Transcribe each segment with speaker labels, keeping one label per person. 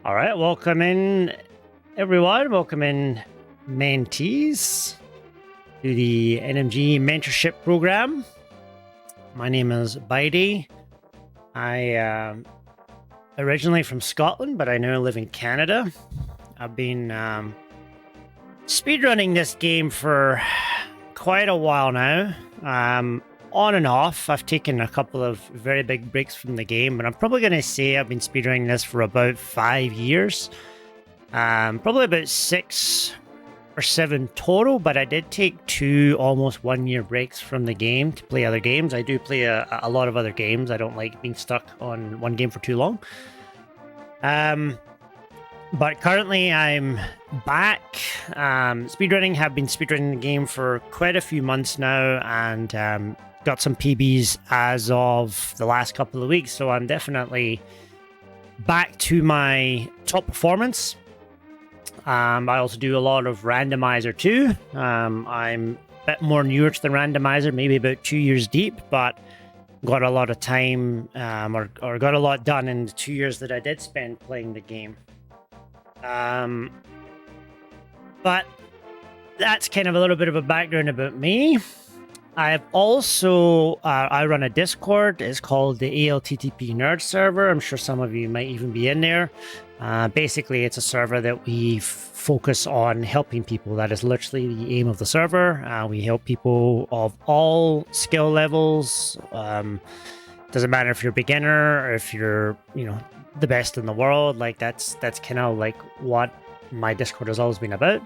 Speaker 1: All right, welcome in, everyone. Welcome in, mentees, to the NMG mentorship program. My name is Bidey. I originally from Scotland, but I now live in Canada. I've been speedrunning this game for quite a while now. On and off. I've taken a couple of very big breaks from the game, but I'm probably going to say I've been speedrunning this for about 5 years. Probably about 6 or 7 total, but I did take 2 almost 1 year breaks from the game to play other games. I do play a lot of other games. I don't like being stuck on one game for too long. But currently I'm back. Speedrunning, have been speedrunning the game for quite a few months now, and got some PBs as of the last couple of weeks, so I'm definitely back to my top performance. I also do a lot of randomizer too. I'm a bit more newer to the randomizer, maybe about 2 years deep, but got a lot of time or got a lot done in the 2 years that I did spend playing the game. But that's kind of a little bit of a background about me. I've also, I run a Discord. It's called the ALTTP Nerd Server. I'm sure some of you might even be in there. Basically, it's a server that we focus on helping people. That is literally the aim of the server. We help people of all skill levels. Doesn't matter if you're a beginner or if you're, the best in the world. Like that's kind of like what my Discord has always been about.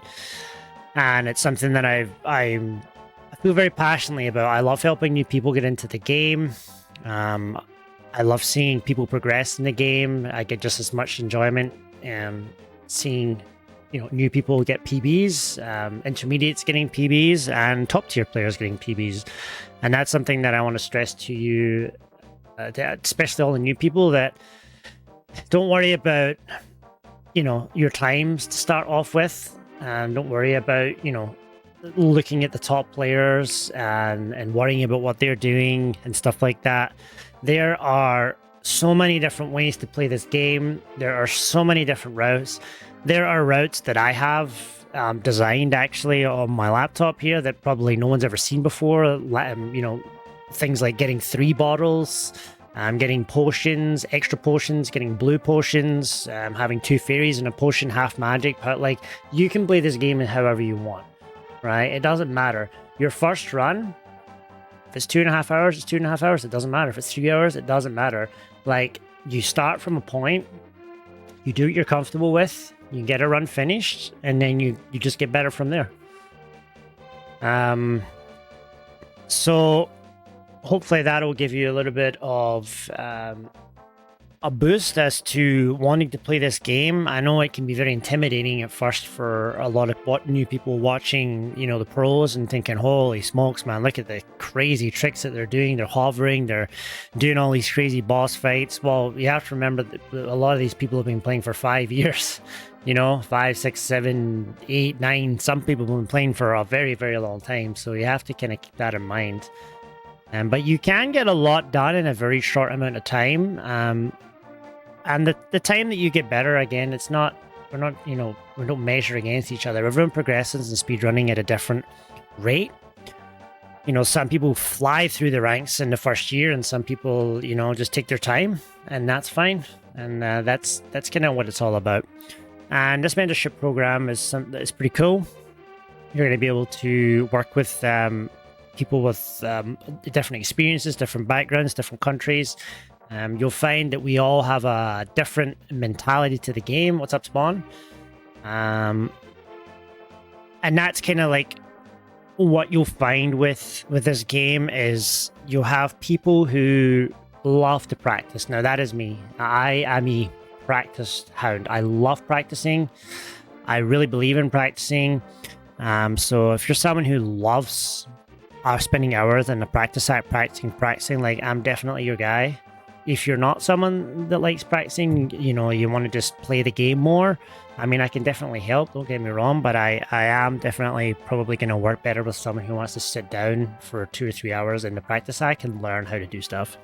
Speaker 1: And it's something that I feel very passionately about. I love helping new people get into the game. I love seeing people progress in the game. I get just as much enjoyment seeing new people get PBs, intermediates getting PBs, and top tier players getting PBs. And that's something that I want to stress to you, especially all the new people, that don't worry about your times to start off with, and don't worry about looking at the top players and worrying about what they're doing and stuff like that. There are so many different ways to play this game. There are so many different routes. There are routes that I have designed actually on my laptop here that probably no one's ever seen before. Things like getting 3 bottles, getting potions, extra potions, getting blue potions, having 2 fairies and a potion half magic. But like, you can play this game however you want. Right? It doesn't matter. Your first run, if it's 2.5 hours, it's 2.5 hours. It doesn't matter. If it's 3 hours, it doesn't matter. Like, you start from a point, you do what you're comfortable with, you get a run finished, and then you just get better from there. So hopefully that'll give you a little bit of a boost as to wanting to play this game. I know it can be very intimidating at first for a lot of new people watching, the pros and thinking, holy smokes, man, look at the crazy tricks that they're doing. They're hovering, they're doing all these crazy boss fights. Well, you have to remember that a lot of these people have been playing for 5 years, 5, 6, 7, 8, 9. Some people have been playing for a very, very long time. So you have to kind of keep that in mind. But you can get a lot done in a very short amount of time. And the time that you get better, again, we don't measure against each other. Everyone progresses in speedrunning at a different rate. Some people fly through the ranks in the first year, and some people, just take their time, and that's fine. And that's kind of what it's all about. And this mentorship program is pretty cool. You're going to be able to work with people with different experiences, different backgrounds, different countries. You'll find that we all have a different mentality to the game. What's up, Spawn? And that's kind of like what you'll find with this game is you'll have people who love to practice. Now, that is me. I am a practice hound. I love practicing. I really believe in practicing. So if you're someone who loves spending hours in the practice site practicing, like, I'm definitely your guy. If you're not someone that likes practicing, you want to just play the game more, I mean, I can definitely help, don't get me wrong, but I am definitely probably going to work better with someone who wants to sit down for 2 or 3 hours in the practice site and learn how to do stuff.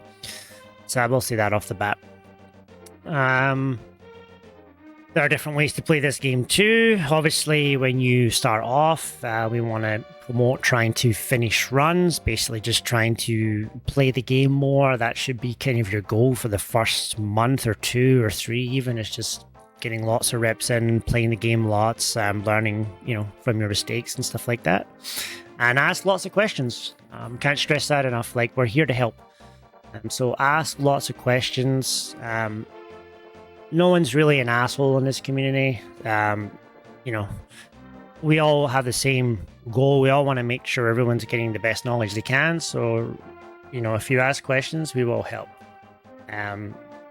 Speaker 1: So I will say that off the bat. There are different ways to play this game too. Obviously, when you start off, we want to promote trying to finish runs, basically just trying to play the game more. That should be kind of your goal for the first month or 2 or 3 even. It's just getting lots of reps in, playing the game lots, learning, from your mistakes and stuff like that. And ask lots of questions. Can't stress that enough. Like, we're here to help. So ask lots of questions. No one's really an asshole in this community. We all have the same goal. We all want to make sure everyone's getting the best knowledge they can. So, if you ask questions, we will help.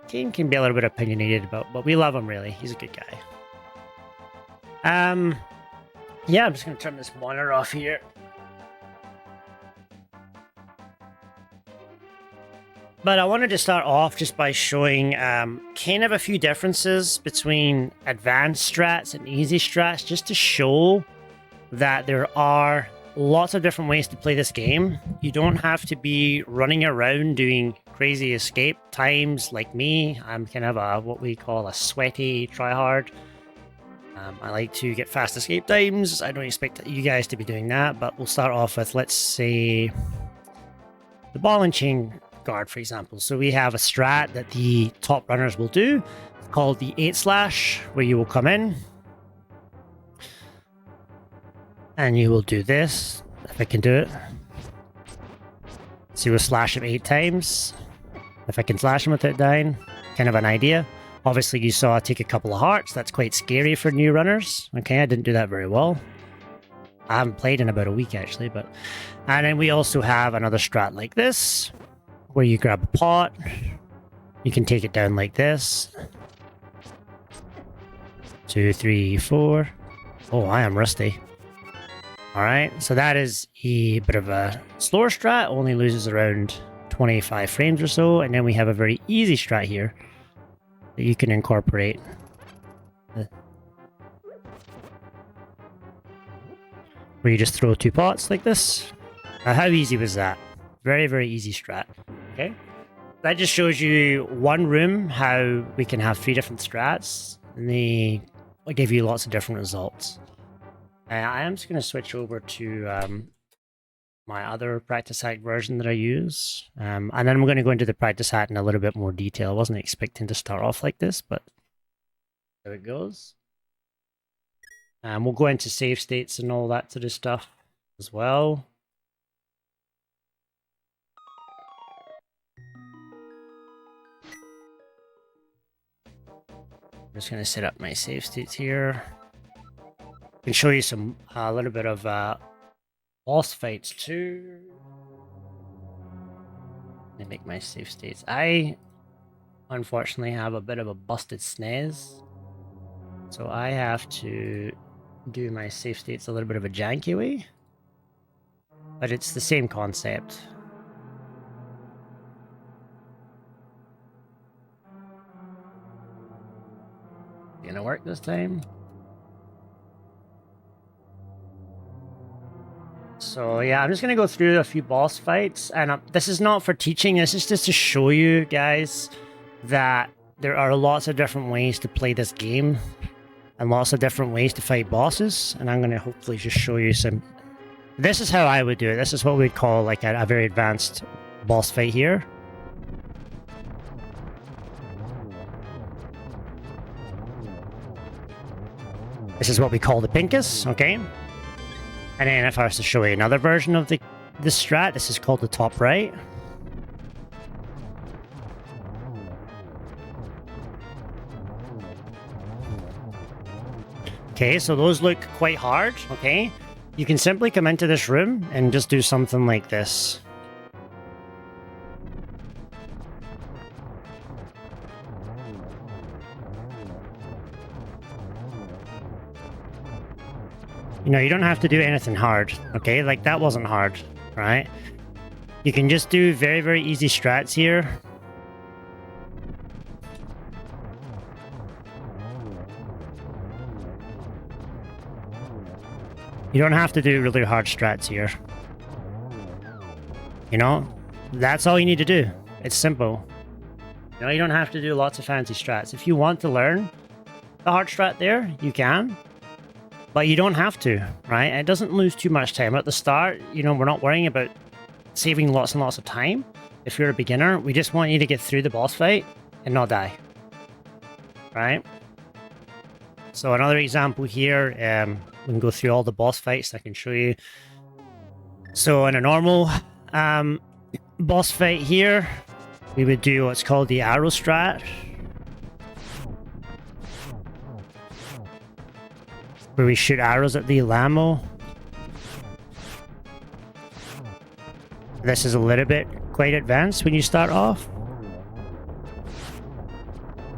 Speaker 1: Kane can be a little bit opinionated but we love him, really. He's a good guy. Yeah, I'm just going to turn this monitor off here. But I wanted to start off just by showing kind of a few differences between advanced strats and easy strats, just to show that there are lots of different ways to play this game. You don't have to be running around doing crazy escape times like me. I'm kind of what we call a sweaty tryhard. I like to get fast escape times. I don't expect you guys to be doing that, but we'll start off with, let's say, the ball and chain guard, for example. So we have a strat that the top runners will do called the 8/, where you will come in and you will do this, if I can do it. So we'll slash him 8 times. If I can slash him without dying, kind of an idea. Obviously, you saw I take a couple of hearts. That's quite scary for new runners. Okay, I didn't do that very well. I haven't played in about a week, actually. And then we also have another strat like this, where you grab a pot. You can take it down like this. 2, 3, 4. Oh, I am rusty. Alright, so that is a bit of a slower strat, only loses around 25 frames or so, and then we have a very easy strat here that you can incorporate. Where you just throw 2 pots like this. Now, how easy was that? Very, very easy strat. Okay? That just shows you one room, how we can have 3 different strats, and they will give you lots of different results. I am just going to switch over to my other practice hack version that I use. And then I'm going to go into the practice hack in a little bit more detail. I wasn't expecting to start off like this, but there it goes. We'll go into save states and all that sort of stuff as well. I'm just going to set up my save states here. I can show you a little bit of boss fights too. Let me make my save states. I unfortunately have a bit of a busted SNES, so I have to do my save states a little bit of a janky way, but it's the same concept. Gonna work this time. So yeah, I'm just gonna go through a few boss fights, and this is not for teaching, this is just to show you guys that there are lots of different ways to play this game and lots of different ways to fight bosses, and I'm gonna hopefully just show you some. This is how I would do it. This is what we'd call like a very advanced boss fight here. This is what we call the Pinkus, okay? And then if I was to show you another version of the strat, this is called the top right. Okay, so those look quite hard, okay? You can simply come into this room and just do something like this. You don't have to do anything hard, okay? Like, that wasn't hard, right? You can just do very, very easy strats here. You don't have to do really hard strats here. That's all you need to do. It's simple. You don't have to do lots of fancy strats. If you want to learn, the hard strat there, you can. But you don't have to, right? It doesn't lose too much time. At the start, you know, we're not worrying about saving lots and lots of time. If you're a beginner, we just want you to get through the boss fight and not die. Right? So another example here, we can go through all the boss fights. I can show you. So in a normal boss fight here, we would do what's called the arrow strat, where we shoot arrows at the Lamo. This is a little bit quite advanced when you start off.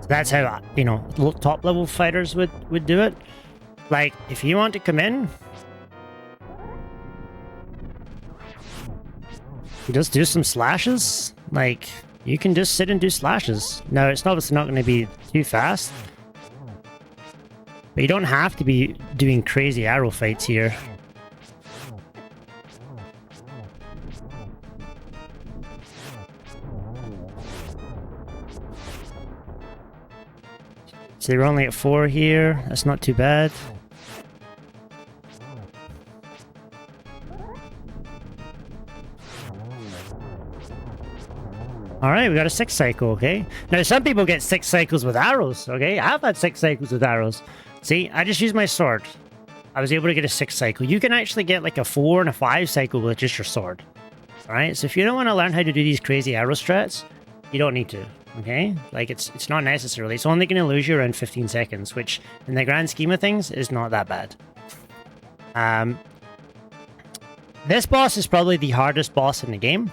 Speaker 1: So that's how, you know, top level fighters would do it. Like, if you want to come in, you just do some slashes. Like, you can just sit and do slashes. Now, it's obviously not going to be too fast, but you don't have to be doing crazy arrow fights here. So we're only at 4 here. That's not too bad. Alright, we got a 6 cycle, okay? Now, some people get 6 cycles with arrows, okay? I've had 6 cycles with arrows. See, I just used my sword. I was able to get a 6 cycle. You can actually get like a 4 and a 5 cycle with just your sword. Alright, so if you don't want to learn how to do these crazy arrow strats, you don't need to, okay? Like, it's not necessarily. It's only going to lose you around 15 seconds, which, in the grand scheme of things, is not that bad. This boss is probably the hardest boss in the game,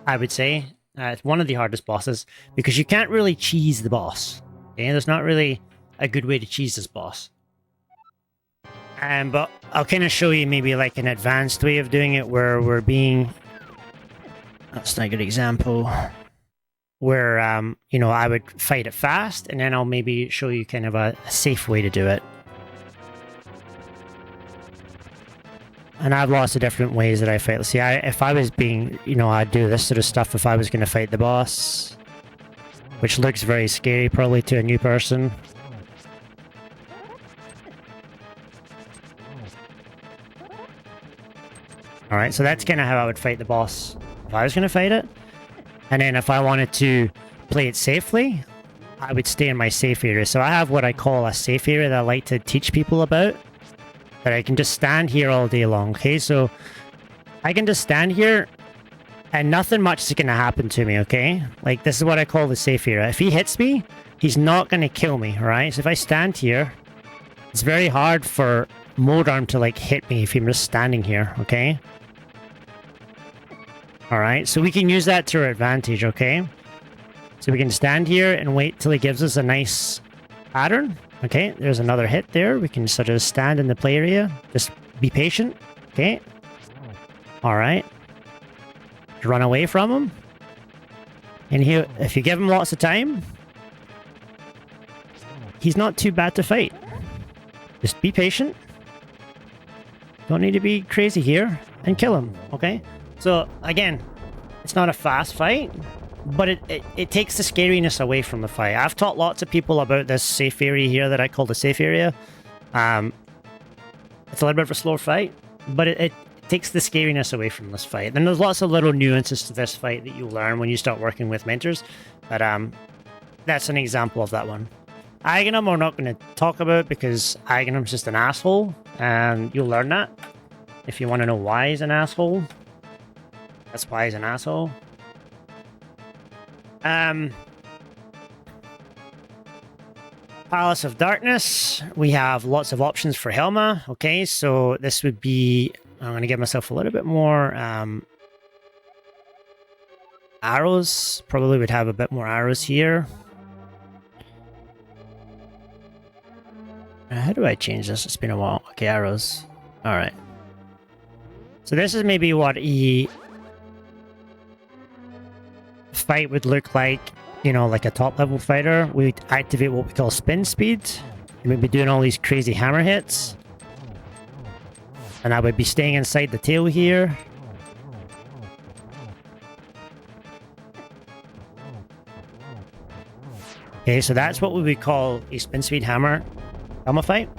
Speaker 1: I would say. It's one of the hardest bosses, because you can't really cheese the boss. Okay, there's not really a good way to cheese this boss. But I'll kind of show you maybe like an advanced way of doing it, where we're being... That's not a good example. Where, you know, I would fight it fast, and then I'll maybe show you kind of a safe way to do it. And I have lots of different ways that I fight. Let's see, if I was being, you know, I'd do this sort of stuff if I was going to fight the boss, which looks very scary probably to a new person. Alright, so that's kind of how I would fight the boss if I was going to fight it. And then if I wanted to play it safely, I would stay in my safe area. So I have what I call a safe area that I like to teach people about. That I can just stand here all day long, okay? So I can just stand here and nothing much is going to happen to me, okay? Like, this is what I call the safe area. If he hits me, he's not going to kill me, right? So if I stand here, it's very hard for Modarm to, like, hit me if I'm just standing here, okay? Alright, so we can use that to our advantage, okay? So we can stand here and wait till he gives us a nice pattern. Okay, there's another hit there. We can sort of stand in the play area. Just be patient. Okay. Alright. Run away from him. And if you give him lots of time, he's not too bad to fight. Just be patient. Don't need to be crazy here. And kill him. Okay? So, again, it's not a fast fight. But it takes the scariness away from the fight. I've taught lots of people about this safe area here that I call the safe area. It's a little bit of a slower fight, but it takes the scariness away from this fight. And there's lots of little nuances to this fight that you'll learn when you start working with mentors. But that's an example of that one. Aghanim we're not going to talk about because Aghanim's just an asshole. And you'll learn that. If you want to know why he's an asshole, that's why he's an asshole. Palace of Darkness. We have lots of options for Helma. Okay, so this would be... I'm going to give myself a little bit more arrows. Probably would have a bit more arrows here. How do I change this? It's been a while. Okay, arrows. Alright. So this is maybe what a fight would look like, you know, like a top level fighter. We activate what we call spin speed. And we'd be doing all these crazy hammer hits. And I would be staying inside the tail here. Okay, so that's what we would call a spin speed hammer fight.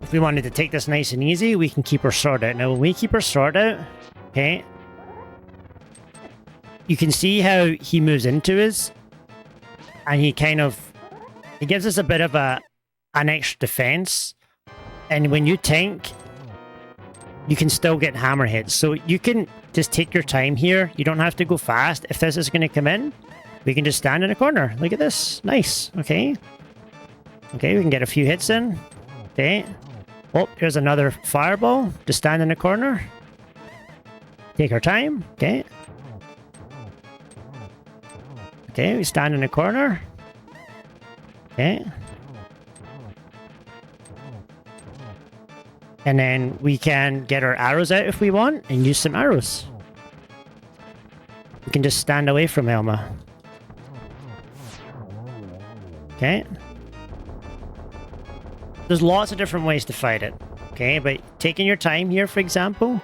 Speaker 1: If we wanted to take this nice and easy, we can keep our sword out. Now, when we keep our sword out, okay, you can see how he moves into us, and he gives us a bit of an extra defense. And when you tank, you can still get hammer hits. So you can just take your time here. You don't have to go fast. If this is going to come in, we can just stand in a corner. Look at this. Nice. Okay. Okay, we can get a few hits in. Okay. Oh, here's another fireball. Just stand in a corner. Take our time. Okay. Okay, we stand in a corner. Okay. And then we can get our arrows out if we want and use some arrows. We can just stand away from Elma. Okay. There's lots of different ways to fight it. Okay, but taking your time here, for example,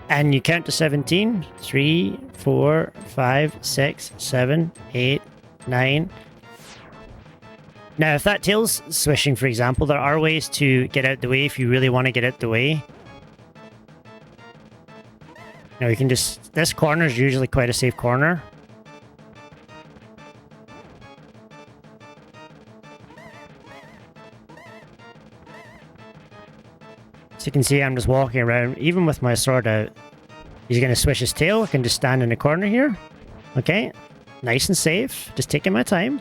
Speaker 1: and you count to 17. 3, 4, 5, 6, 7, 8, 9. Now, if that tail's swishing, for example, there are ways to get out the way if you really want to get out the way. Now, you can just... This corner is usually quite a safe corner. So you can see I'm just walking around, even with my sword out. He's going to swish his tail. I can just stand in the corner here. Okay. Nice and safe. Just taking my time.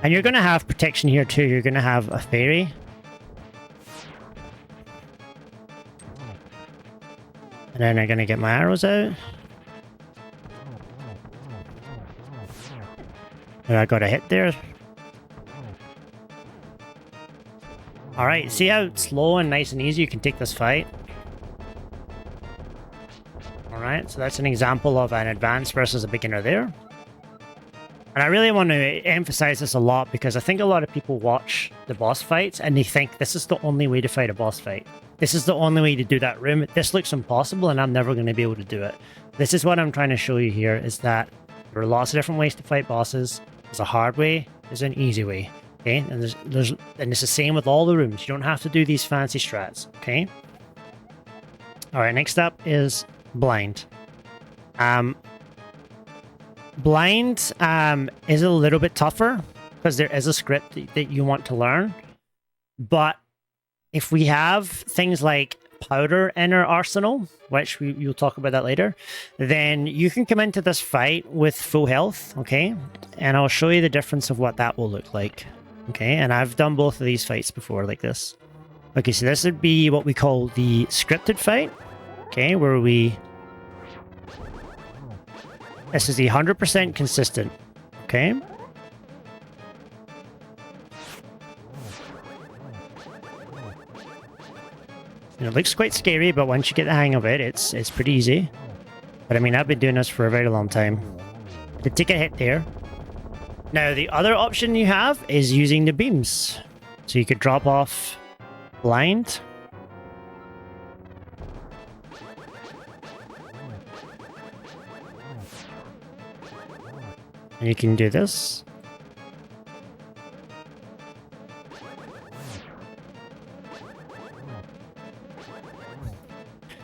Speaker 1: And you're going to have protection here too. You're going to have a fairy. And then I'm going to get my arrows out. And I got a hit there. Alright, see how slow and nice and easy you can take this fight? Alright, so that's an example of an advanced versus a beginner there. And I really want to emphasize this a lot because I think a lot of people watch the boss fights and they think this is the only way to fight a boss fight. This is the only way to do that room. This looks impossible and I'm never going to be able to do it. This is what I'm trying to show you here, is that there are lots of different ways to fight bosses. There's a hard way, there's an easy way. Okay, and it's the same with all the rooms. You don't have to do these fancy strats. Okay. All right. Next up is blind. Blind is a little bit tougher because there is a script that you want to learn. But if we have things like powder in our arsenal, which you'll talk about that later, then you can come into this fight with full health. Okay, and I'll show you the difference of what that will look like. Okay, and I've done both of these fights before like this. Okay, so this would be what we call the scripted fight. Okay, where this is the 100% consistent. Okay. And it looks quite scary, but once you get the hang of it, it's pretty easy. But I mean, I've been doing this for a very long time. To take a hit there. Now, the other option you have is using the beams. So you could drop off blind. And you can do this.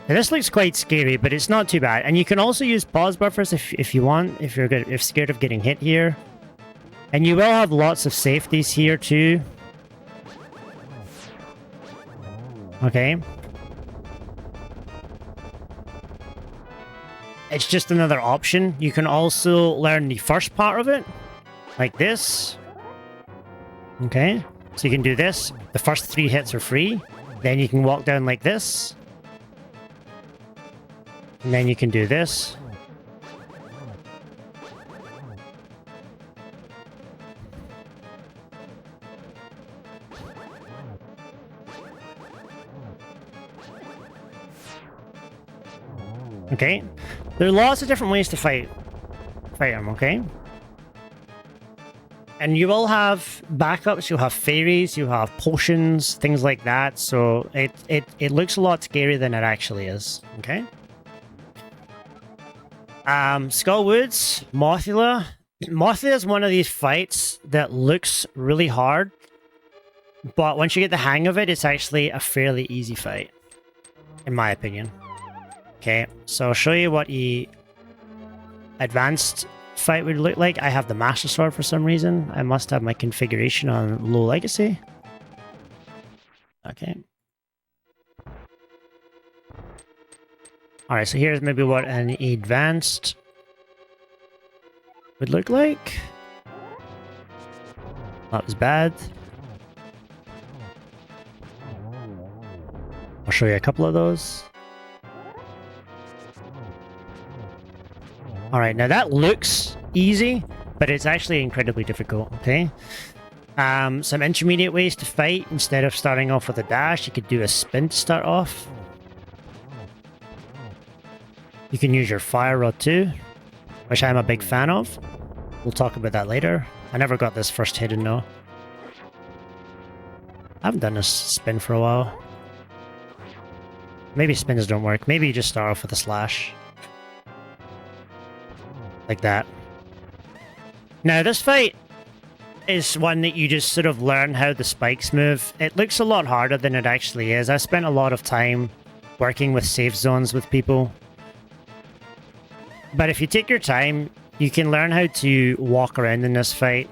Speaker 1: Now, this looks quite scary, but it's not too bad. And you can also use pause buffers if you want, if you're scared of getting hit here. And you will have lots of safeties here too. Okay. It's just another option. You can also learn the first part of it, like this. Okay. So you can do this. The first 3 hits are free. Then you can walk down like this. And then you can do this. Okay, there are lots of different ways to fight them, okay? And you will have backups, you'll have fairies, you'll have potions, things like that, so it looks a lot scarier than it actually is, okay? Skullwoods, Mothula, Mothia is one of these fights that looks really hard, but once you get the hang of it, it's actually a fairly easy fight, in my opinion. Okay, so I'll show you what the advanced fight would look like. I have the Master Sword for some reason. I must have my configuration on low legacy. Okay. Alright, so here's maybe what an advanced would look like. That was bad. I'll show you a couple of those. Alright, now that looks easy, but it's actually incredibly difficult, okay? Some intermediate ways to fight. Instead of starting off with a dash, you could do a spin to start off. You can use your fire rod too, which I'm a big fan of. We'll talk about that later. I never got this first hidden though. I haven't done a spin for a while. Maybe spins don't work. Maybe you just start off with a slash. Like that. Now this fight is one that you just sort of learn how the spikes move. It looks a lot harder than it actually is. I spent a lot of time working with safe zones with people. But if you take your time, you can learn how to walk around in this fight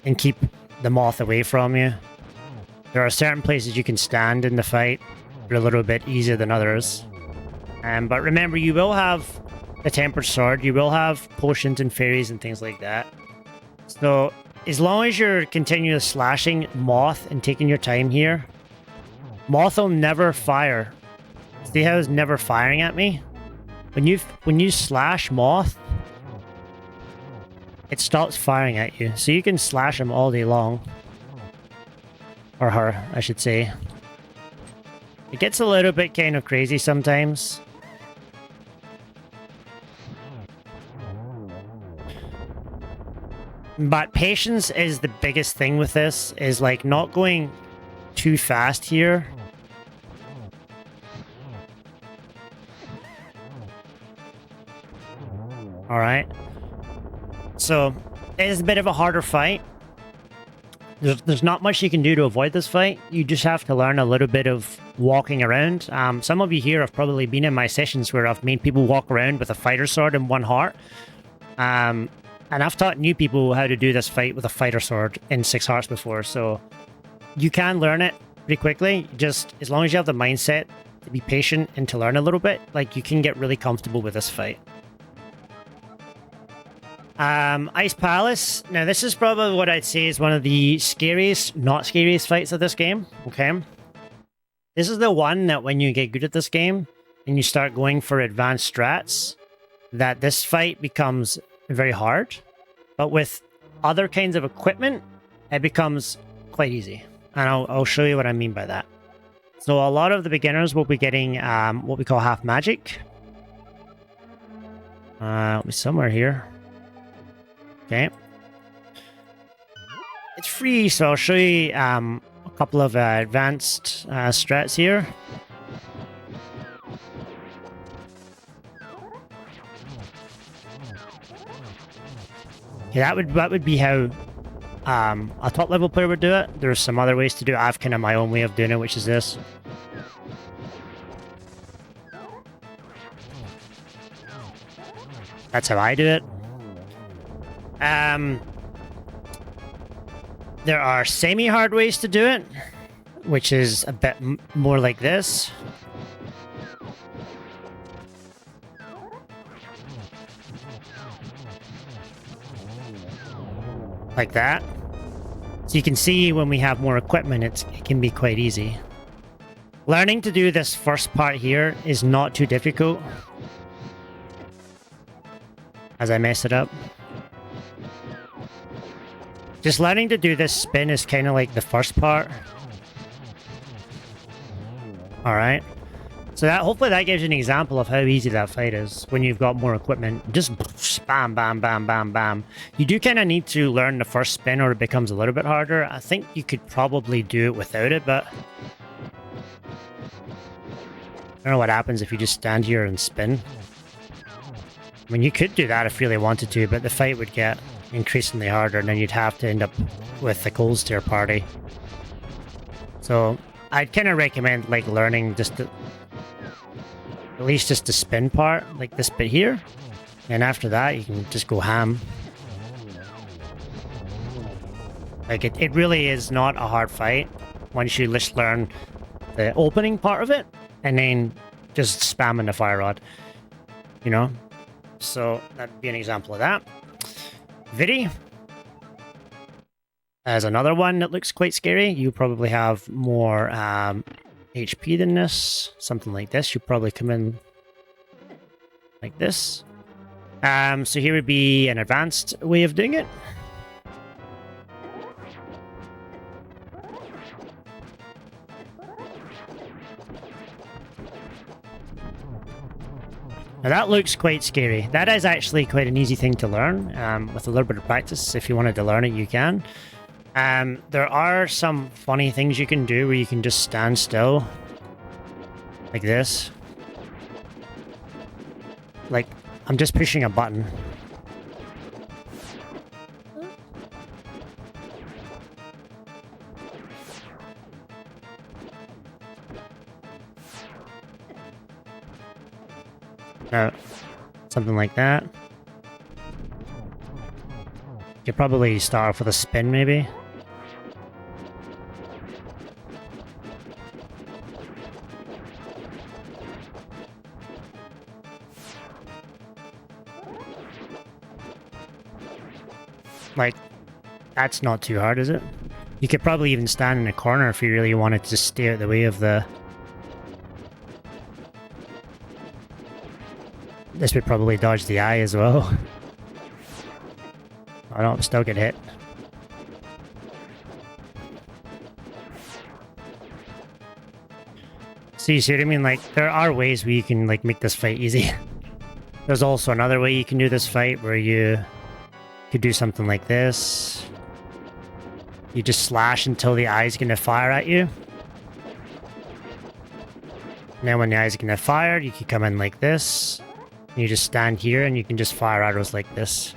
Speaker 1: and keep the moth away from you. There are certain places you can stand in the fight. They're a little bit easier than others. But remember, you will have the tempered sword. You will have potions and fairies and things like that. So as long as you're continuous slashing moth and taking your time here, moth will never fire. See how it's never firing at me? When you slash moth, it stops firing at you. So you can slash him all day long. Or her, I should say. It gets a little bit kind of crazy sometimes. But patience is the biggest thing with this, is like not going too fast here. Alright. So, it is a bit of a harder fight. There's not much you can do to avoid this fight. You just have to learn a little bit of walking around. Some of you here have probably been in my sessions where I've made people walk around with a fighter sword and one heart. And I've taught new people how to do this fight with a fighter sword in 6 hearts before, so you can learn it pretty quickly. Just as long as you have the mindset to be patient and to learn a little bit, like you can get really comfortable with this fight. Ice Palace. Now this is probably what I'd say is one of the scariest, not scariest fights of this game, okay? This is the one that when you get good at this game and you start going for advanced strats, that this fight becomes very hard. But with other kinds of equipment, it becomes quite easy. And I'll show you what I mean by that. So a lot of the beginners will be getting what we call half magic. It'll be somewhere here. Okay. It's free, so I'll show you a couple of advanced strats here. Okay, that would be how a top level player would do it. There's some other ways to do it. I have kind of my own way of doing it, which is this. That's how I do it. There are semi-hard ways to do it, which is a bit more like this. Like that. So you can see when we have more equipment, it can be quite easy. Learning to do this first part here is not too difficult. As I mess it up. Just learning to do this spin is kind of like the first part. Alright. So that hopefully that gives you an example of how easy that fight is when you've got more equipment. Just bam, bam, bam, bam, bam. You do kind of need to learn the first spin or it becomes a little bit harder. I think you could probably do it without it, but... I don't know what happens if you just stand here and spin. I mean, you could do that if you really wanted to, but the fight would get increasingly harder, and then you'd have to end up with the Cold Stair party. So I'd kind of recommend like learning just at least just the spin part, like this bit here, and after that you can just go ham. Like it really is not a hard fight once you just learn the opening part of it, and then just spamming the fire rod, you know? So that'd be an example of that. Vidi as another one that looks quite scary. You probably have more HP than this. Something like this. You probably come in like this. So here would be an advanced way of doing it. Now that looks quite scary. That is actually quite an easy thing to learn. With a little bit of practice, if you wanted to learn it, you can. There are some funny things you can do where you can just stand still. Like this. Like, I'm just pushing a button. No, something like that. You could probably start off with a spin, maybe. Like, that's not too hard, is it? You could probably even stand in a corner if you really wanted to stay out of the way of the... This would probably dodge the eye as well. I don't still get hit. So you see what I mean? Like, there are ways where you can like make this fight easy. There's also another way you can do this fight where you could do something like this. You just slash until the eye's gonna fire at you. And then when the eye's gonna fire, you can come in like this. You just stand here and you can just fire arrows like this.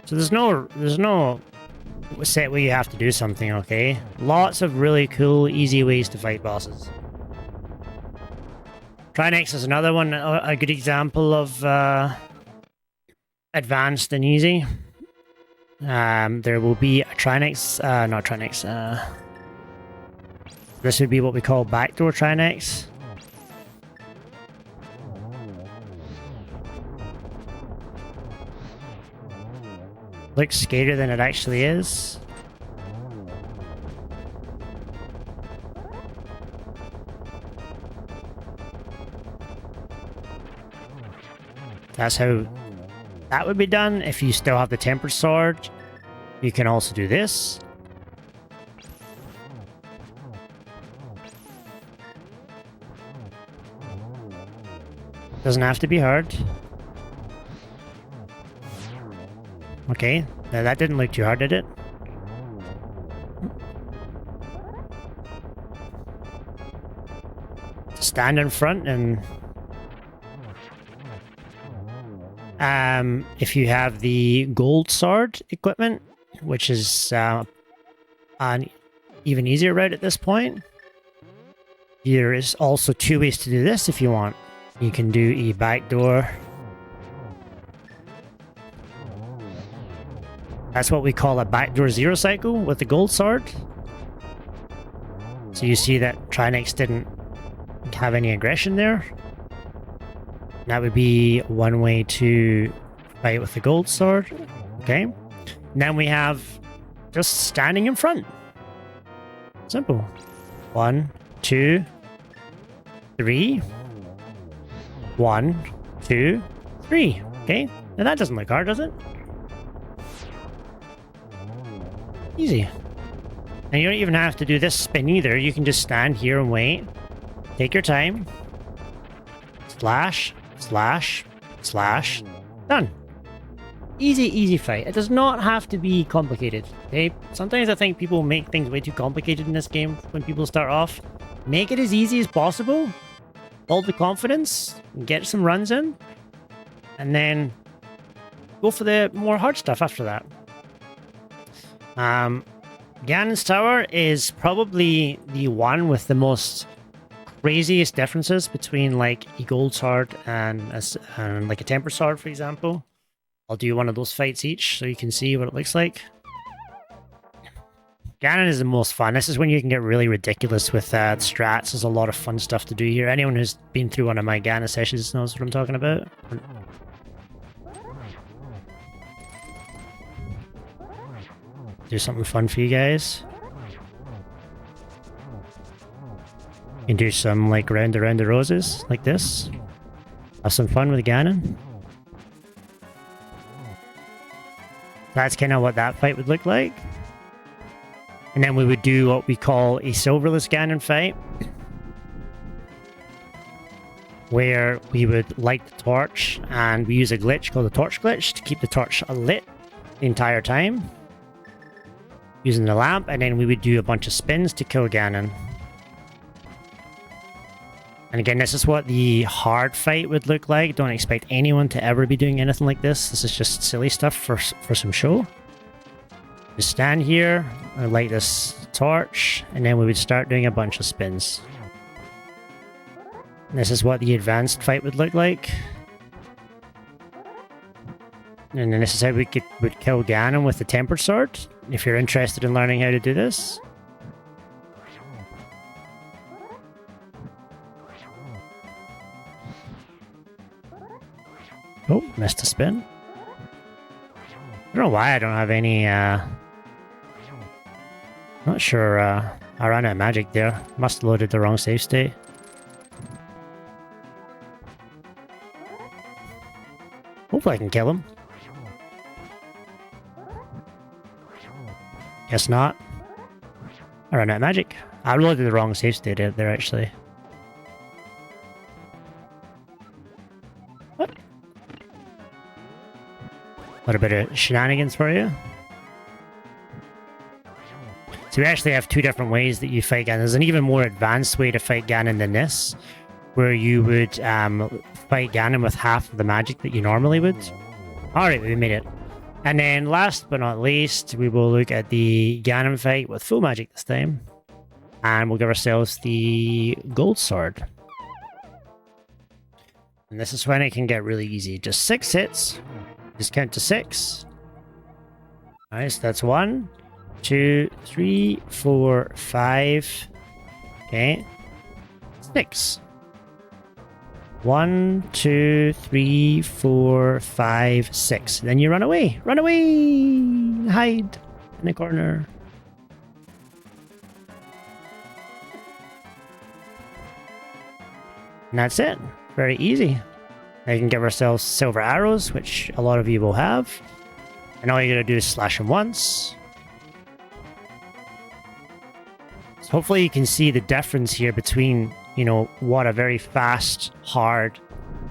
Speaker 1: So there's no set way you have to do something, okay? Lots of really cool, easy ways to fight bosses. Trinex is another one, a good example of advanced and easy. There will be a Trinex, not Trinex, this would be what we call backdoor Trinex. Looks scarier than it actually is. That's how that would be done. If you still have the tempered sword, you can also do this. Doesn't have to be hard. Okay, now that didn't look too hard, did it? Stand in front and... if you have the gold sword equipment, which is an even easier route at this point, there is also two ways to do this if you want. You can do a backdoor. That's what we call a backdoor zero cycle with the gold sword. So you see that Trinex didn't have any aggression there. That would be one way to fight with the gold sword. Okay. And then we have just standing in front. Simple. 1, 2, 3. 1, 2, 3. Okay. Now that doesn't look hard, does it? Easy. And you don't even have to do this spin either. You can just stand here and wait. Take your time. Slash, slash, slash. Done. Easy, easy fight. It does not have to be complicated. Okay? Sometimes I think people make things way too complicated in this game when people start off. Make it as easy as possible. Hold the confidence. And get some runs in. and then go for the more hard stuff after that. Ganon's Tower is probably the one with the most craziest differences between like a gold sword and like a tempered sword, for example. I'll do one of those fights each so you can see what it looks like. Ganon is the most fun. This is when you can get really ridiculous with strats. There's a lot of fun stuff to do here. Anyone who's been through one of my Ganon sessions knows what I'm talking about. Do something fun for you guys. You can do some like round around the roses, like this. Have some fun with Ganon. That's kind of what that fight would look like. And then we would do what we call a silverless Ganon fight, where we would light the torch, and we use a glitch called the torch glitch to keep the torch lit the entire time, using the lamp, and then we would do a bunch of spins to kill Ganon. And again, this is what the hard fight would look like. Don't expect anyone to ever be doing anything like this. This is just silly stuff for some show. Just stand here, and light this torch, and then we would start doing a bunch of spins. And this is what the advanced fight would look like. And then this is how we would kill Ganon with the tempered sword, if you're interested in learning how to do this. Oh, missed a spin. I don't know why I don't have any, not sure, I ran out of magic there. Must have loaded the wrong save state. Hopefully I can kill him. Guess not. I ran out of magic. I loaded the wrong save state there, actually. What? A little bit of shenanigans for you. So we actually have two different ways that you fight Ganon. There's an even more advanced way to fight Ganon than this, where you would fight Ganon with half of the magic that you normally would. Alright, we made it. And then last but not least, we will look at the Ganon fight with full magic this time. And we'll give ourselves the gold sword. And this is when it can get really easy. Just 6 hits. Just count to 6. Alright, so that's 1, 2, 3, 4, 5. Okay. 6. 1, 2, 3, 4, 5, 6. Then you run away. Run away! Hide in the corner. And that's it. Very easy. Now you can give ourselves silver arrows, which a lot of you will have. And all you gotta do is slash them once. So hopefully you can see the difference here between, you know, what a very fast, hard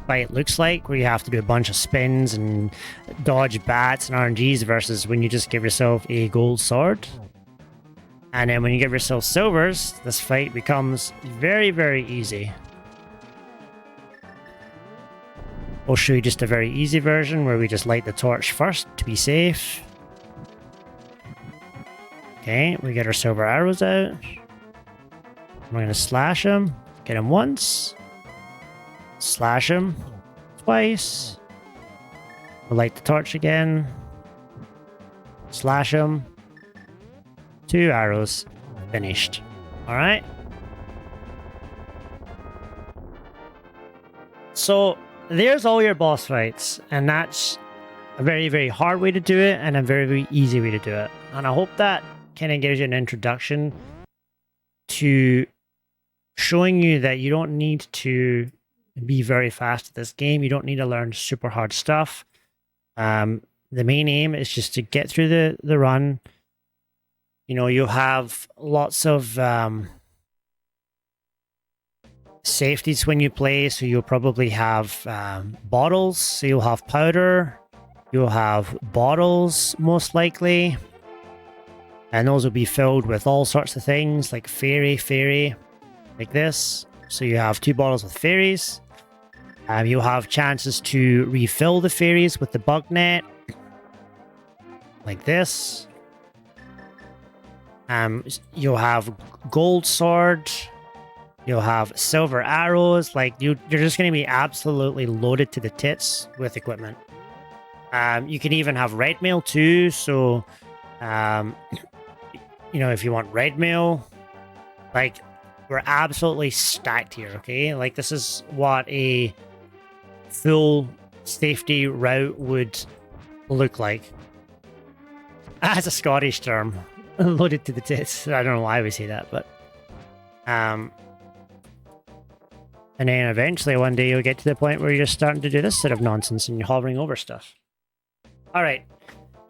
Speaker 1: fight looks like, where you have to do a bunch of spins and dodge bats and RNGs, versus when you just give yourself a gold sword. And then when you give yourself silvers, this fight becomes very, very easy. I'll show you just a very easy version where we just light the torch first to be safe. Okay, we get our silver arrows out. We're going to slash him. Get him once. Slash him twice. We'll light the torch again. Slash him. 2 arrows. Finished. Alright. So, there's all your boss fights, and that's a very, very hard way to do it, and a very, very easy way to do it. And I hope that kind of gives you an introduction to showing you that you don't need to be very fast at this game. You don't need to learn super hard stuff. The main aim is just to get through the run. You know, you'll have lots of safeties when you play, so you'll probably have bottles, so you'll have powder, you'll have bottles most likely, and those will be filled with all sorts of things like fairy, like this. So you have 2 bottles with fairies. You'll have chances to refill the fairies with the bug net, like this. You'll have gold sword. You'll have silver arrows. Like you're just going to be absolutely loaded to the tits with equipment. You can even have red mail too. So, you know, if you want red mail, like we're absolutely stacked here. Okay, like this is what a full safety route would look like. As a Scottish term, loaded to the tits. I don't know why we say that, but and then eventually one day you'll get to the point where you're starting to do this sort of nonsense and you're hovering over stuff. All right.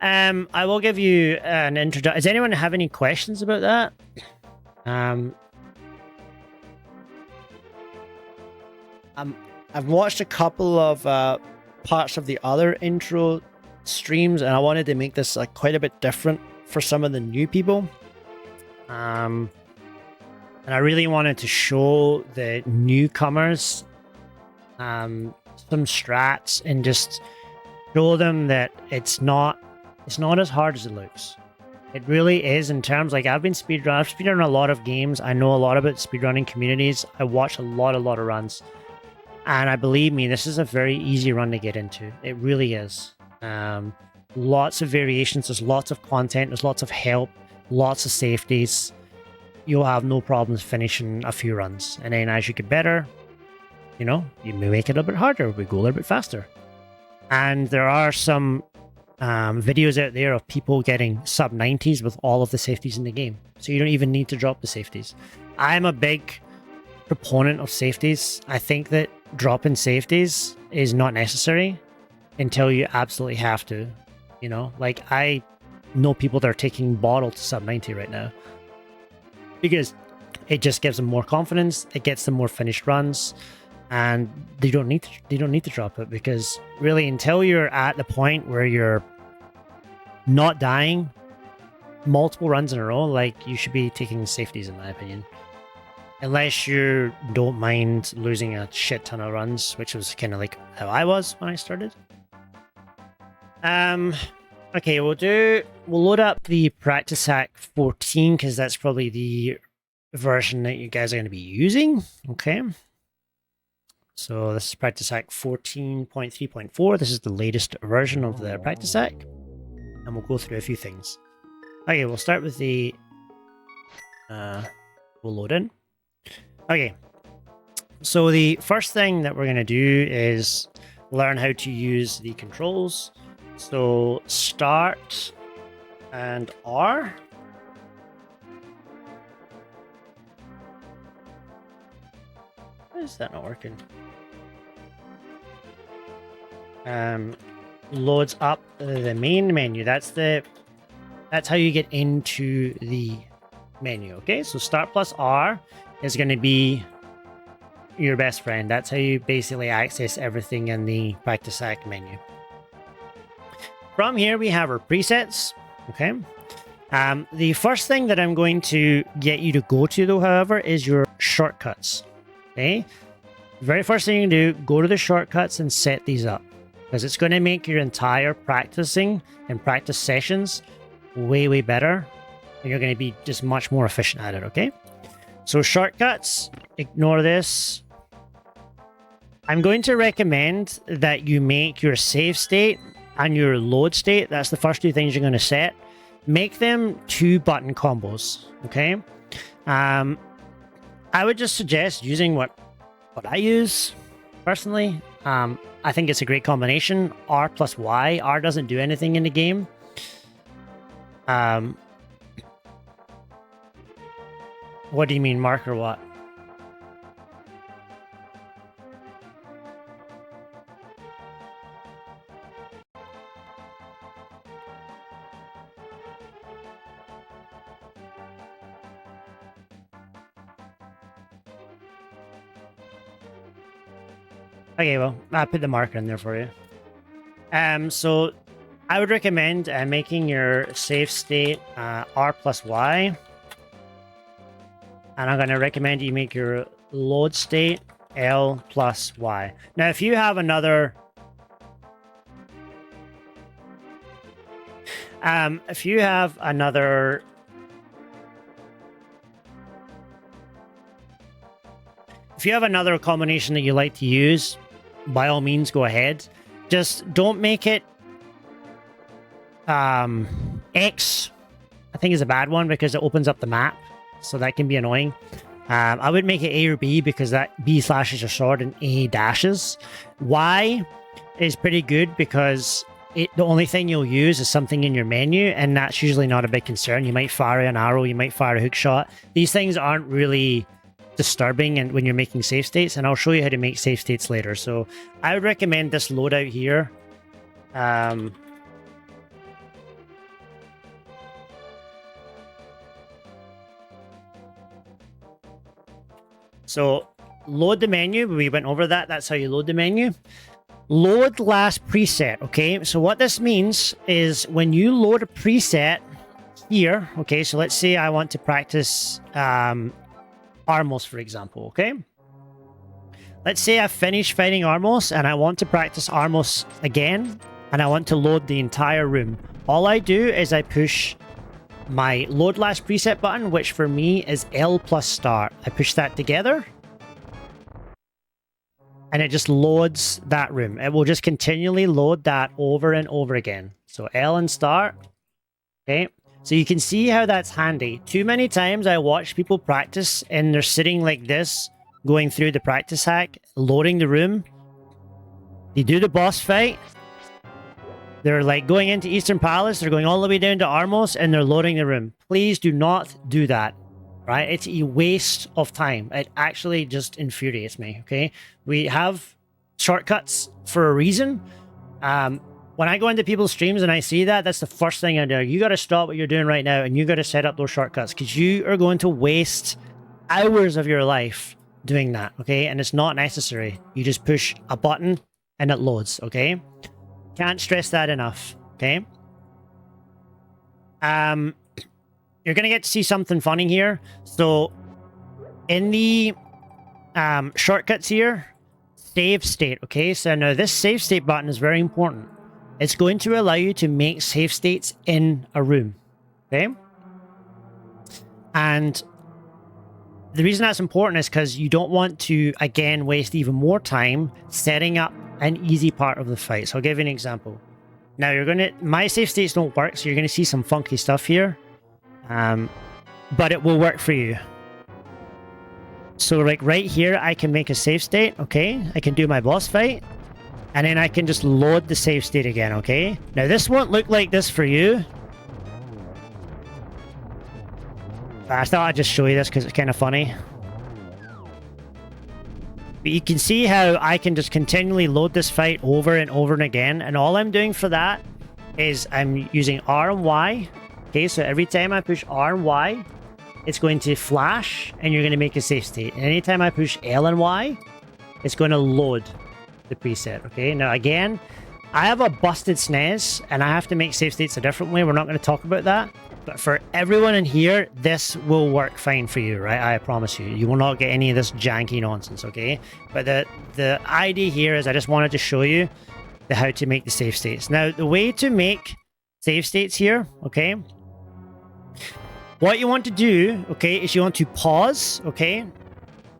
Speaker 1: I will give you an introduction. Does anyone have any questions about that? I've watched a couple of parts of the other intro streams, and I wanted to make this quite a bit different for some of the new people. And I really wanted to show the newcomers some strats and just show them that it's not as hard as it looks. It really is. In terms, like, I've speedrun a lot of games. I know a lot about speedrunning communities. I watch a lot of runs. And believe me, this is a very easy run to get into. It really is. Lots of variations. There's lots of content. There's lots of help. Lots of safeties. You'll have no problems finishing a few runs. And then as you get better, you know, you may make it a little bit harder. We go a little bit faster. And there are some videos out there of people getting sub 90s with all of the safeties in the game. So you don't even need to drop the safeties. I'm a big proponent of safeties. I think that dropping safeties is not necessary until you absolutely have to. You know, like I know people that are taking bottle to sub 90 right now because it just gives them more confidence. It gets them more finished runs, and they don't need to drop it, because really until you're at the point where you're not dying multiple runs in a row, like, you should be taking safeties, in my opinion. Unless you don't mind losing a shit ton of runs, which was kind of like how I was when I started. Okay, we'll load up the Practice Hack 14, because that's probably the version that you guys are going to be using. Okay. So this is Practice Hack 14.3.4. This is the latest version of the Practice Hack. And we'll go through a few things. Okay, we'll start with the... we'll load in. Okay. So the first thing that we're going to do is learn how to use the controls. So start and R. Why is that not working? Loads up the main menu. That's how you get into the menu. Okay, so start plus R is going to be your best friend. That's how you basically access everything in the Practice Hack menu. From here, we have our presets. Okay. The first thing that I'm going to get you to go to, though, however, is your shortcuts. Okay. The very first thing you can do, go to the shortcuts and set these up, because it's going to make your entire practicing and practice sessions way better, and you're going to be just much more efficient at it. Okay. So shortcuts, ignore this. I'm going to recommend that you make your save state and your load state, that's the first two things you're going to set, make them 2-button combos. Okay. I would just suggest using what I use personally. I think it's a great combination. R plus Y. R doesn't do anything in the game. What do you mean, mark or what? Okay, well, I put the marker in there for you. So I would recommend making your save state R plus Y. And I'm going to recommend you make your load state L plus Y. Now, if you have another... if you have another... If you have another combination that you like to use, by all means, go ahead. Just don't make it X, I think is a bad one because it opens up the map, so that can be annoying. I would make it A or B because that B slashes your sword and A dashes. Y is pretty good because the only thing you'll use is something in your menu, and that's usually not a big concern. You might fire an arrow, you might fire a hook shot. These things aren't really disturbing and when you're making save states, and I'll show you how to make save states later. So I would recommend this loadout here. So load the menu. We went over that. That's how you load the menu. Load last preset. Okay, so what this means is when you load a preset here, okay, so let's say I want to practice Armos, for example, okay? Let's say I finished fighting Armos and I want to practice Armos again, and I want to load the entire room. All I do is I push my load last preset button, which for me is L plus start. I push that together, and it just loads that room. It will just continually load that over and over again. So L and start, okay? So you can see how that's handy. Too many times I watch people practice and they're sitting like this, going through the practice hack, loading the room. They do the boss fight. They're like going into Eastern Palace, they're going all the way down to Armos, and they're loading the room. Please do not do that, right? It's a waste of time. It actually just infuriates me, okay? We have shortcuts for a reason. When I go into people's streams and I see that, that's the first thing I do. You got to stop what you're doing right now, and you got to set up those shortcuts, because you are going to waste hours of your life doing that, okay? And it's not necessary. You just push a button and it loads, okay? Can't stress that enough, okay? You're going to get to see something funny here. So, in the shortcuts here, save state, okay? So now this save state button is very important. It's going to allow you to make save states in a room, okay? And the reason that's important is because you don't want to, again, waste even more time setting up an easy part of the fight. So I'll give you an example. Now you're going to, my save states don't work, so you're going to see some funky stuff here. But it will work for you. So like right here, I can make a save state, okay? I can do my boss fight, and then I can just load the save state again, okay? Now this won't look like this for you. I thought I'd just show you this because it's kind of funny. But you can see how I can just continually load this fight over and over and again. And all I'm doing for that is I'm using R and Y. Okay, so every time I push R and Y, it's going to flash and you're going to make a save state. And anytime I push L and Y, it's going to load the preset. Okay, now again, I have a busted SNES and I have to make save states a different way. We're not going to talk about that. But for everyone in here, this will work fine for you, right? I promise you. You will not get any of this janky nonsense, okay? But the idea here is I just wanted to show you how to make the save states. Now, the way to make save states here, okay? What you want to do, okay, is you want to pause, okay?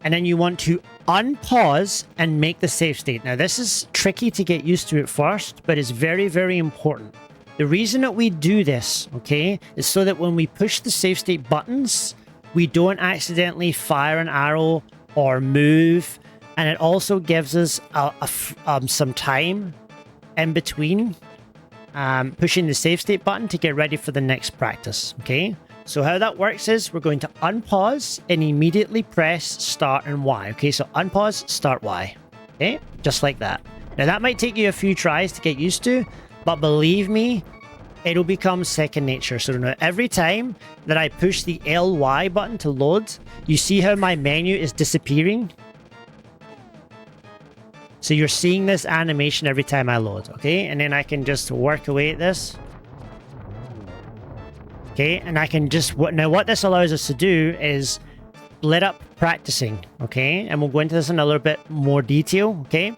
Speaker 1: And then you want to unpause and make the save state. Now, this is tricky to get used to at first, but it's very, very important. The reason that we do this, okay, is so that when we push the save state buttons, we don't accidentally fire an arrow or move. And it also gives us some time in between pushing the save state button to get ready for the next practice, okay? So how that works is we're going to unpause and immediately press start and Y, okay? So unpause, start Y, okay? Just like that. Now that might take you a few tries to get used to, but believe me, it'll become second nature. So now every time that I push the LY button to load, you see how my menu is disappearing? So you're seeing this animation every time I load, okay? And then I can just work away at this. Okay, and I can just... Now what this allows us to do is split up practicing, okay? And we'll go into this in a little bit more detail, okay?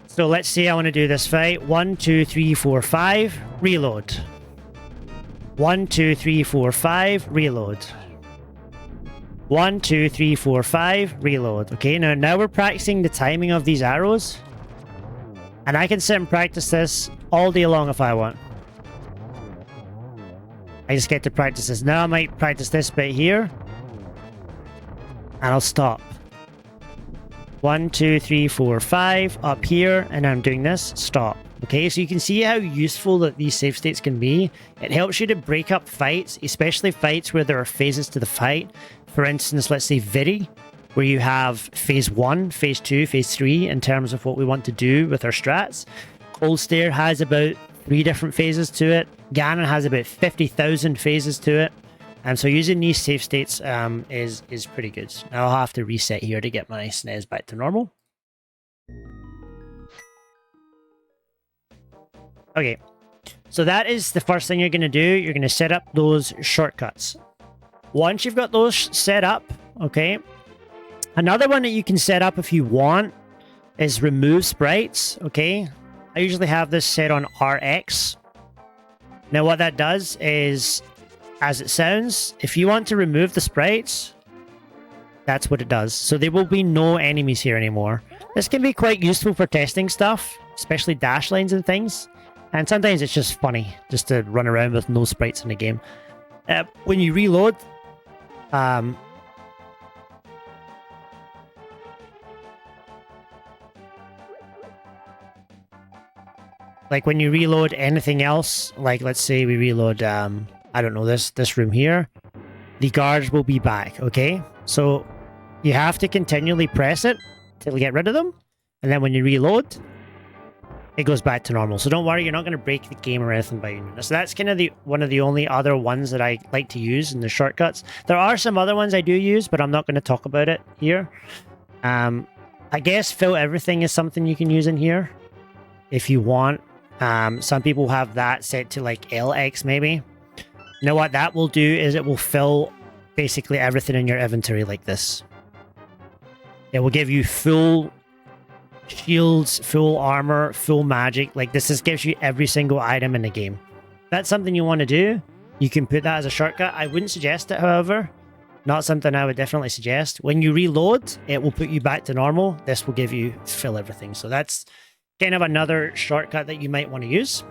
Speaker 1: So let's say I want to do this fight. 1, 2, 3, 4, 5, reload. 1, 2, 3, 4, 5, reload. 1, 2, 3, 4, 5, reload. Okay, now we're practicing the timing of these arrows. And I can sit and practice this all day long if I want. I just get to practice this. Now I might practice this bit here. And I'll stop. 1, 2, 3, 4, 5, up here, and I'm doing this, stop. Okay, so you can see how useful that these save states can be. It helps you to break up fights, especially fights where there are phases to the fight. For instance, let's say Viri, where you have phase 1, phase 2, phase 3 in terms of what we want to do with our strats. Cold Stare has about 3 different phases to it. Ganon has about 50,000 phases to it. And so using these save states is pretty good. Now I'll have to reset here to get my SNES back to normal. Okay, so that is the first thing you're going to do. You're going to set up those shortcuts. Once you've got those set up, okay, another one that you can set up if you want is remove sprites, okay? I usually have this set on RX. Now what that does is, as it sounds, if you want to remove the sprites, that's what it does. So there will be no enemies here anymore. This can be quite useful for testing stuff, especially dash lines and things. And sometimes it's just funny just to run around with no sprites in the game. When you reload, like when you reload anything else, like let's say we reload, I don't know, this room here, the guards will be back, okay? So you have to continually press it till you get rid of them. And then when you reload, it goes back to normal. So don't worry, you're not going to break the game or anything by using this. So that's kind of one of the only other ones that I like to use in the shortcuts. There are some other ones I do use, but I'm not going to talk about it here. I guess fill everything is something you can use in here if you want. Some people have that set to like LX maybe. You know what that will do is it will fill basically everything in your inventory like this. It will give you full shields, full armor, full magic. Like this just gives you every single item in the game. If that's something you want to do, you can put that as a shortcut. I wouldn't suggest it, however. Not something I would definitely suggest. When you reload, it will put you back to normal. This will give you fill everything. So that's kind of another shortcut that you might want to use.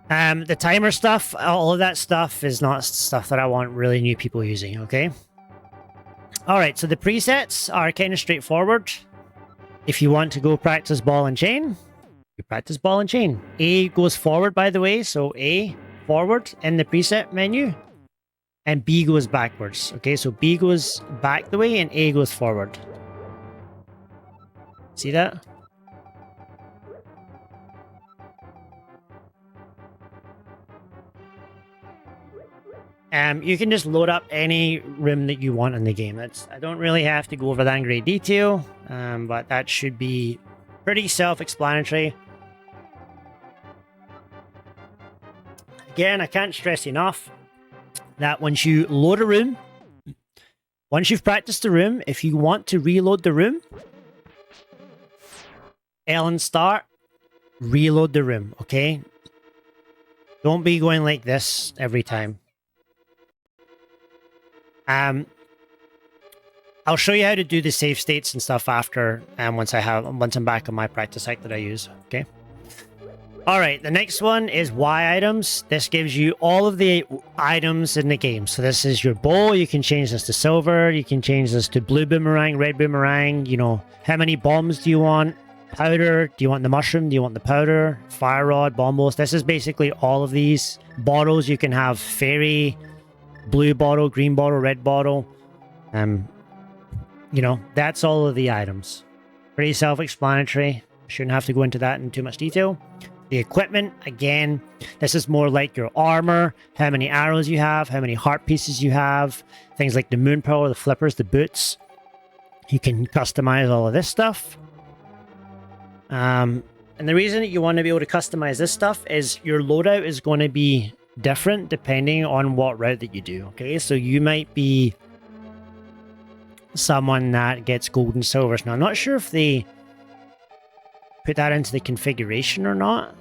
Speaker 1: The timer stuff, all of that stuff is not stuff that I want really new people using, okay? Alright, so the presets are kind of straightforward. If you want to go practice ball and chain, you practice ball and chain. A goes forward, by the way, so A, forward in the preset menu, and B goes backwards. Okay, so B goes back the way and A goes forward. See that? You can just load up any room that you want in the game. I don't really have to go over that in great detail, but that should be pretty self-explanatory. Again, I can't stress enough that once you load a room, once you've practiced the room, if you want to reload the room, L and start, reload the room, okay? Don't be going like this every time. I'll show you how to do the save states and stuff after, once I'm back on my practice site that I use, okay? Alright, the next one is Y items. This gives you all of the items in the game. So this is your bowl. You can change this to silver. You can change this to blue boomerang, red boomerang. You know, how many bombs do you want? Powder. Do you want the mushroom? Do you want the powder? Fire rod, bombos. This is basically all of these. Bottles, you can have fairy, blue bottle, green bottle, red bottle. You know, that's all of the items. Pretty self-explanatory. Shouldn't have to go into that in too much detail. The equipment, again, this is more like your armor, how many arrows you have, how many heart pieces you have, things like the moon power, the flippers, the boots. You can customize all of this stuff. And the reason that you want to be able to customize this stuff is your loadout is going to be different depending on what route that you do. Okay, so you might be someone that gets gold and silvers. Now, I'm not sure if they put that into the configuration or not.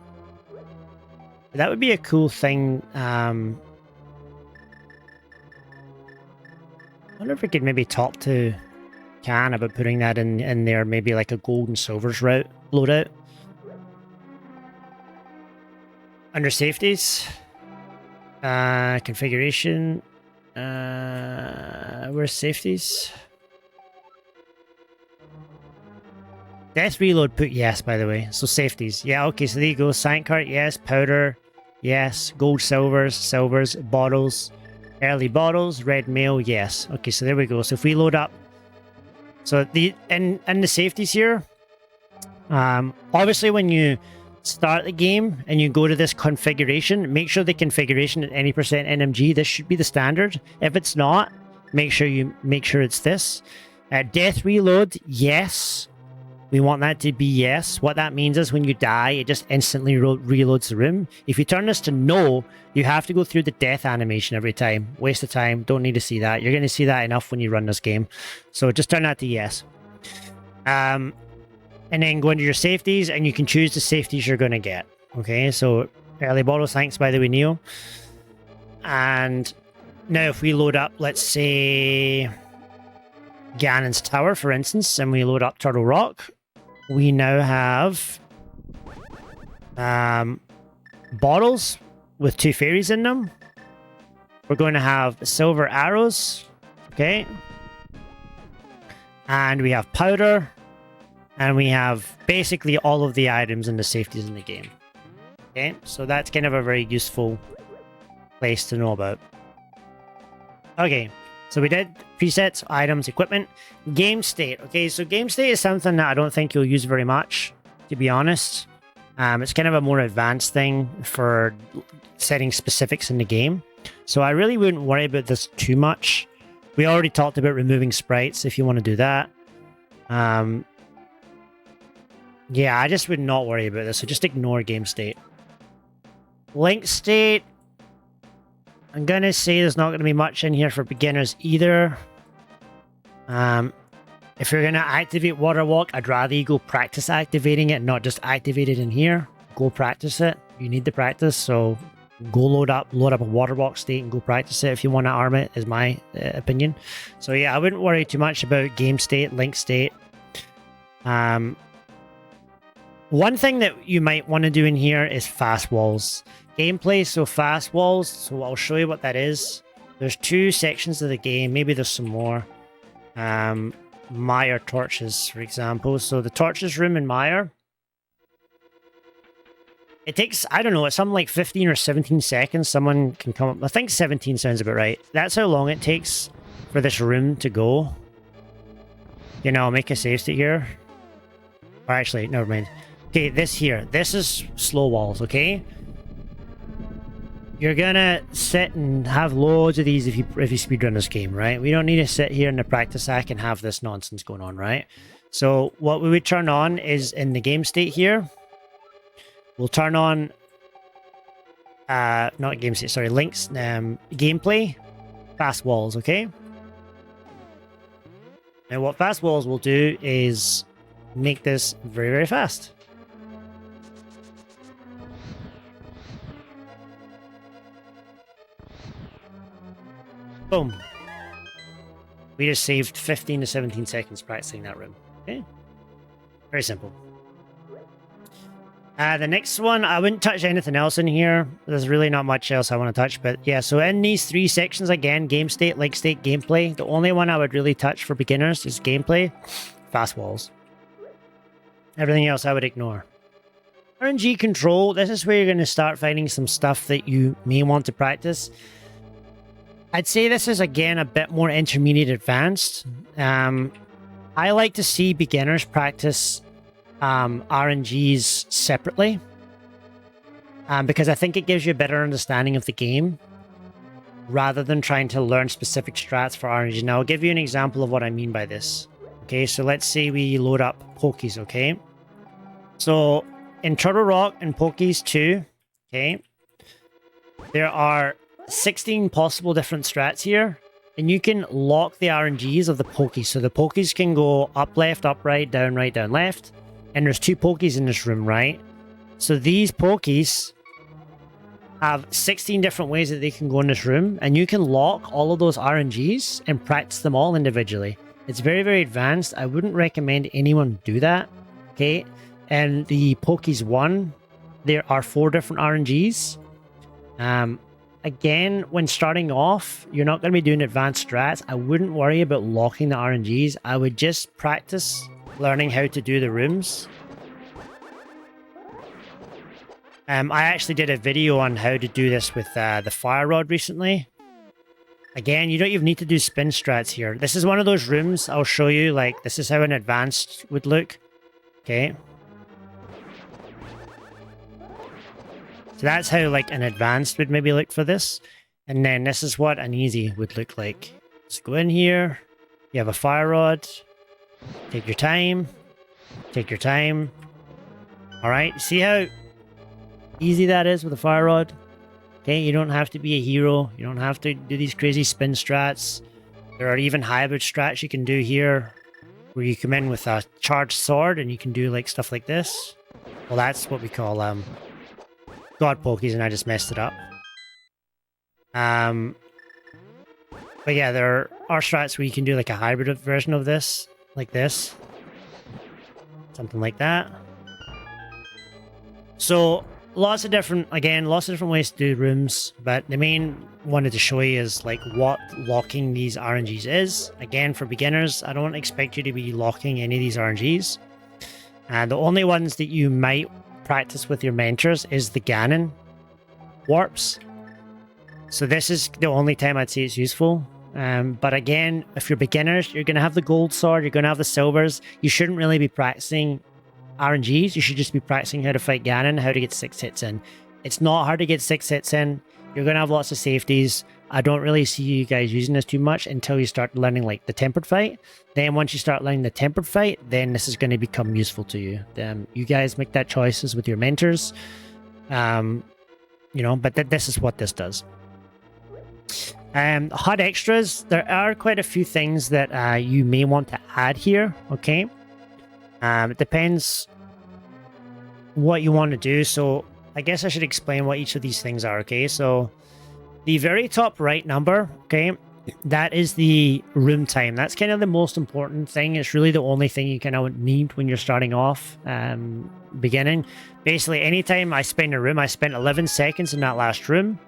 Speaker 1: That would be a cool thing. I wonder if we could maybe talk to Can about putting that in there, maybe like a gold and silvers route loadout. Under safeties, configuration, where's safeties? Death reload put yes, by the way. So safeties. Yeah, okay, so there you go. Sign cart, yes. Powder, yes. Gold, silvers, bottles, early bottles, red mail, yes. Okay, so there we go. So if we load up, so in the safeties here, obviously when you start the game and you go to this configuration, make sure the configuration at any percent NMG. This should be the standard. If it's not, make sure it's this. Death reload, yes. We want that to be yes. What that means is when you die, it just instantly reloads the room. If you turn this to no, you have to go through the death animation every time. Waste of time. Don't need to see that. You're going to see that enough when you run this game. So just turn that to yes. And then go into your safeties, and you can choose the safeties you're going to get. Okay, so early bottles, thanks by the way, Neo. And now if we load up, let's say, Ganon's Tower, for instance, and we load up Turtle Rock, we now have bottles with 2 fairies in them. We're going to have silver arrows, okay? And we have powder, and we have basically all of the items and the safeties in the game. Okay, so that's kind of a very useful place to know about. Okay, so we did presets, items, equipment, game state. Okay, so game state is something that I don't think you'll use very much, to be honest. It's kind of a more advanced thing for setting specifics in the game. So I really wouldn't worry about this too much. We already talked about removing sprites if you want to do that. Yeah, I just would not worry about this, so just ignore game state. Link state, I'm going to say there's not going to be much in here for beginners either. If you're going to activate Water Walk, I'd rather you go practice activating it, not just activate it in here. Go practice it. You need the practice, so go load up a Water Walk state and go practice it if you want to arm it, is my opinion. So yeah, I wouldn't worry too much about game state, link state. One thing that you might want to do in here is fast walls. Gameplay, so fast walls, so I'll show you what that is. There's 2 sections of the game, maybe there's some more. Mire torches, for example. So the torches room in Mire, it takes, I don't know, it's something like 15 or 17 seconds. Someone can come up, I think 17 sounds about right. That's how long it takes for this room to go. You know, I'll make a save state here. Or actually, never mind. Okay, this is slow walls, okay? You're gonna sit and have loads of these if you speedrun this game, right? We don't need to sit here in the practice hack and have this nonsense going on, right? So what we would turn on is in the game state here. We'll turn on, not game state, sorry, links, gameplay, fast walls, okay? And what fast walls will do is make this very, very fast. Boom. We just saved 15 to 17 seconds practicing that room. Okay? Very simple. The next one, I wouldn't touch anything else in here. There's really not much else I want to touch, but yeah, so in these 3 sections, again, game state, link state, gameplay, the only one I would really touch for beginners is gameplay, fast walls. Everything else I would ignore. RNG control, this is where you're going to start finding some stuff that you may want to practice. I'd say this is, again, a bit more intermediate advanced. I like to see beginners practice RNGs separately. Because I think it gives you a better understanding of the game rather than trying to learn specific strats for RNG. Now, I'll give you an example of what I mean by this. Okay, so let's say we load up Pokies, okay? So, in Turtle Rock and Pokies 2, okay, There are 16 possible different strats here, and you can lock the RNGs of the pokies. So the pokies can go up, left, down, left. And there's 2 pokies in this room, right? So these pokies have 16 different ways that they can go in this room, and you can lock all of those RNGs and practice them all individually. It's very, very advanced. I wouldn't recommend anyone do that, okay? And the Pokies 1, there are 4 different RNGs. Again, when starting off, you're not going to be doing advanced strats. I wouldn't worry about locking the RNGs. I would just practice learning how to do the rooms. I actually did a video on how to do this with the fire rod recently. Again, you don't even need to do spin strats here. This is one of those rooms I'll show you, like, this is how an advanced would look. Okay. So that's how, like, an advanced would maybe look for this. And then this is what an easy would look like. Just go in here. You have a fire rod. Take your time. Take your time. Alright, see how easy that is with a fire rod? Okay, you don't have to be a hero. You don't have to do these crazy spin strats. There are even hybrid strats you can do here, where you come in with a charged sword and you can do like stuff like this. Well, that's what we call God Pokies, and I just messed it up. But yeah, there are strats where you can do like a hybrid version of this, like this. Something like that. So lots of different ways to do rooms, but the main wanted to show you is like what locking these RNGs is. Again, for beginners, I don't expect you to be locking any of these RNGs. The only ones that you might practice with your mentors is the Ganon warps. So this is the only time I'd say it's useful. But again, if you're beginners, you're going to have the gold sword, you're going to have the silvers. You shouldn't really be practicing RNGs. You should just be practicing how to fight Ganon, how to get 6 hits in. It's not hard to get 6 hits in. You're going to have lots of safeties. I don't really see you guys using this too much until you start learning like the tempered fight. Then once you start learning the tempered fight, then this is going to become useful to you. You guys make that choices with your mentors. You know, but this is what this does. HUD extras, there are quite a few things that you may want to add here, okay? It depends what you want to do. So I guess I should explain what each of these things are, okay? So the very top right number, okay, that is the room time. That's kind of the most important thing. It's really the only thing you kind of need when you're starting off, beginning. Basically, anytime I spend a room, I spent 11 seconds in that last room.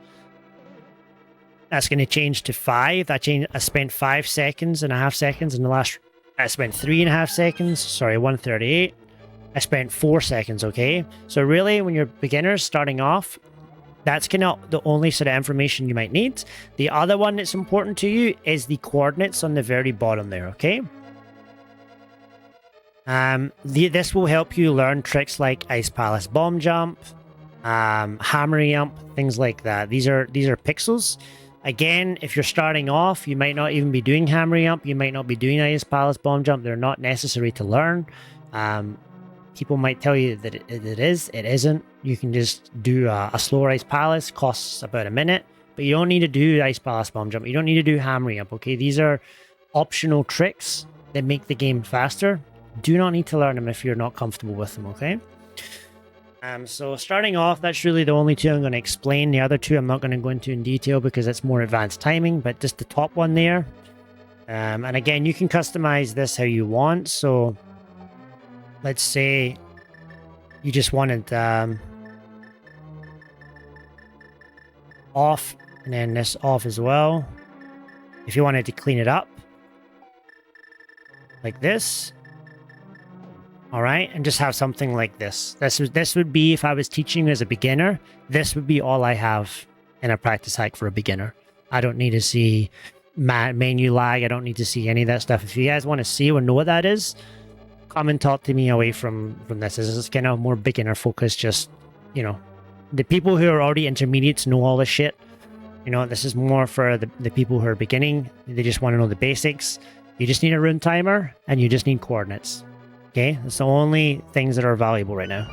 Speaker 1: That's going to change to 5. I spent 5 seconds and a half seconds in the last. I spent 3.5 seconds. Sorry, 138. I spent 4 seconds. Okay, so really, when you're beginners starting off, that's kind of the only sort of information you might need. The other one that's important to you is the coordinates on the very bottom there. Okay. This will help you learn tricks like Ice Palace Bomb Jump, Hammer Jump, things like that. These are pixels. Again, if you're starting off, you might not even be doing Hammer Jump. You might not be doing Ice Palace Bomb Jump. They're not necessary to learn. People might tell you that it is. It isn't. You can just do a slower Ice Palace. Costs about a minute. But you don't need to do Ice Palace Bomb Jump. You don't need to do Hammer Jump, okay? These are optional tricks that make the game faster. Do not need to learn them if you're not comfortable with them, okay? So starting off, that's really the only two I'm going to explain. The other two I'm not going to go into in detail because it's more advanced timing, but just the top one there. And again, you can customize this how you want. So let's say you just wanted off and then this off as well. If you wanted to clean it up like this. All right, and just have something like this. This would be, if I was teaching as a beginner, this would be all I have in a practice hack for a beginner. I don't need to see menu lag. I don't need to see any of that stuff. If you guys want to see or know what that is, come and talk to me away from this. This is kind of more beginner focused. Just, you know, the people who are already intermediates know all this shit. You know, this is more for the people who are beginning. They just want to know the basics. You just need a room timer and you just need coordinates. Okay, that's the only things that are valuable right now.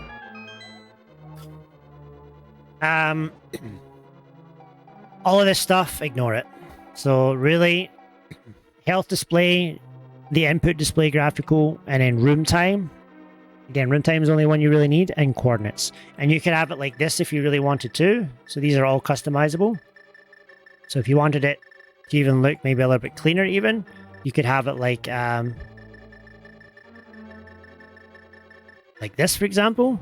Speaker 1: All of this stuff, ignore it. So really, health display, the input display graphical, and then room time. Again, room time is only one you really need, and coordinates. And you can have it like this if you really wanted to. So these are all customizable. So if you wanted it to even look maybe a little bit cleaner even, you could have it like this, for example.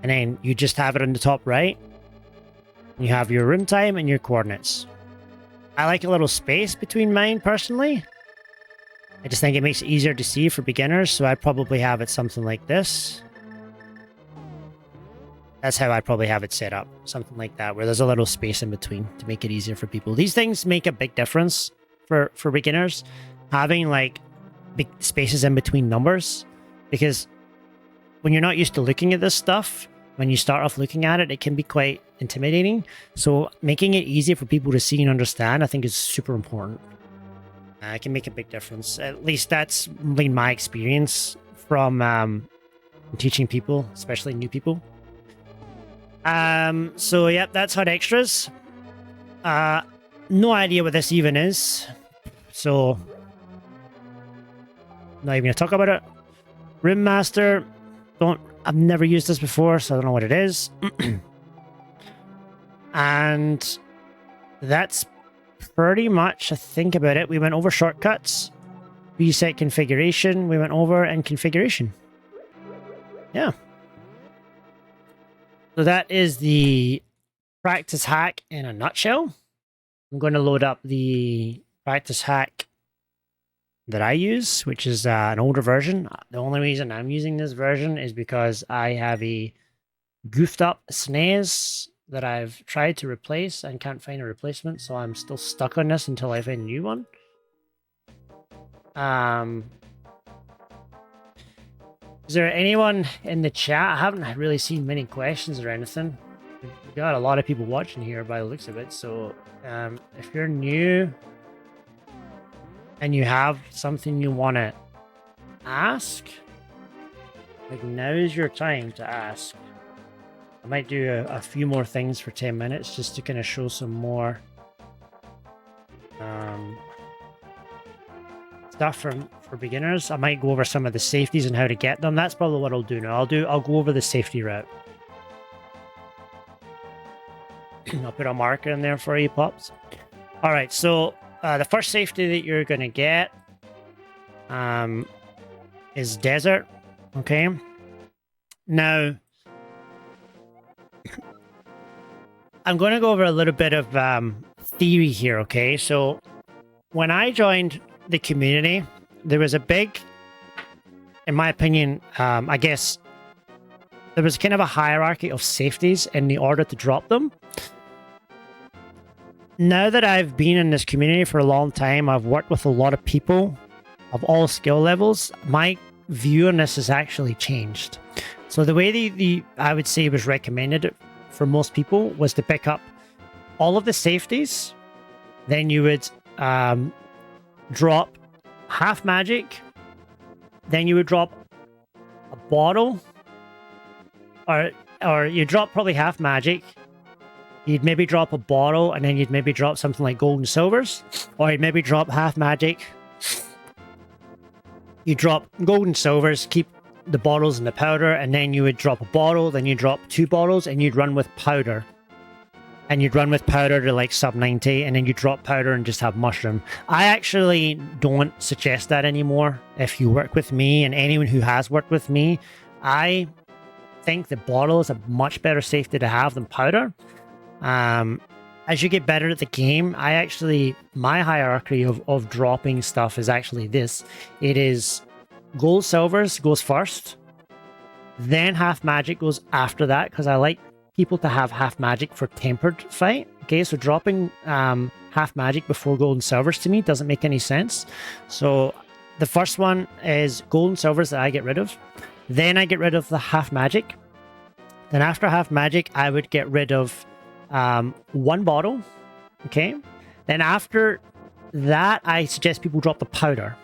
Speaker 1: And then you just have it on the top right. You have your room time and your coordinates. I like a little space between mine personally. I just think it makes it easier to see for beginners, so I'd probably have it something like this. That's how I'd probably have it set up. Something like that, where there's a little space in between to make it easier for people. These things make a big difference for beginners. Having like big spaces in between numbers, because when you're not used to looking at this stuff, when you start off looking at it, it can be quite intimidating. So making it easy for people to see and understand, I think is super important. It can make a big difference. At least that's been my experience from teaching people, especially new people. So yep, that's HUD extras. No idea what this even is. So not even gonna talk about it. Rim Master, I've never used this before, so I don't know what it is. And that's pretty much, I think, about it. We went over shortcuts, reset configuration, we went over, and configuration. Yeah. So that is the practice hack in a nutshell. I'm going to load up the practice hack that I use, which is an older version. The only reason I'm using this version is because I have a goofed up SNES that I've tried to replace and can't find a replacement, so I'm still stuck on this until I find a new one. Is there anyone in the chat? I haven't really seen many questions or anything. We've got a lot of people watching here by the looks of it, so if you're new and you have something you want to ask, like, now is your time to ask. I might do a few more things for 10 minutes just to kind of show some more stuff for beginners. I might go over some of the safeties and how to get them. That's probably what I'll do now. I'll go over the safety route. I'll put a marker in there for you, Pops. All right, so the first safety that you're going to get is desert. Okay. Now, I'm going to go over a little bit of theory here, okay? So, when I joined the community, there was a big, in my opinion, I guess, there was kind of a hierarchy of safeties in the order to drop them. Now that I've been in this community for a long time, I've worked with a lot of people of all skill levels, my view on this has actually changed. So the way I would say was recommended for most people was to pick up all of the safeties, then you would drop half magic, then you would drop a bottle, or you drop probably half magic, you'd maybe drop a bottle, and then you'd maybe drop something like gold and silvers, or you'd maybe drop half magic, you drop gold and silvers, keep the bottles and the powder, and then you would drop a bottle, then you drop 2 bottles, and you'd run with powder. And you'd run with powder to like sub 90, and then you drop powder and just have mushroom. I actually don't suggest that anymore. If you work with me, and anyone who has worked with me, I think the bottle is a much better safety to have than powder. As you get better at the game, my hierarchy of dropping stuff is actually this. It is gold silvers goes first, then half magic goes after that, because I like people to have half magic for tempered fight. Okay, so dropping half magic before gold and silvers to me doesn't make any sense. So the first one is gold and silvers that I get rid of. Then I get rid of the half magic. Then after half magic, I would get rid of 1 bottle. Okay. Then after that, I suggest people drop the powder,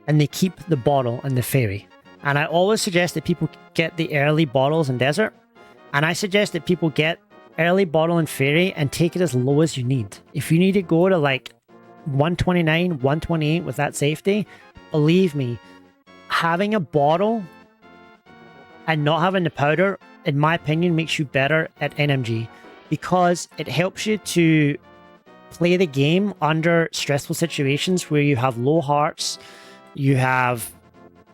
Speaker 1: and they keep the bottle and the fairy. And I always suggest that people get the early bottles in desert. And I suggest that people get early bottle and fairy and take it as low as you need. If you need to go to like 129, 128 with that safety, believe me, having a bottle and not having the powder, in my opinion, makes you better at NMG because it helps you to play the game under stressful situations where you have low hearts, you have,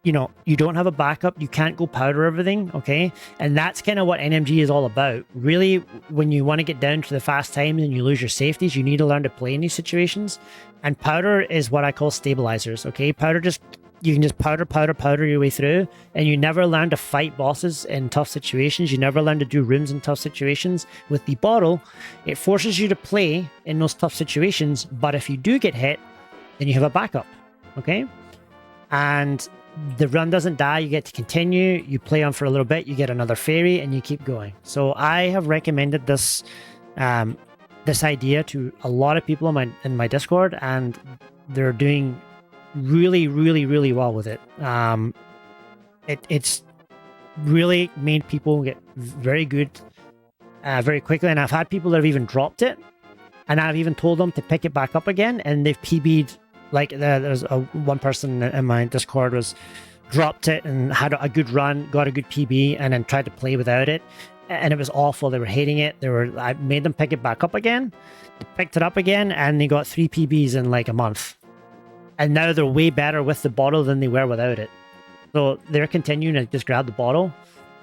Speaker 1: you know, you don't have a backup, you can't go powder everything, okay? And that's kind of what NMG is all about. Really, when you want to get down to the fast times and you lose your safeties, you need to learn to play in these situations. And powder is what I call stabilizers, okay? Powder just, you can just powder your way through, and you never learn to fight bosses in tough situations. You never learn to do rooms in tough situations. With the bottle, it forces you to play in those tough situations, but if you do get hit, then you have a backup, okay? And the run doesn't die, you get to continue, you play on for a little bit, you get another fairy, and you keep going. So I have recommended this this idea to a lot of people in my Discord, and they're doing really well with it. It's really made people get very good very quickly, and I've had people that have even dropped it, and I've even told them to pick it back up again, and they've PB'd. Like there's one person in my Discord was dropped it and had a good run, got a good PB, and then tried to play without it, and it was awful. They were hating it. I made them pick it back up again. They picked it up again, and they got 3 PBs in like a month. And now they're way better with the bottle than they were without it. So they're continuing to just grab the bottle.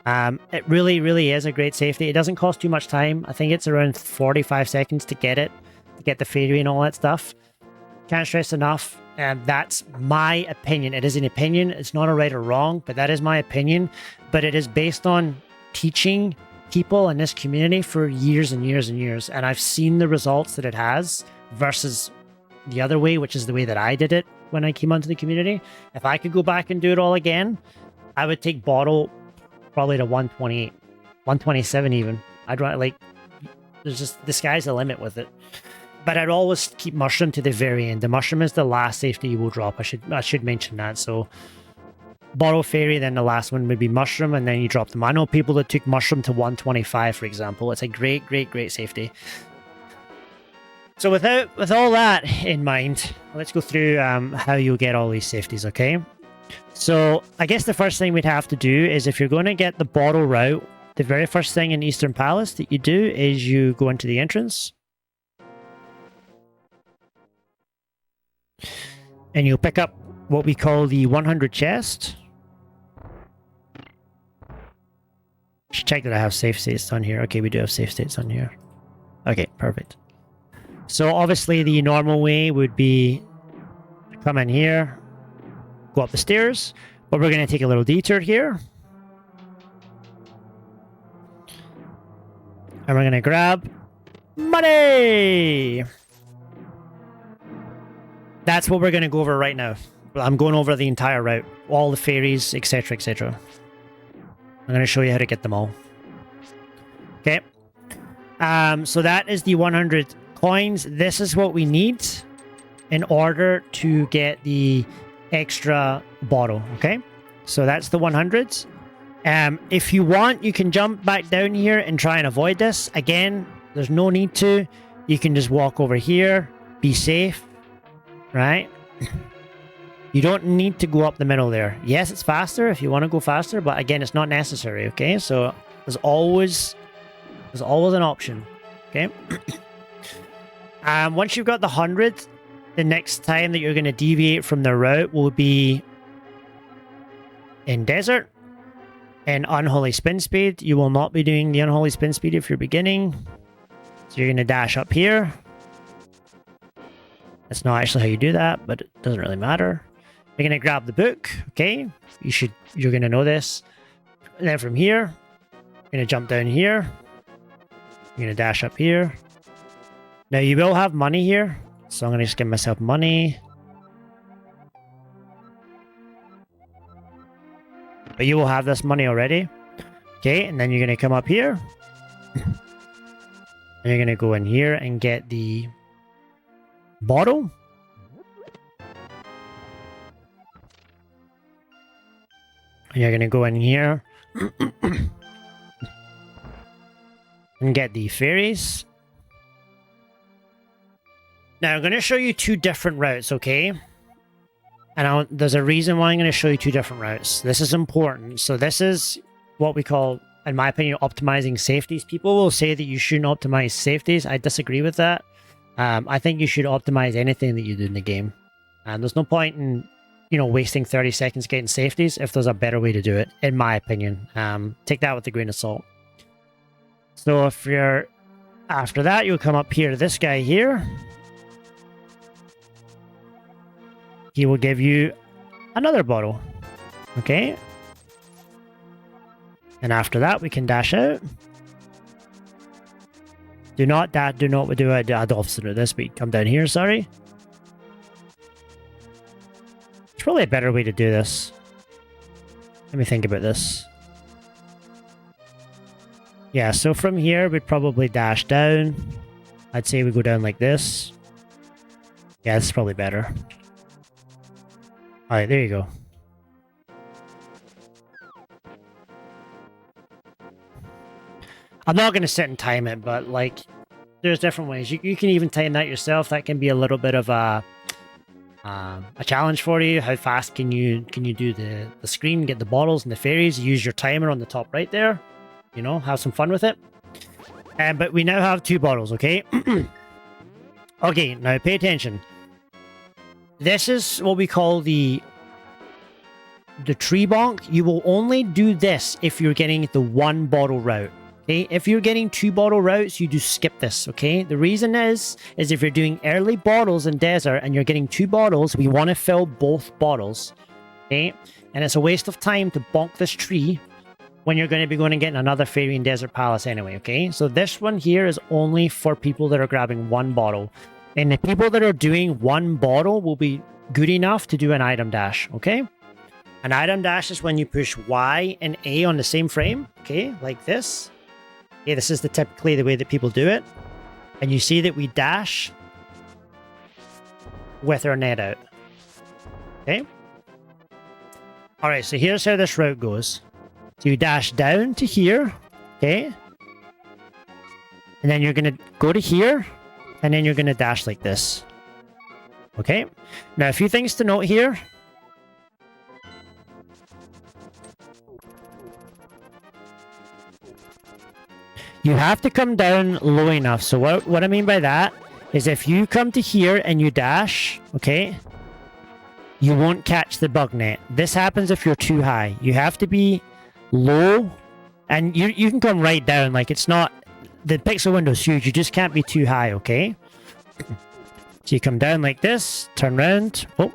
Speaker 1: It really is a great safety. It doesn't cost too much time. I think it's around 45 seconds to get it, to get the fairy and all that stuff. Can't stress enough. And that's my opinion. It is an opinion. It's not a right or wrong, but that is my opinion. But it is based on teaching people in this community for years and years and years. And I've seen the results that it has versus the other way, which is the way that I did it when I came onto the community. If I could go back and do it all again, I would take bottle probably to 128, 127 even. I'd rather, like, there's just, the sky's the limit with it. But I'd always keep mushroom to the very end. The mushroom is the last safety you will drop. I should mention that. So bottle fairy, then the last one would be mushroom, and then you drop them. I know people that took mushroom to 125, for example. It's a great safety. So with all that in mind, let's go through how you'll get all these safeties, okay? So I guess the first thing we'd have to do is, if you're going to get the bottle route, the very first thing in Eastern Palace that you do is you go into the entrance. And you'll pick up what we call the 100 chest. Just check that I have safe states on here. Okay, we do have safe states on here. Okay, perfect. So obviously the normal way would be come in here, go up the stairs, but we're going to take a little detour here. And we're going to grab money! That's what we're going to go over right now. I'm going over the entire route, all the fairies, etc, etc. I'm going to show you how to get them all. Okay. So that is the 100 coins. This is what we need in order to get the extra bottle, okay? So that's the 100s. If you want, you can jump back down here and try and avoid this. Again, there's no need to. You can just walk over here, be safe, right? You don't need to go up the middle there. Yes, it's faster if you want to go faster, but again, it's not necessary, okay? So there's always an option, okay? Once you've got the 100, the next time that you're going to deviate from the route will be in Desert and Unholy Spin Speed. You will not be doing the Unholy Spin Speed if you're beginning. So you're going to dash up here. That's not actually how you do that, but it doesn't really matter. You're going to grab the book, okay? You're going to know this. And then from here, you're going to jump down here. You're going to dash up here. Now you will have money here, so I'm going to just give myself money. But you will have this money already. Okay, and then you're going to come up here. And you're going to go in here and get the bottle. And you're going to go in here. and get the fairies. Now, I'm going to show you two different routes, okay? And there's a reason why I'm going to show you two different routes. This is important. So this is what we call, in my opinion, optimizing safeties. People will say that you shouldn't optimize safeties. I disagree with that. I think you should optimize anything that you do in the game. And there's no point in, you know, wasting 30 seconds getting safeties if there's a better way to do it, in my opinion. Take that with a grain of salt. So if you're... After that, you'll come up here to this guy here. He will give you another bottle. Okay. And after that, we can dash out. Do not dash, do not do it. I'd obviously do this, but come down here, sorry. It's probably a better way to do this. Let me think about this. Yeah, so from here, we'd probably dash down. I'd say we go down like this. Yeah, this is probably better. Alright, there you go. I'm not going to sit and time it, but like, there's different ways. You can even time that yourself. That can be a little bit of a challenge for you. How fast can you do the screen, get the bottles and the fairies? Use your timer on the top right there. You know, have some fun with it. But we now have 2 bottles, okay? Okay, now pay attention. This is what we call the tree bonk. You will only do this if you're getting the 1 bottle route. Okay, if you're getting 2 bottle routes, you do skip this, okay? The reason is if you're doing early bottles in desert and you're getting 2 bottles, we want to fill both bottles, okay? And it's a waste of time to bonk this tree when you're going to be going and getting another fairy in Desert Palace anyway, okay? So this one here is only for people that are grabbing 1 bottle. And the people that are doing 1 bottle will be good enough to do an item dash, okay? An item dash is when you push Y and A on the same frame, okay? Like this. Okay, this is typically the way that people do it. And you see that we dash with our net out. Okay? Alright, so here's how this route goes. So you dash down to here, okay? And then you're going to go to here, and then you're going to dash like this. Okay? Now, a few things to note here. You have to come down low enough. So what I mean by that is if you come to here and you dash, okay, you won't catch the bug net. This happens if you're too high. You have to be low, and you can come right down. Like, it's not... The pixel window is huge. You just can't be too high, okay? So you come down like this, turn around. Oh.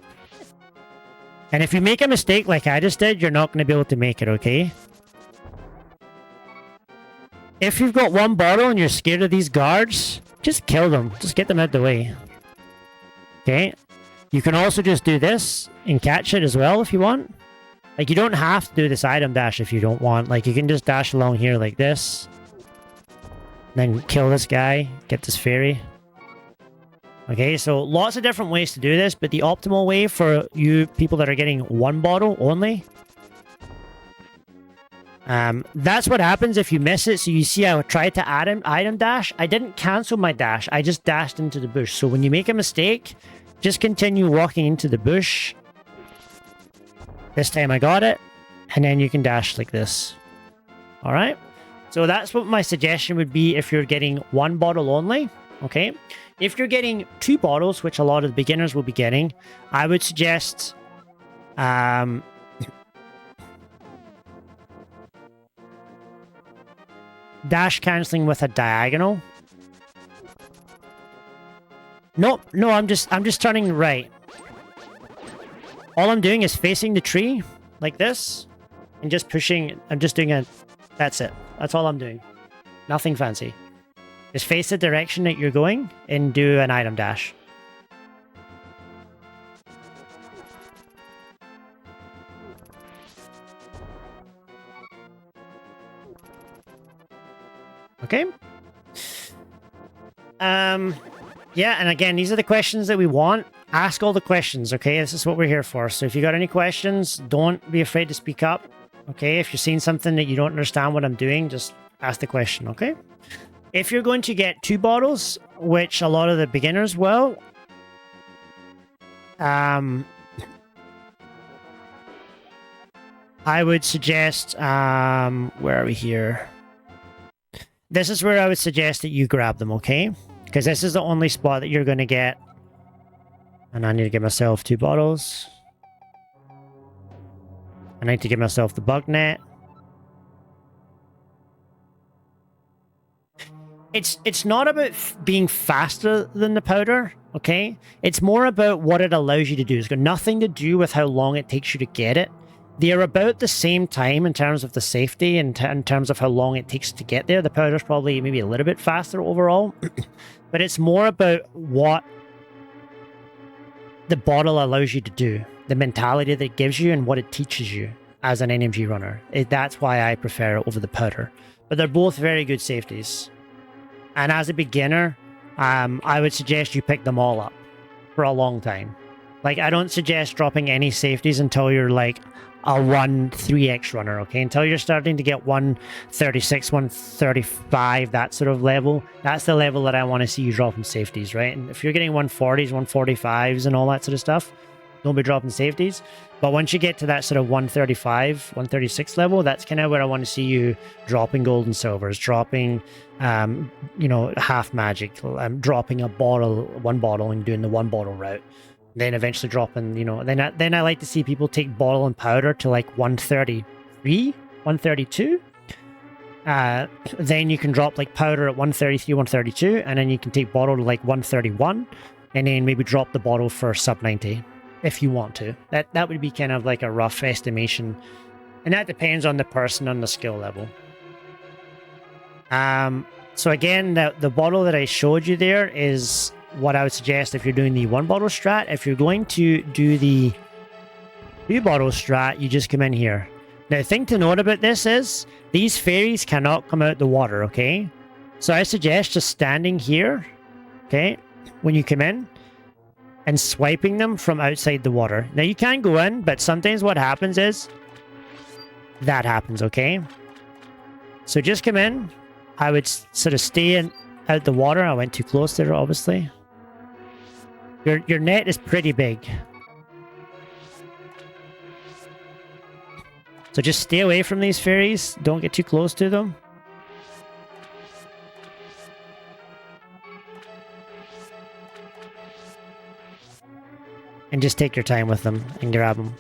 Speaker 1: And if you make a mistake like I just did, you're not going to be able to make it, okay? If you've got 1 bottle and you're scared of these guards, just kill them. Just get them out of the way. Okay? You can also just do this and catch it as well if you want. Like, you don't have to do this item dash if you don't want. Like, you can just dash along here like this. Then kill this guy. Get this fairy. Okay, so lots of different ways to do this, but the optimal way for you people that are getting 1 bottle only... that's what happens if you miss it. So you see I tried to add an item dash. I didn't cancel my dash. I just dashed into the bush. So when you make a mistake, just continue walking into the bush. This time I got it. And then you can dash like this. Alright? So that's what my suggestion would be if you're getting 1 bottle only. Okay? If you're getting 2 bottles, which a lot of the beginners will be getting, I would suggest... dash cancelling with a diagonal. No, I'm just turning right. All I'm doing is facing the tree like this and just pushing. I'm just doing that's it. That's all I'm doing. Nothing fancy. Just face the direction that you're going and do an item dash. Okay. Yeah, and again, these are the questions that we want. Ask all the questions, okay? This is what we're here for. So if you got any questions, don't be afraid to speak up, okay? If you're seeing something that you don't understand what I'm doing, just ask the question, okay? If you're going to get 2 bottles, which a lot of the beginners will, I would suggest, where are we here? This is where I would suggest that you grab them, okay? Because this is the only spot that you're going to get. And I need to give myself 2 bottles. I need to give myself the bug net. It's not about being faster than the powder, okay? It's more about what it allows you to do. It's got nothing to do with how long it takes you to get it. They're about the same time in terms of the safety and in terms of how long it takes to get there. The powder's probably maybe a little bit faster overall. But it's more about what the bottle allows you to do. The mentality that it gives you and what it teaches you as an NMG runner. That's why I prefer it over the powder. But they're both very good safeties. And as a beginner, I would suggest you pick them all up for a long time. Like, I don't suggest dropping any safeties until you're like a 1-3x runner, okay? Until you're starting to get 136, 135, that sort of level. That's the level that I want to see you dropping safeties, right? And if you're getting 140s, 145s and all that sort of stuff, don't be dropping safeties. But once you get to that sort of 135, 136 level, that's kind of where I want to see you dropping gold and silvers, dropping, you know, half magic, dropping a bottle, 1 bottle and doing the 1 bottle route. Then eventually dropping, you know, then I like to see people take bottle and powder to like 133, 132. Then you can drop like powder at 133, 132, and then you can take bottle to like 131, and then maybe drop the bottle for sub 90. If you want to. That would be kind of like a rough estimation. And that depends on the person on the skill level. So again, the bottle that I showed you there is what I would suggest if you're doing the 1 bottle strat. If you're going to do the 2 bottle strat, you just come in here. Now, the thing to note about this is these fairies cannot come out the water, okay? So I suggest just standing here, okay, when you come in, and swiping them from outside the water. Now, you can go in, but sometimes what happens is that happens, okay? So just come in. I would sort of stay out the water. I went too close there, obviously. Your net is pretty big. So just stay away from these fairies. Don't get too close to them. And just take your time with them and grab them.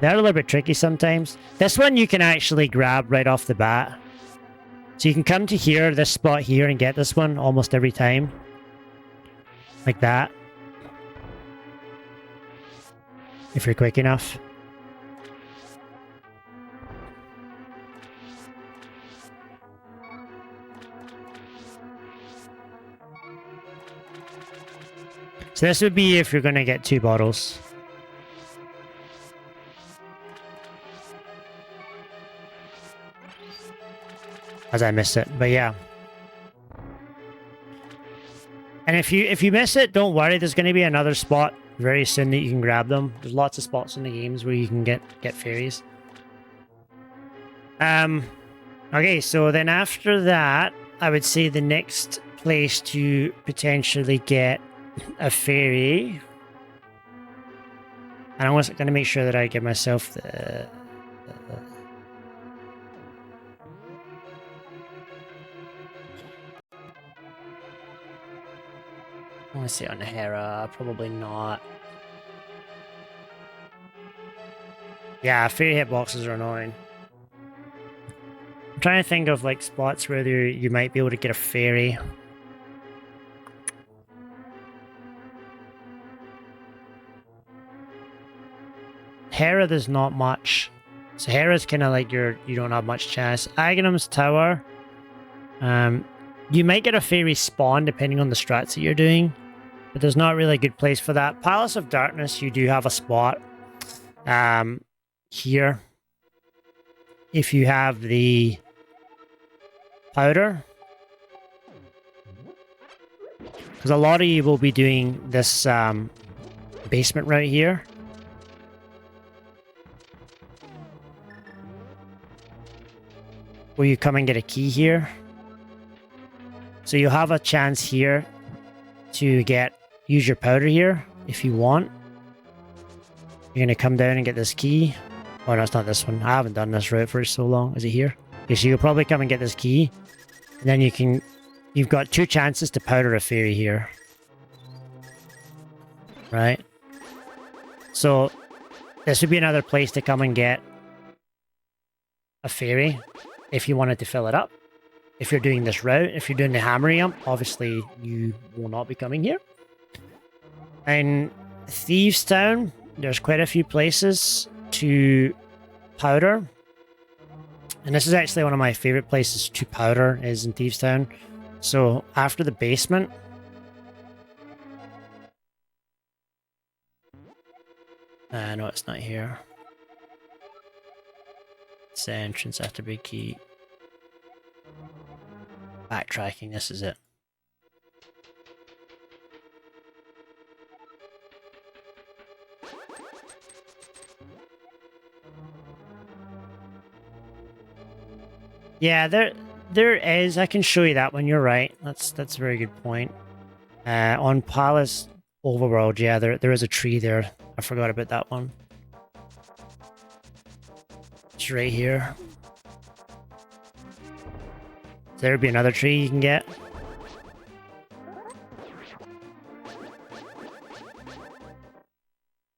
Speaker 1: They're a little bit tricky sometimes. This one you can actually grab right off the bat. So you can come to here, this spot here, and get this one almost every time. Like that. If you're quick enough. So this would be if you're going to get 2 bottles. As I missed it, but yeah. And if you miss it, don't worry. There's going to be another spot very soon that you can grab them. There's lots of spots in the games where you can get fairies. Okay, so then after that, I would say the next place to potentially get a fairy. And I'm going to make sure that I give myself the... I want to say on Hera, probably not. Yeah, fairy hitboxes are annoying. I'm trying to think of like spots where you might be able to get a fairy. Hera, there's not much. So Hera's kind of like you don't have much chance. Aghanim's Tower. You might get a fairy spawn depending on the strats that you're doing, but there's not really a good place for that. Palace of Darkness, you do have a spot here. If you have the powder. Because a lot of you will be doing this basement right here. Will you come and get a key here? So you have a chance here to use your powder here if you want. You're going to come down and get this key. Oh, no, it's not this one. I haven't done this route for so long. Is it here? Okay, so you'll probably come and get this key. And then you've got 2 chances to powder a fairy here. Right? So this would be another place to come and get a fairy if you wanted to fill it up. If you're doing this route, if you're doing the hammer jump, obviously you will not be coming here. In Thieves Town, there's quite a few places to powder. And this is actually one of my favorite places to powder is in Thieves Town. So after the basement, no, it's not here. It's the entrance after Big Key. Backtracking, this is it. Yeah, there is. I can show you that one. You're right. That's a very good point. On Palace Overworld, yeah, there is a tree there. I forgot about that one. It's right here. There'd be another tree you can get.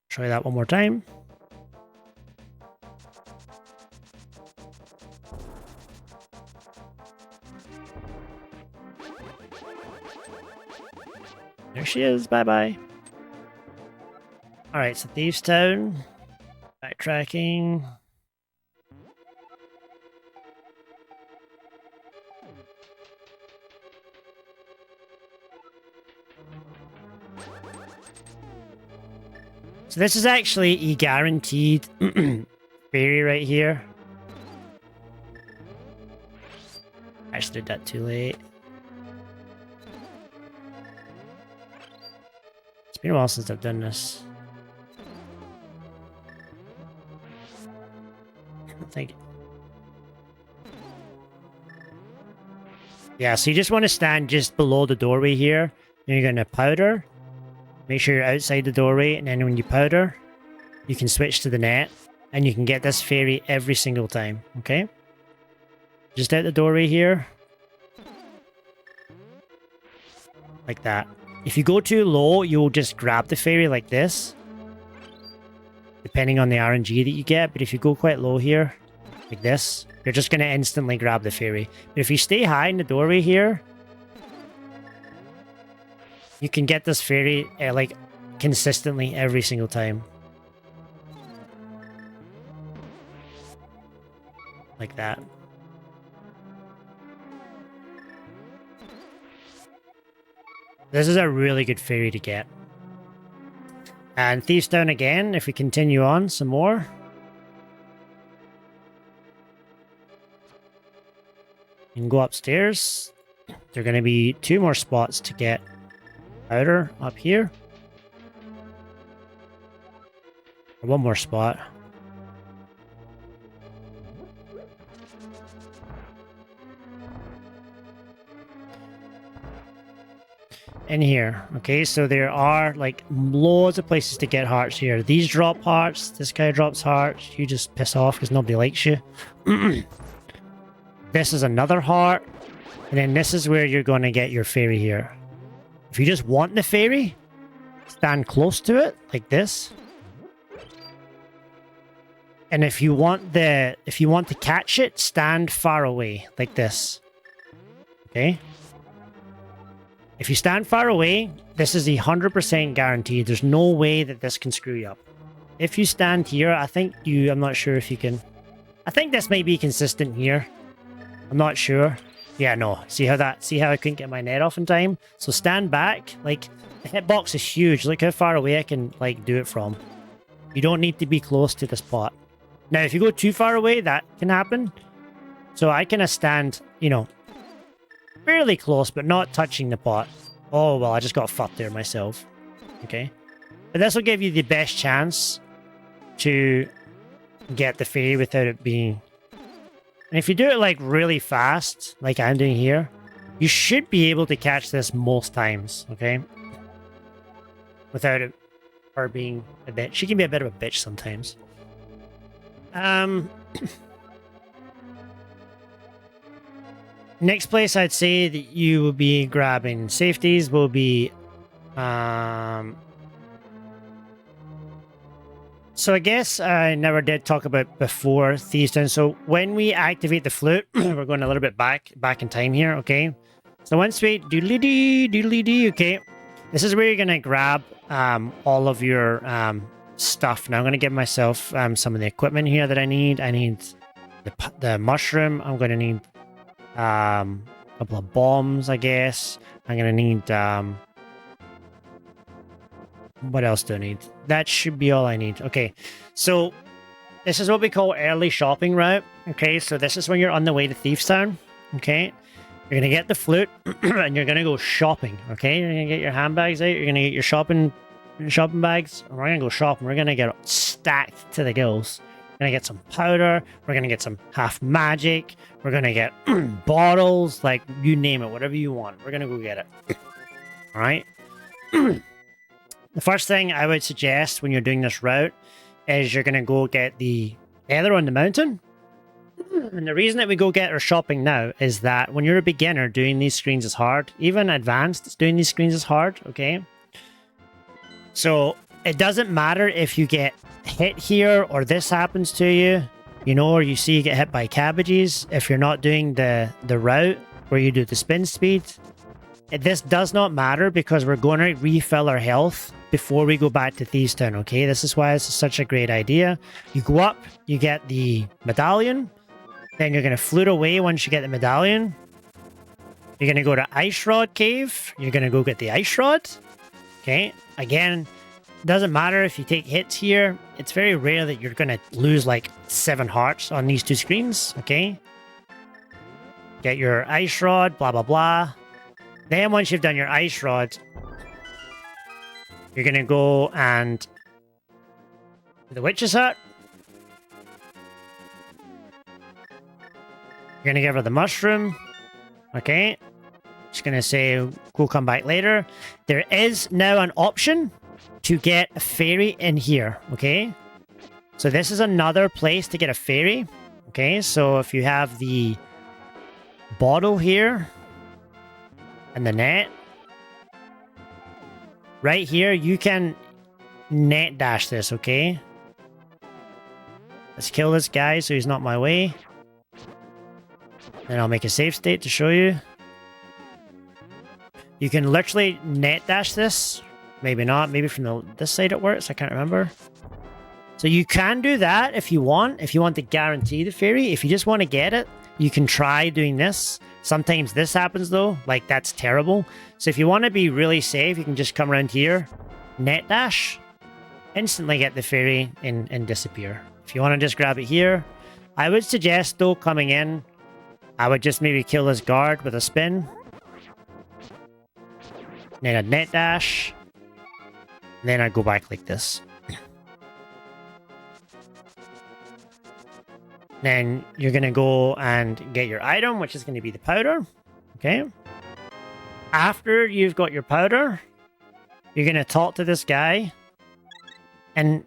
Speaker 1: Try that one more time. There she is. Bye-bye. Alright, so Thieves Town. Backtracking. So this is actually a guaranteed fairy right here. Actually did that too late. It's been a while since I've done this. I think. Yeah, so you just want to stand just below the doorway here. And you're going to powder. Make sure you're outside the doorway, and then when you powder, you can switch to the net, and you can get this fairy every single time, okay? Just out the doorway here. Like that. If you go too low, you'll just grab the fairy like this. Depending on the RNG that you get, but if you go quite low here, like this, you're just going to instantly grab the fairy. But if you stay high in the doorway here, you can get this fairy, like, consistently every single time. Like that. This is a really good fairy to get. And Thieves Town again, if we continue on some more. You can go upstairs. There are going to be 2 more spots to get powder up here. Or 1 more spot. In here. Okay, so there are like loads of places to get hearts here. These drop hearts. This guy drops hearts. You just piss off because nobody likes you. This is another heart. And then this is where you're going to get your fairy here. If you just want the fairy, stand close to it, like this. And if you want to catch it, stand far away, like this. Okay? If you stand far away, this is 100% guaranteed. There's no way that this can screw you up. If you stand here, I'm not sure if you can. I think this might be consistent here. I'm not sure. Yeah, no. See how I couldn't get my net off in time? So stand back. Like, the hitbox is huge. Look how far away I can, like, do it from. You don't need to be close to the spot. Now, if you go too far away, that can happen. So I kind of stand, you know, fairly close, but not touching the pot. Oh, well, I just got fucked there myself. Okay. But this will give you the best chance to get the fairy without it being... And if you do it, like, really fast, like I'm doing here, You should be able to catch this most times, okay? Without her being a bitch. She can be a bit of a bitch sometimes. Next place I'd say that you will be grabbing safeties will be so I guess I never did talk about before Thieves Town. So when we activate the flute, we're going a little bit back in time here, okay? So once we doodly-dee, okay, this is where you're gonna grab all of your stuff. Now I'm gonna give myself some of the equipment here that I need. I need the mushroom. I'm gonna need a couple of bombs, I guess. I'm gonna need what else do I need? That should be all I need. Okay, so this is what we call early shopping route. Okay, so this is when you're on the way to Thieves Town. Okay, you're gonna get the flute and you're gonna go shopping. Okay, you're gonna get your handbags out. You're gonna get your shopping bags. And we're gonna go shopping. We're gonna get stacked to the gills. We're gonna get some powder. We're gonna get some half magic. We're gonna get bottles, like you name it, whatever you want. We're gonna go get it. All right. The first thing I would suggest when you're doing this route is you're going to go get the Ether on the mountain. And the reason that we go get our shopping now is that when you're a beginner, doing these screens is hard. Even advanced, doing these screens is hard, okay? So it doesn't matter if you get hit here or this happens to you, you know, or you see you get hit by cabbages. If you're not doing the route where you do the spin speed, this does not matter because we're going to refill our health before we go back to Thieves Town, okay? This is why this is such a great idea. You go up, you get the medallion, then you're going to flute away once you get the medallion. You're going to go to Ice Rod Cave. You're going to go get the Ice Rod, okay? Again, doesn't matter if you take hits here. It's very rare that you're going to lose like 7 hearts on these 2 screens, okay? Get your Ice Rod, blah, blah, blah. Then once you've done your Ice Rod, you're going to go and the Witch's Hut. You're going to give her the mushroom. Okay. Just going to say, we'll come back later. There is now an option to get a fairy in here. Okay. So this is another place to get a fairy. Okay. So if you have the bottle here and the net, right here, you can net dash this, okay? Let's kill this guy so he's not my way. Then I'll make a save state to show you. You can literally net dash this. Maybe not. Maybe from this side it works. I can't remember. So you can do that if you want. If you want to guarantee the fairy. If you just want to get it, you can try doing this. Sometimes this happens though, like that's terrible. So if you want to be really safe, you can just come around here, net dash, instantly get the fairy and disappear. If you want to just grab it here, I would suggest though coming in, I would just maybe kill this guard with a spin. Then I'd net dash. Then I'd go back like this. Then you're going to go and get your item, which is going to be the powder. Okay. After you've got your powder, you're going to talk to this guy. And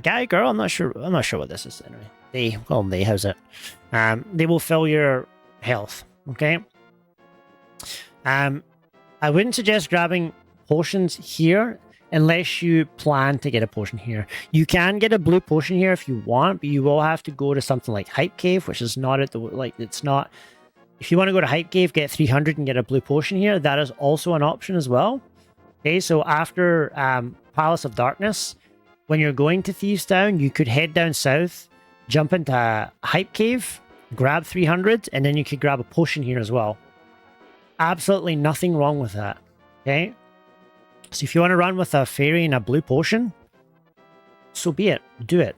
Speaker 1: guy, girl, I'm not sure what this is anyway. They, well, they, how's it? They will fill your health. Okay. I wouldn't suggest grabbing potions here unless you plan to get a potion here. You can get a blue potion here if you want, but you will have to go to something like Hype Cave, which is not at the, like, it's not... If you want to go to Hype Cave, get 300 and get a blue potion here, that is also an option as well. Okay, so after Palace of Darkness, when you're going to Thieves Town, you could head down south, jump into Hype Cave, grab 300, and then you could grab a potion here as well. Absolutely nothing wrong with that. Okay? So if you want to run with a fairy and a blue potion, so be it. Do it.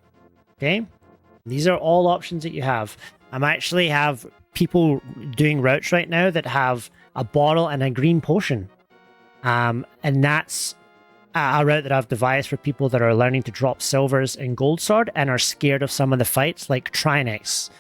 Speaker 1: Okay? These are all options that you have. I'm actually have people doing routes right now that have a bottle and a green potion. And that's a route that I've devised for people that are learning to drop silvers and gold sword and are scared of some of the fights like Trinex.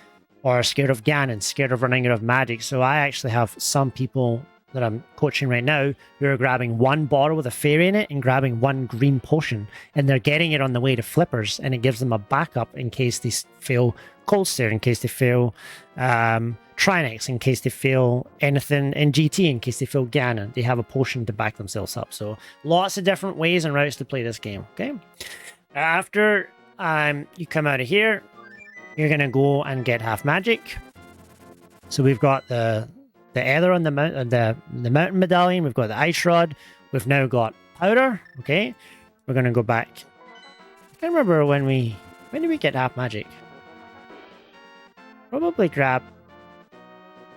Speaker 1: or scared of Ganon, scared of running out of magic. So I actually have some people that I'm coaching right now who are grabbing one bottle with a fairy in it and grabbing one green potion, and they're getting it on the way to Flippers, and it gives them a backup in case they fail Cold Stare, in case they fail Trinex, in case they fail anything in GT, in case they fail Ganon. They have a potion to back themselves up. So lots of different ways and routes to play this game. Okay, after you come out of here, you're gonna go and get half magic. So we've got the Ether on the mountain medallion. We've got the ice rod. We've now got powder. Okay, we're gonna go back. I can't remember when did we get half magic? Probably grab.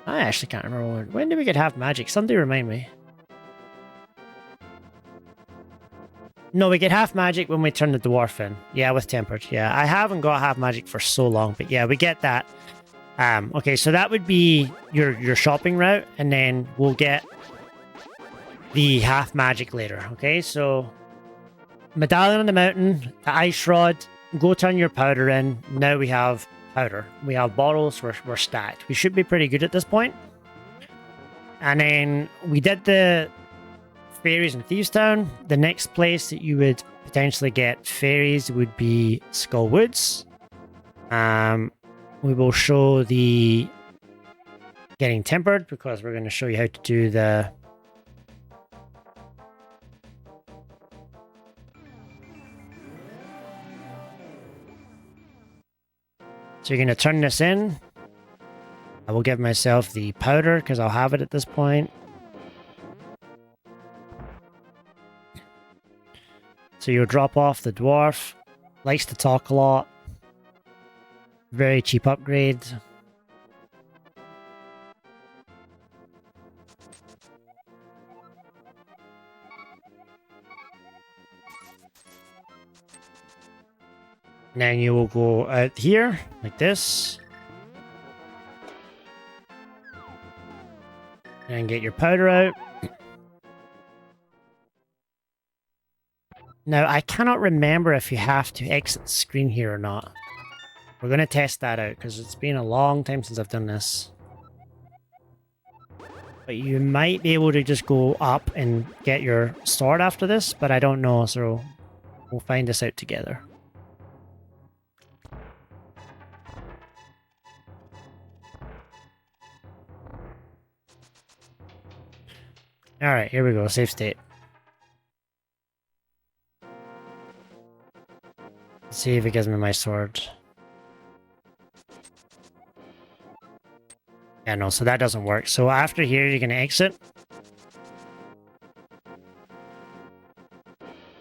Speaker 1: I actually can't remember when did we get half magic. Somebody remind me. No, we get half magic when we turn the dwarf in. Yeah, with tempered. Yeah, I haven't got half magic for so long, but yeah, we get that. Okay, so that would be your shopping route, and then we'll get the half magic later. Okay, so medallion on the mountain, the ice rod, go turn your powder in. Now we have powder. We have bottles, we're stacked. We should be pretty good at this point. And then we did the fairies in Thieves Town. The next place that you would potentially get fairies would be Skull Woods. We will show the getting tempered because we're going to show you how to do the so you're going to turn this in. I will give myself the powder because I'll have it at this point. So you'll drop off the dwarf. Likes to talk a lot. Very cheap upgrade. And then you will go out here like this. And get your powder out. Now, I cannot remember if you have to exit the screen here or not. We're going to test that out because it's been a long time since I've done this. But you might be able to just go up and get your sword after this, but I don't know, so we'll find this out together. Alright, here we go, save state. Let's see if it gives me my sword. Yeah, no, so that doesn't work. So after here, you're going to exit.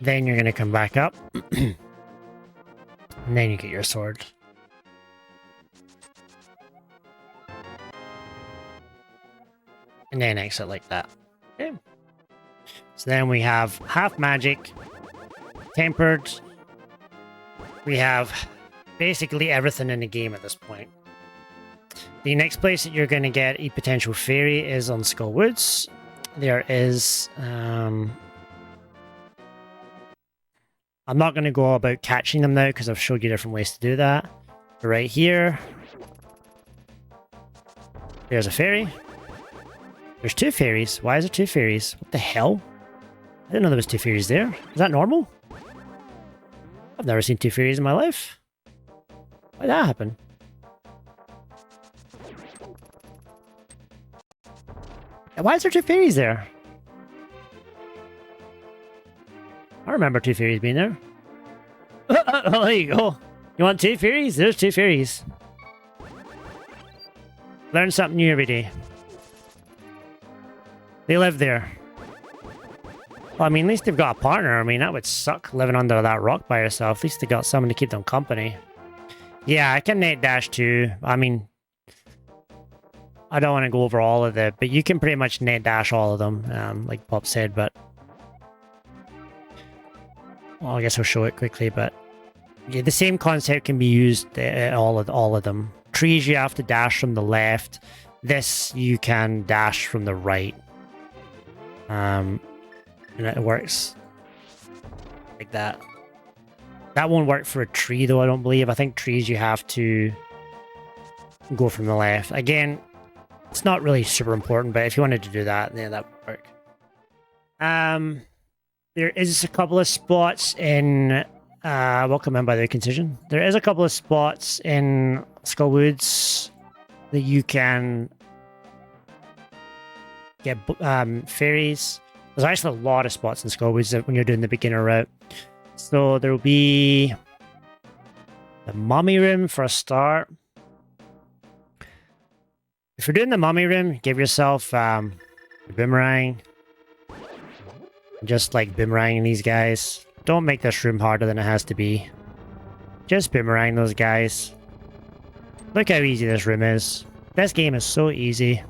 Speaker 1: Then you're going to come back up. And then you get your sword. And then exit like that. Okay. So then we have half magic, tempered. We have basically everything in the game at this point. The next place that you're going to get a potential fairy is on Skull Woods. There is... I'm not going to go about catching them now because I've showed you different ways to do that. But right here, there's a fairy. There's two fairies. Why is there two fairies? What the hell? I didn't know there was two fairies there. Is that normal? I've never seen two fairies in my life. Why did that happen? Why is there two fairies there? I remember two fairies being there. Oh, there you go. You want two fairies? There's two fairies. Learn something new every day. They live there. Well, I mean, at least they've got a partner. I mean, that would suck living under that rock by yourself. At least they got someone to keep them company. Yeah, I can net dash too. I mean, I don't want to go over all of it, but you can pretty much net dash all of them, like Pop said, but... Well, I guess I'll show it quickly, but... Yeah, the same concept can be used all of them. Trees, you have to dash from the left. This, you can dash from the right. And it works like that. That won't work for a tree, though, I don't believe. I think trees, you have to go from the left. Again, it's not really super important, but if you wanted to do that, yeah, that would work. There is a couple of spots in welcome in by the concision. There is a couple of spots in Skullwoods that you can get fairies. There's actually a lot of spots in Skullwoods when you're doing the beginner route. So there will be the mummy room for a start. If you're doing the mummy room, give yourself a boomerang. Just like boomeranging these guys. Don't make this room harder than it has to be. Just boomerang those guys. Look how easy this room is. This game is so easy.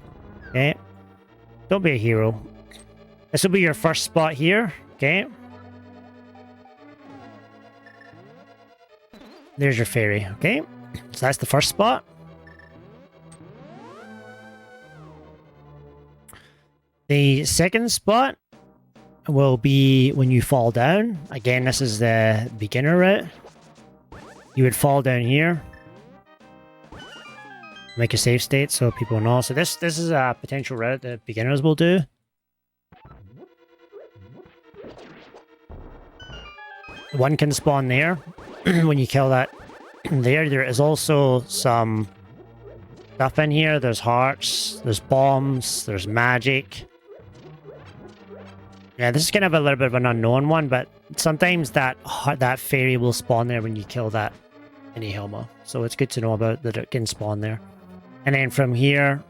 Speaker 1: Okay? Don't be a hero. This will be your first spot here. Okay? There's your fairy. Okay? So that's the first spot. The second spot will be when you fall down. Again, this is the beginner route. You would fall down here. Make a save state so people know. So this is a potential route that beginners will do. One can spawn there. When you kill that there is also some stuff in here. There's hearts, there's bombs, there's magic. Yeah, this is kind of a little bit of an unknown one, but sometimes that fairy will spawn there when you kill that mini Helma. So it's good to know about that it can spawn there. And then from here,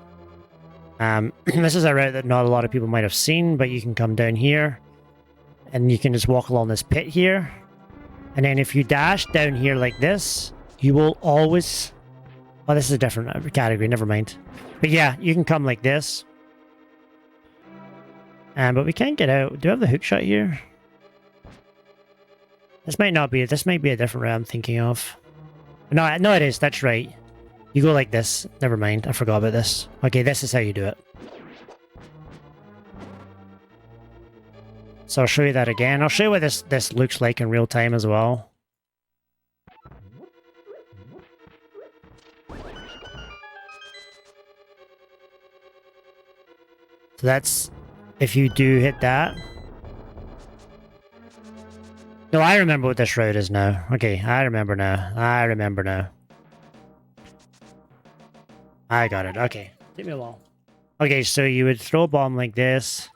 Speaker 1: this is a route that not a lot of people might have seen, but you can come down here and you can just walk along this pit here. And then if you dash down here like this, you will always... Oh, this is a different category, never mind. But yeah, you can come like this. But we can't get out. Do I have the hook shot here? This might not be... This might be a different route I'm thinking of. No, it is. That's right. You go like this. Never mind. I forgot about this. Okay, this is how you do it. So I'll show you that again. I'll show you what this looks like in real time as well. So that's if you do hit that. No, I remember what this route is now. Okay, I remember now. I remember now. I got it. Okay. Take me a while. Okay, so you would throw a bomb like this.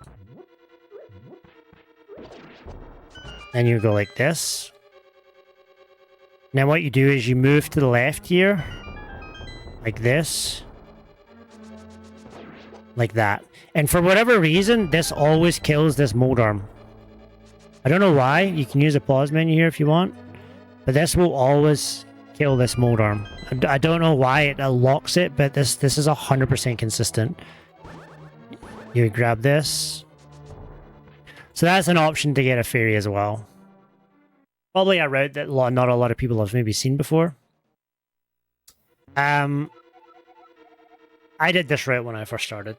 Speaker 1: Then you go like this. Now what you do is you move to the left here. Like this. Like that. And for whatever reason, this always kills this mold arm. I don't know why. You can use a pause menu here if you want. But this will always kill this mold arm. I don't know why it locks it, but this is 100% consistent. You grab this. So that's an option to get a fairy as well. Probably a route that not a lot of people have maybe seen before. I did this route when I first started.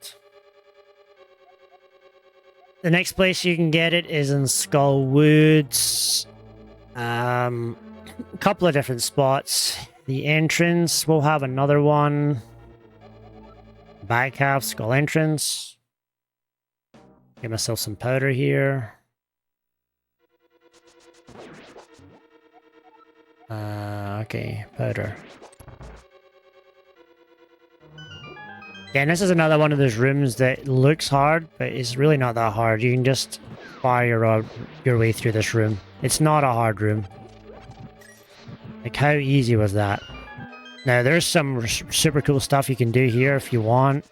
Speaker 1: The next place you can get it is in Skullwoods. A couple of different spots. The entrance, we'll have another one. Back half, Skull entrance. Get myself some powder here. Okay, powder. Yeah, and this is another one of those rooms that looks hard, but it's really not that hard. You can just fire your way through this room. It's not a hard room. Like, how easy was that? Now, there's some super cool stuff you can do here if you want.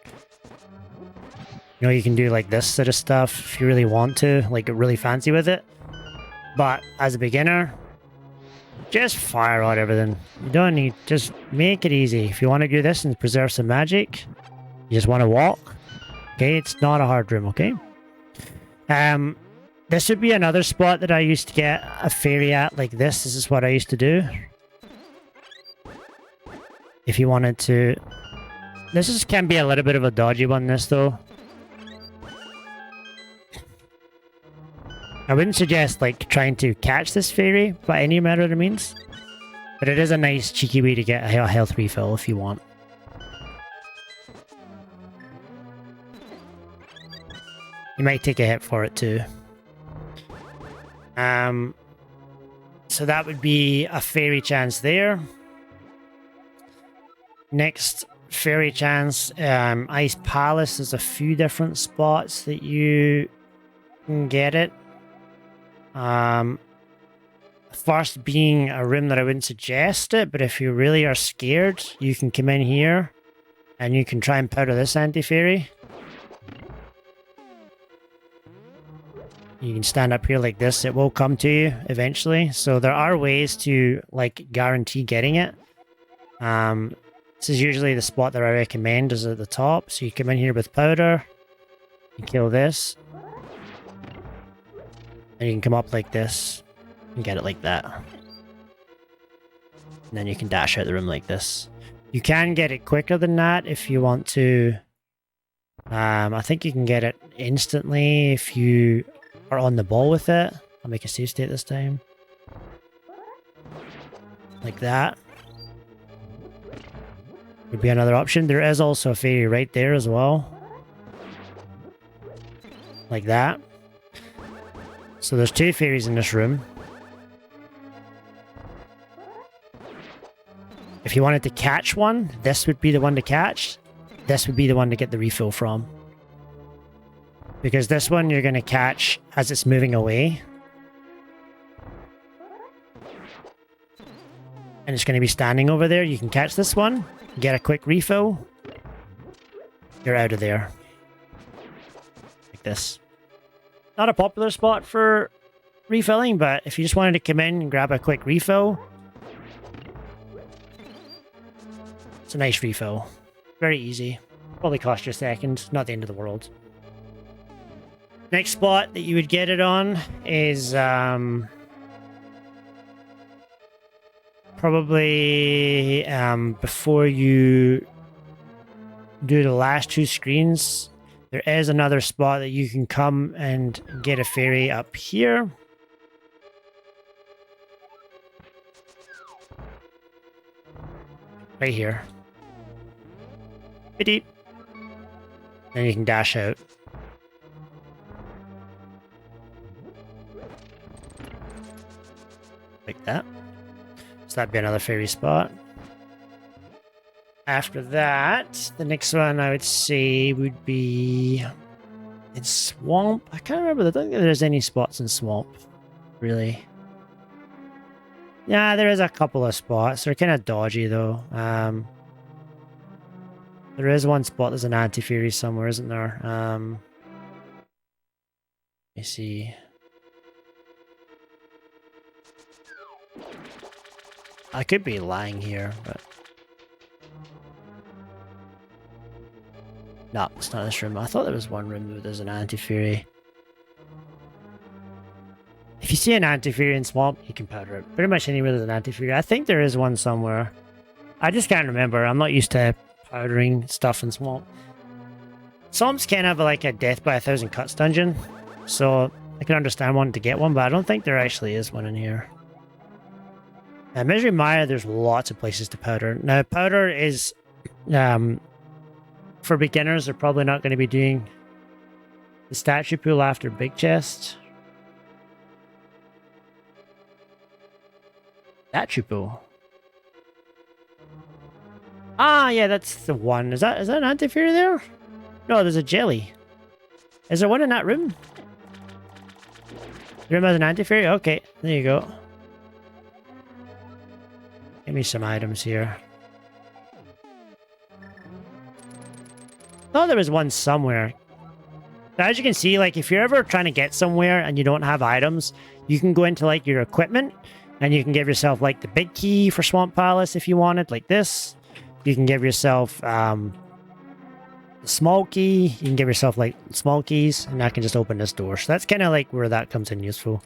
Speaker 1: You know, you can do like this sort of stuff if you really want to, like get really fancy with it. But as a beginner, just fire out everything. You don't need, just make it easy. If you want to do this and preserve some magic, you just want to walk. Okay, it's not a hard room, okay? This would be another spot that I used to get a fairy at like this. This is what I used to do. If you wanted to... can be a little bit of a dodgy one, this though. I wouldn't suggest like trying to catch this fairy by any manner of means. But it is a nice cheeky way to get a health refill if you want. You might take a hit for it too. So that would be a fairy chance there. Next fairy chance, Ice Palace. There's a few different spots that you can get it. First being a room that I wouldn't suggest it, but if you really are scared, you can come in here and you can try and powder this anti-fairy. You can stand up here like this. It will come to you eventually. So there are ways to like guarantee getting it. This is usually the spot that I recommend is at the top. So you come in here with powder. You kill this. And you can come up like this and get it like that. And then you can dash out the room like this. You can get it quicker than that if you want to. I think you can get it instantly if you are on the ball with it. I'll make a save state this time. Like that. Would be another option. There is also a fairy right there as well. Like that. So there's two fairies in this room. If you wanted to catch one, this would be the one to catch. This would be the one to get the refill from. Because this one you're going to catch as it's moving away. And it's going to be standing over there. You can catch this one, get a quick refill. You're out of there. Like this. Not a popular spot for refilling, but if you just wanted to come in and grab a quick refill, it's a nice refill. Very easy. Probably cost you a second. Not the end of the world. Next spot that you would get it on is probably before you do the last two screens. There is another spot that you can come and get a fairy up here. Right here. Then you can dash out. Like that. So that'd be another fairy spot. After that, the next one I would say would be in Swamp. I can't remember. I don't think there's any spots in Swamp, really. Yeah, there is a couple of spots. They're kind of dodgy, though. There is one spot there's an anti-fairy somewhere, isn't there? Let me see. I could be lying here, but... No, it's not this room. I thought there was one room where there's an anti-fairy. If you see an anti-fairy in Swamp, you can powder it. Pretty much anywhere there's an anti-fairy. I think there is one somewhere. I just can't remember. I'm not used to powdering stuff in Swamp. Swamp's kind of like a death by 1,000 cuts dungeon. So I can understand wanting to get one, but I don't think there actually is one in here. Misery Mire, there's lots of places to powder. Now, powder is... for beginners, they're probably not going to be doing the statue pool after Big Chest. Statue pool. Ah, yeah, that's the one. Is that an anti-fairy there? No, there's a jelly. Is there one in that room? The room has an anti-fairy? Okay, there you go. Give me some items here. Thought there was one somewhere. But as you can see, like if you're ever trying to get somewhere and you don't have items, you can go into like your equipment and you can give yourself like the big key for Swamp Palace if you wanted, like this. You can give yourself the small key. You can give yourself like small keys, and that can just open this door. So that's kind of like where that comes in useful.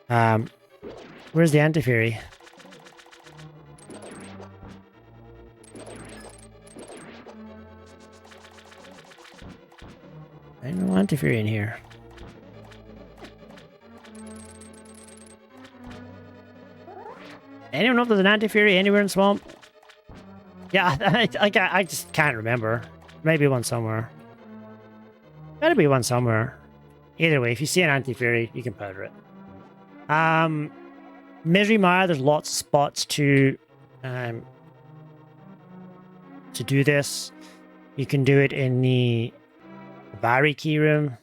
Speaker 1: Where's the anti-fairy? Ain't no anti-fairy in here. Anyone know if there's an anti-fairy anywhere in Swamp? Yeah, I just can't remember. Maybe one somewhere. Kind gotta be one somewhere. Either way, if you see an anti-fairy, you can powder it. Misery Mire, there's lots of spots to do this. You can do it in the Barry key room.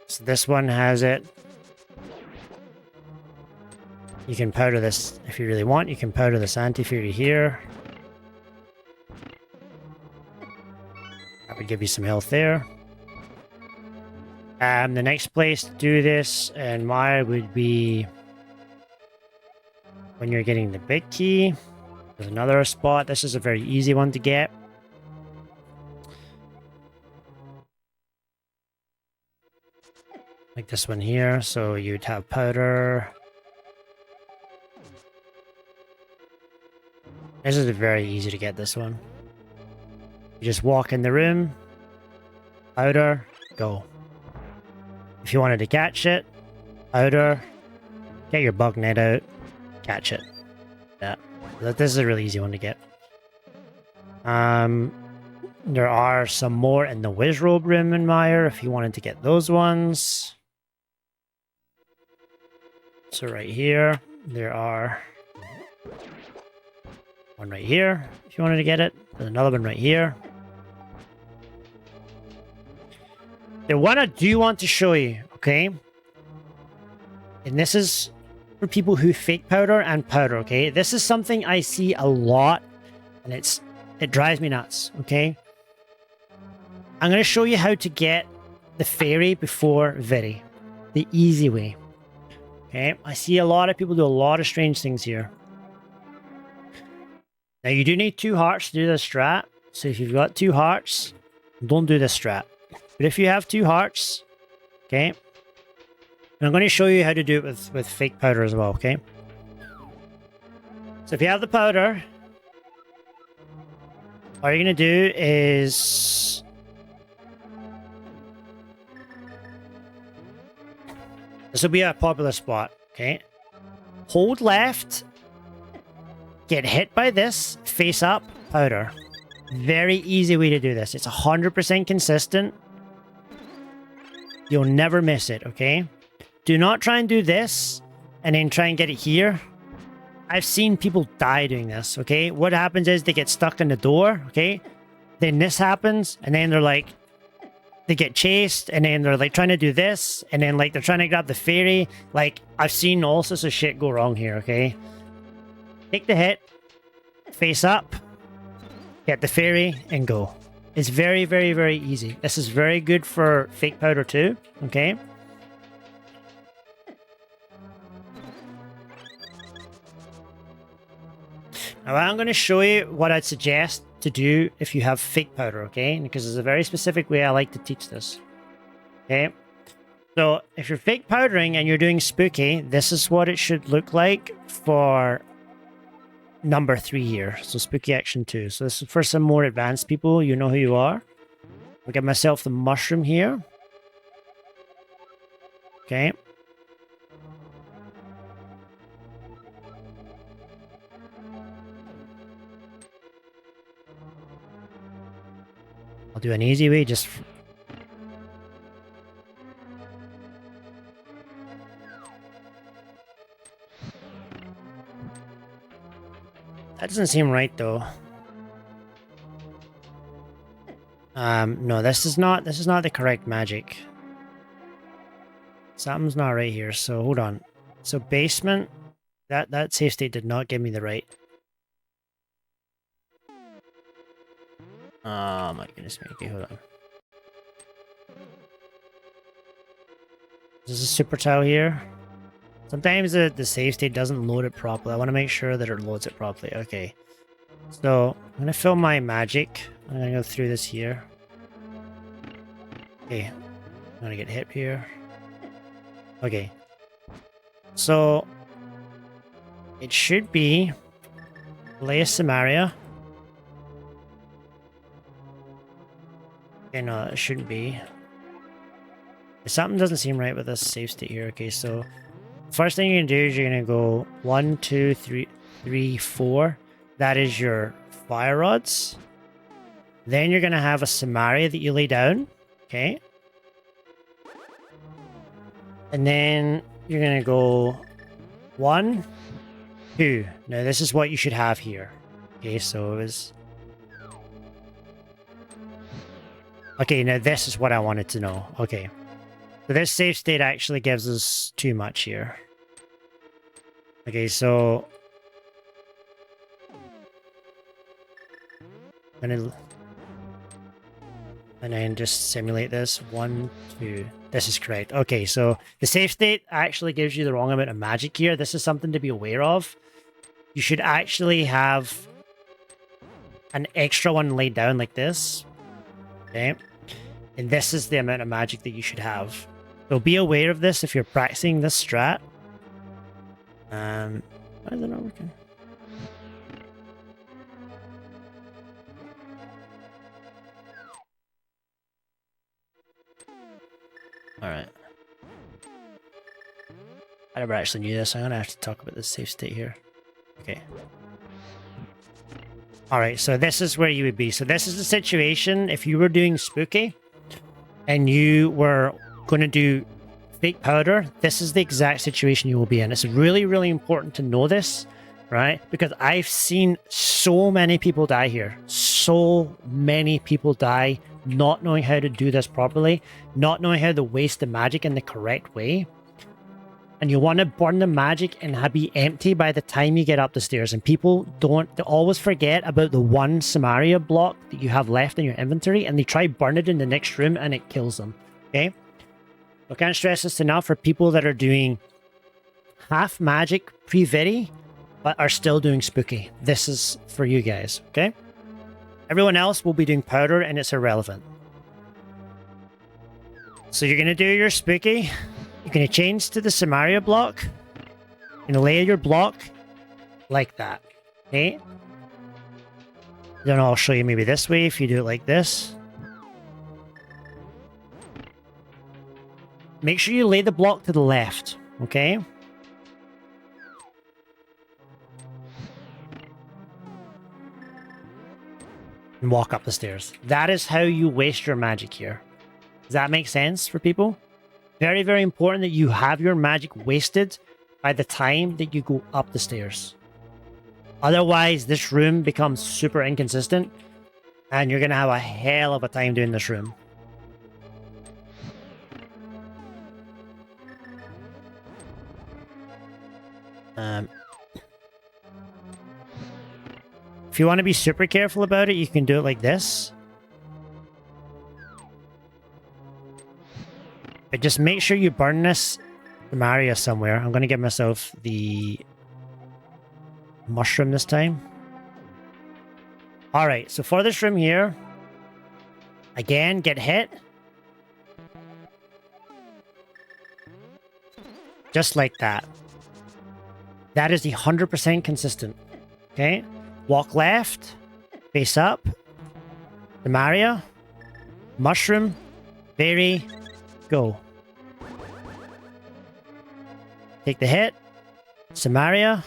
Speaker 1: So this one has it. You can powder this if you really want. You can powder this anti-fairy here. That would give you some health there. The next place to do this and Mire would be when you're getting the big key. There's another spot. This is a very easy one to get. Like this one here. So you'd have powder. This is very easy to get, this one. You just walk in the room, powder, go. If you wanted to catch it, powder, get your bug net out, catch it. Yeah, this is a really easy one to get. There are some more in the Wizrobe room in Mire if you wanted to get those ones. So right here, there are one right here if you wanted to get it. There's another one right here. The one I do want to show you, okay? And this is for people who fake powder and powder, okay? This is something I see a lot, and it drives me nuts, okay? I'm going to show you how to get the fairy before Viri. The easy way. Okay? I see a lot of people do a lot of strange things here. Now, you do need 2 hearts to do this strat. So if you've got 2 hearts, don't do this strat. But if you have 2 hearts, okay, and I'm going to show you how to do it with fake powder as well, okay? So if you have the powder, all you're going to do is... This will be a popular spot, okay? Hold left, get hit by this, face up, powder. Very easy way to do this. It's 100% consistent. You'll never miss it, okay? Do not try and do this and then try and get it here. I've seen people die doing this, okay? What happens is they get stuck in the door, okay? Then this happens, and then they're like, they get chased, and then they're like trying to do this, and then like they're trying to grab the fairy. Like, I've seen all sorts of shit go wrong here, okay? Take the hit, face up, get the fairy, and go. It's very, very, very easy. This is very good for fake powder too, okay? Now I'm going to show you what I'd suggest to do if you have fake powder, okay? Because there's a very specific way I like to teach this, okay? So if you're fake powdering and you're doing spooky, this is what it should look like for number 3 here. So spooky action 2. So this is for some more advanced people. You know who you are. I'll get myself the mushroom here. Okay. I'll do an easy way, just... That doesn't seem right, though. No, this is not the correct magic. Something's not right here, so hold on. So basement, that save state did not give me the right. Oh my goodness me, okay, hold on. This is a super tile here. Sometimes the save state doesn't load it properly. I want to make sure that it loads it properly. Okay. So, I'm going to fill my magic. I'm going to go through this here. Okay. I'm going to get hit here. Okay. So, it should be Leia Samaria. Okay, no, it shouldn't be. Something doesn't seem right with this save state here. Okay, so first thing you're going to do is you're going to go 1, 2, 3, 4. That is your fire rods. Then you're going to have a Samaria that you lay down. Okay. And then you're going to go 1, 2. Now this is what you should have here. Okay, so it was... Okay, now this is what I wanted to know. Okay. So this save state actually gives us too much here. Okay, so... and then just simulate this. 1, 2. This is correct. Okay, so the save state actually gives you the wrong amount of magic here. This is something to be aware of. You should actually have an extra one laid down like this. Okay. And this is the amount of magic that you should have. So be aware of this if you're practicing this strat. Why is it not working? Alright. I never actually knew this. I'm gonna have to talk about the safe state here. Okay. Alright, so this is where you would be. So this is the situation if you were doing spooky and you were going to do fake powder. This is the exact situation you will be in. It's really, really important to know this, right? Because I've seen so many people die here. So many people die not knowing how to do this properly, not knowing how to waste the magic in the correct way. And you want to burn the magic and be empty by the time you get up the stairs. And people they always forget about the one Samaria block that you have left in your inventory, and they try burn it in the next room and it kills them. Okay? I can't stress this enough for people that are doing half magic pre-vidi, but are still doing spooky. This is for you guys, okay? Everyone else will be doing powder and it's irrelevant. So you're going to do your spooky. You're going to change to the Samaria block. You're going to lay your block like that, okay? Then I'll show you maybe this way if you do it like this. Make sure you lay the block to the left, okay? And walk up the stairs. That is how you waste your magic here. Does that make sense for people? Very, very important that you have your magic wasted by the time that you go up the stairs. Otherwise, this room becomes super inconsistent and you're going to have a hell of a time doing this room. If you want to be super careful about it, you can do it like this. But just make sure you burn this Samaria somewhere. I'm going to give myself the mushroom this time. Alright, so for this room here, again, get hit. Just like that. That is the 100% consistent. Okay? Walk left, face up, Samaria, mushroom, berry, go. Take the hit, Samaria,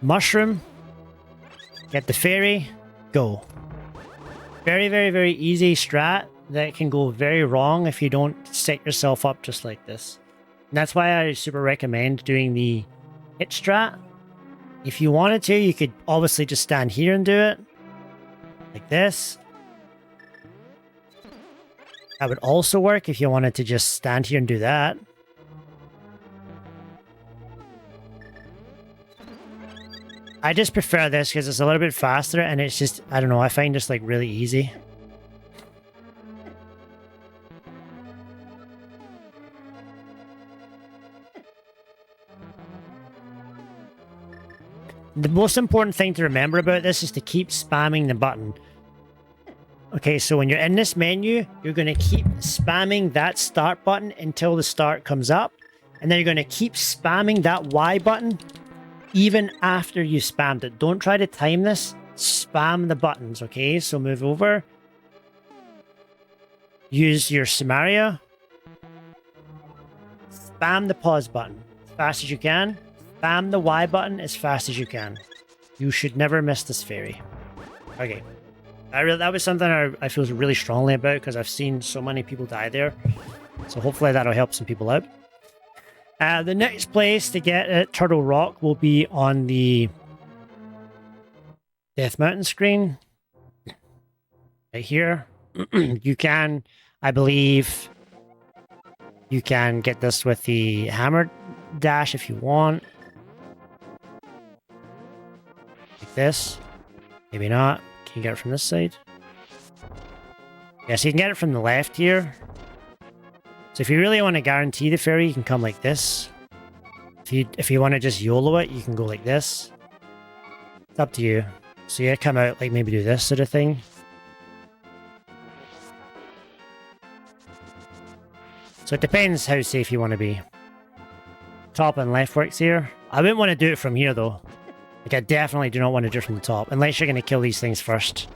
Speaker 1: mushroom, get the fairy, go. Very, very, very easy strat that can go very wrong if you don't set yourself up just like this. And that's why I super recommend doing the hit strat. If you wanted to, you could obviously just stand here and do it. Like this. That would also work if you wanted to just stand here and do that. I just prefer this because it's a little bit faster and it's just, I don't know, I find this like really easy. The most important thing to remember about this is to keep spamming the button. Okay, so when you're in this menu, you're going to keep spamming that start button until the start comes up. And then you're going to keep spamming that Y button even after you spammed it. Don't try to time this. Spam the buttons, okay? So move over. Use your Samaria. Spam the pause button as fast as you can. Spam the Y button as fast as you can. You should never miss this ferry. Okay. That was something I feel really strongly about because I've seen so many people die there. So hopefully that'll help some people out. The next place to get at Turtle Rock will be on the Death Mountain screen. Right here. You can, I believe, you can get this with the hammer dash if you want. Like this. Maybe not. Can you get it from this side? Yes, you can get it from the left here. So if you really want to guarantee the ferry, you can come like this. If you want to just YOLO it, you can go like this. It's up to you. So you come out like maybe do this sort of thing. So it depends how safe you want to be. Top and left works here. I wouldn't want to do it from here though. Like I definitely do not want to do it from the top. Unless you're going to kill these things first.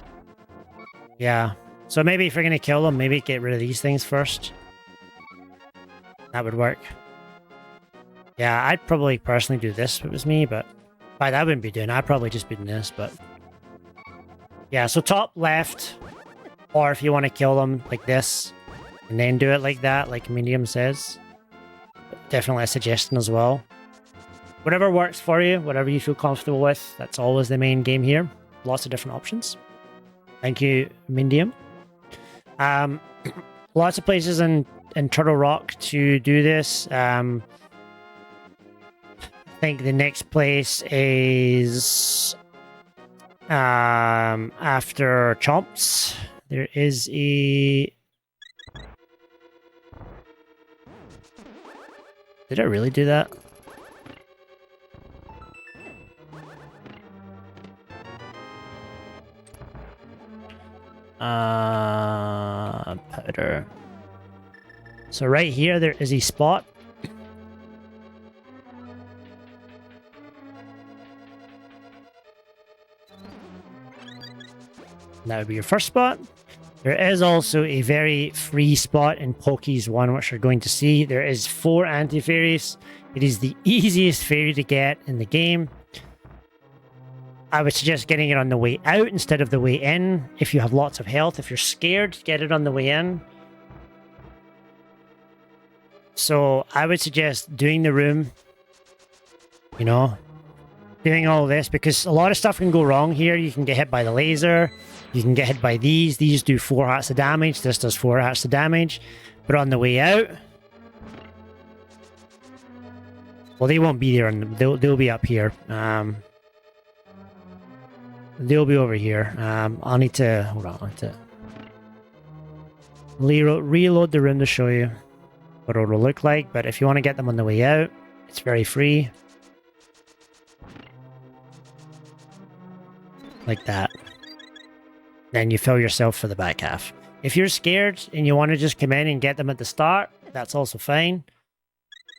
Speaker 1: Yeah. So maybe if you're going to kill them, maybe get rid of these things first. That would work. Yeah, I'd probably personally do this if it was me, but that I wouldn't be doing. I'd probably just be doing this, but yeah, so top left, or if you want to kill them like this, and then do it like that, like Medium says. Definitely a suggestion as well. Whatever works for you, whatever you feel comfortable with, that's always the main game here. Lots of different options. Thank you, Medium. Lots of places in Turtle Rock to do this. I think the next place is after Chomps. There is a... Did I really do that? Powder. So right here, there is a spot. That would be your first spot. There is also a very free spot in Pokies 1, which you're going to see. There is 4 anti-fairies. It is the easiest fairy to get in the game. I would suggest getting it on the way out instead of the way in. If you have lots of health, if you're scared, get it on the way in. So I would suggest doing the room, you know, doing all this, because a lot of stuff can go wrong here. You can get hit by the laser. You can get hit by these. These do 4 hearts of damage. This does 4 hearts of damage. But on the way out, well, they won't be there. They'll be up here. They'll be over here. I'll need to... Hold on. I'll need to reload the room to show you what it'll look like. But if you want to get them on the way out, it's very free. Like that. Then you fill yourself for the back half. If you're scared and you want to just come in and get them at the start, that's also fine.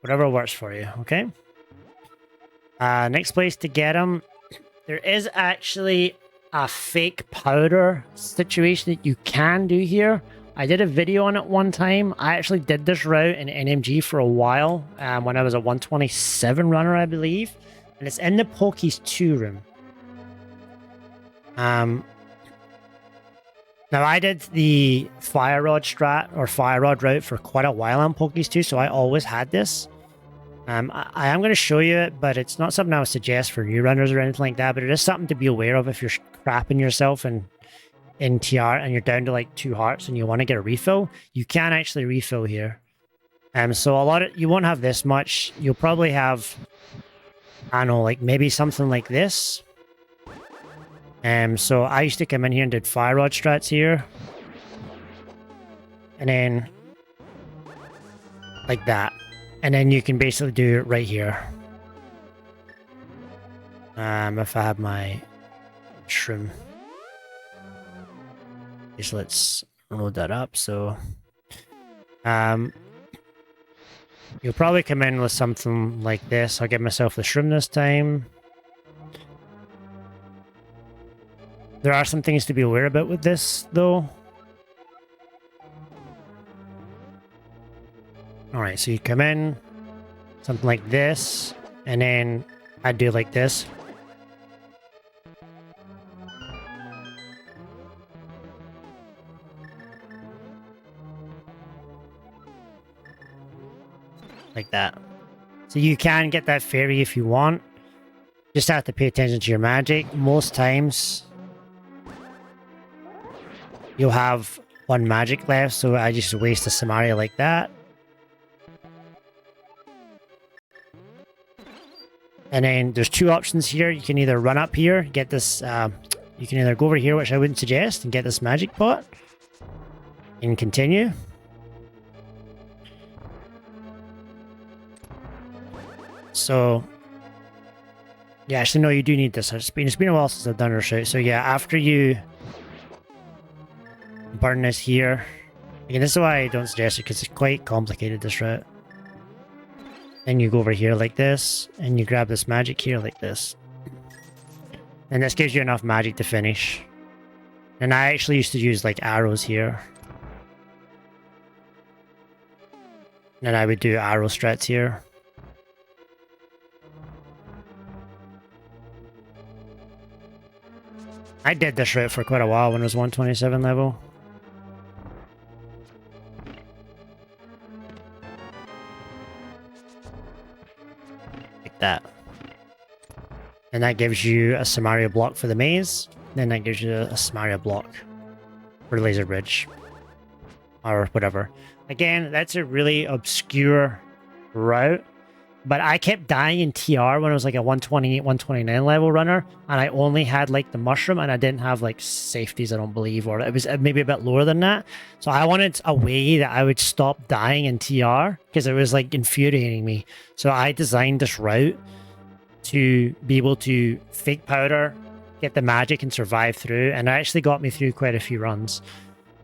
Speaker 1: Whatever works for you, okay? Next place to get them. There is actually a fake powder situation that you can do here. I did a video on it one time. I actually did this route in NMG for a while when I was a 127 runner, I believe. And it's in the Pokies 2 room. Now, I did the Fire Rod strat or Fire Rod route for quite a while on Pokies 2, so I always had this. I am going to show you it, but it's not something I would suggest for new runners or anything like that, but it is something to be aware of if you're crapping yourself in TR and you're down to like 2 hearts and you want to get a refill. You can actually refill here. So you won't have this much. You'll probably have, I don't know, like maybe something like this. So I used to come in here and did Fire Rod strats here. And then like that. And then you can basically do it right here. If I have my shroom. Just let's load that up. So you'll probably come in with something like this. I'll give myself the shroom this time. There are some things to be aware about with this, though. Alright, so you come in, something like this, and then I do like this. like that. So you can get that fairy if you want. Just have to pay attention to your magic. Most times you'll have one magic left, so I just waste a Samaria like that. And then there's two options here. You can either run up here, get this, you can either go over here, which I wouldn't suggest, and get this magic pot. And continue. So, yeah, actually, no, you do need this. It's been a while since I've done this route. So yeah, after you burn this here, again, this is why I don't suggest it, because it's quite complicated, this route. Then you go over here like this, and you grab this magic here like this. And this gives you enough magic to finish. And I actually used to use like arrows here. And then I would do arrow strats here. I did this route for quite a while when I was 127 level. Like that. And that gives you a Samaria block for the maze. Then that gives you a Samaria block for Laser Bridge. Or whatever. Again, that's a really obscure route. But I kept dying in TR when I was like a 128, 129 level runner. And I only had like the mushroom and I didn't have like safeties, I don't believe. Or it was maybe a bit lower than that. So I wanted a way that I would stop dying in TR. Because it was like infuriating me. So I designed this route to be able to fake powder, get the magic and survive through. And it actually got me through quite a few runs.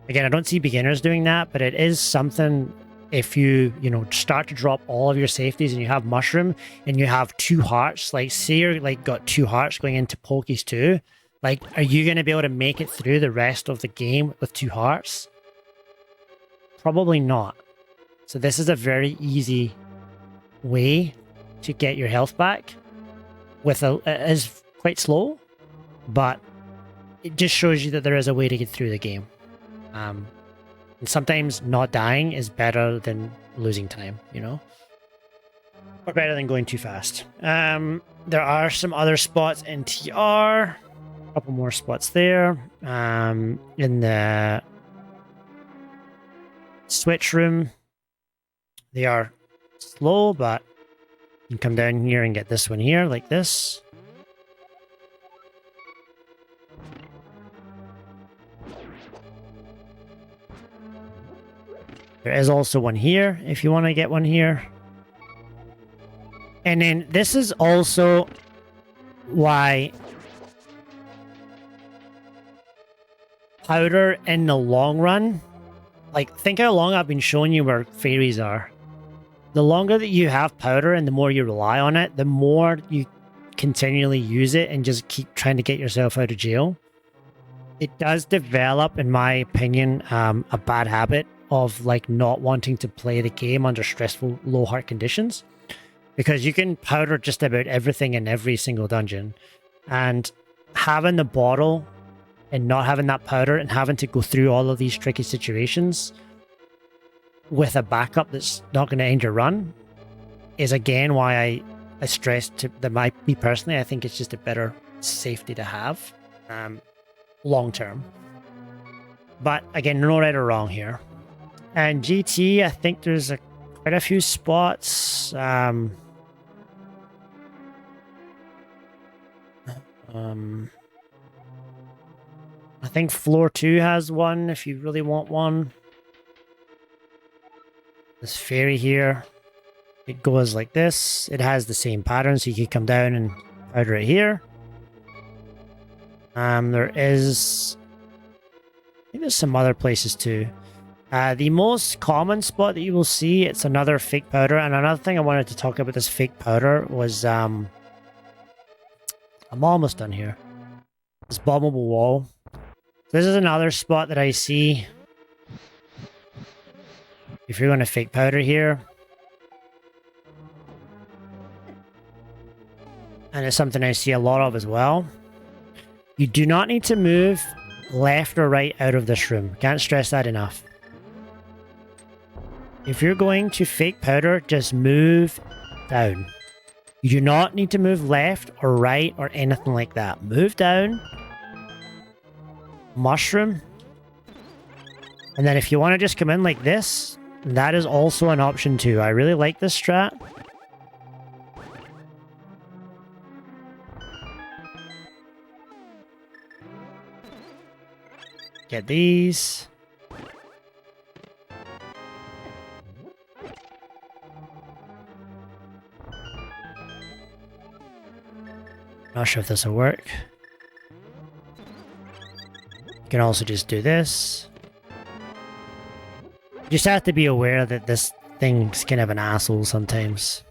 Speaker 1: Again, I don't see beginners doing that, but it is something if you start to drop all of your safeties and you have mushroom and you have 2 hearts, like say you're like got 2 hearts going into Pokies 2, like are you going to be able to make it through the rest of the game with 2 hearts? Probably not. So this is a very easy way to get your health back. It is quite slow, but it just shows you that there is a way to get through the game. And sometimes not dying is better than losing time, or better than going too fast. There are some other spots in TR, a couple more spots there. In the switch room, they are slow, but you can come down here and get this one here, like this. There is also one here, if you want to get one here. And then this is also why powder in the long run, like think how long I've been showing you where fairies are. The longer that you have powder and the more you rely on it, the more you continually use it and just keep trying to get yourself out of jail. It does develop, in my opinion, a bad habit of like not wanting to play the game under stressful low heart conditions, because you can powder just about everything in every single dungeon, and having the bottle and not having that powder and having to go through all of these tricky situations with a backup that's not going to end your run is again why I stress to me personally, I think it's just a better safety to have long term. But again, no right or wrong here. And GT, I think there's quite a few spots. I think floor 2 has one if you really want one. This fairy here, it goes like this. It has the same pattern, so you can come down and powder it here. There is, I think there's some other places too. The most common spot that you will see, it's another fake powder. And another thing I wanted to talk about this fake powder was, I'm almost done here. This bombable wall. This is another spot that I see. If you're going to fake powder here. And it's something I see a lot of as well. You do not need to move left or right out of this room. Can't stress that enough. if you're going to fake powder, just move down. You do not need to move left or right or anything like that. Move down. Mushroom. And then if you want to just come in like this, that is also an option too. I really like this strat. Get these. Not sure if this will work. You can also just do this. You just have to be aware that this thing's kind of an asshole sometimes.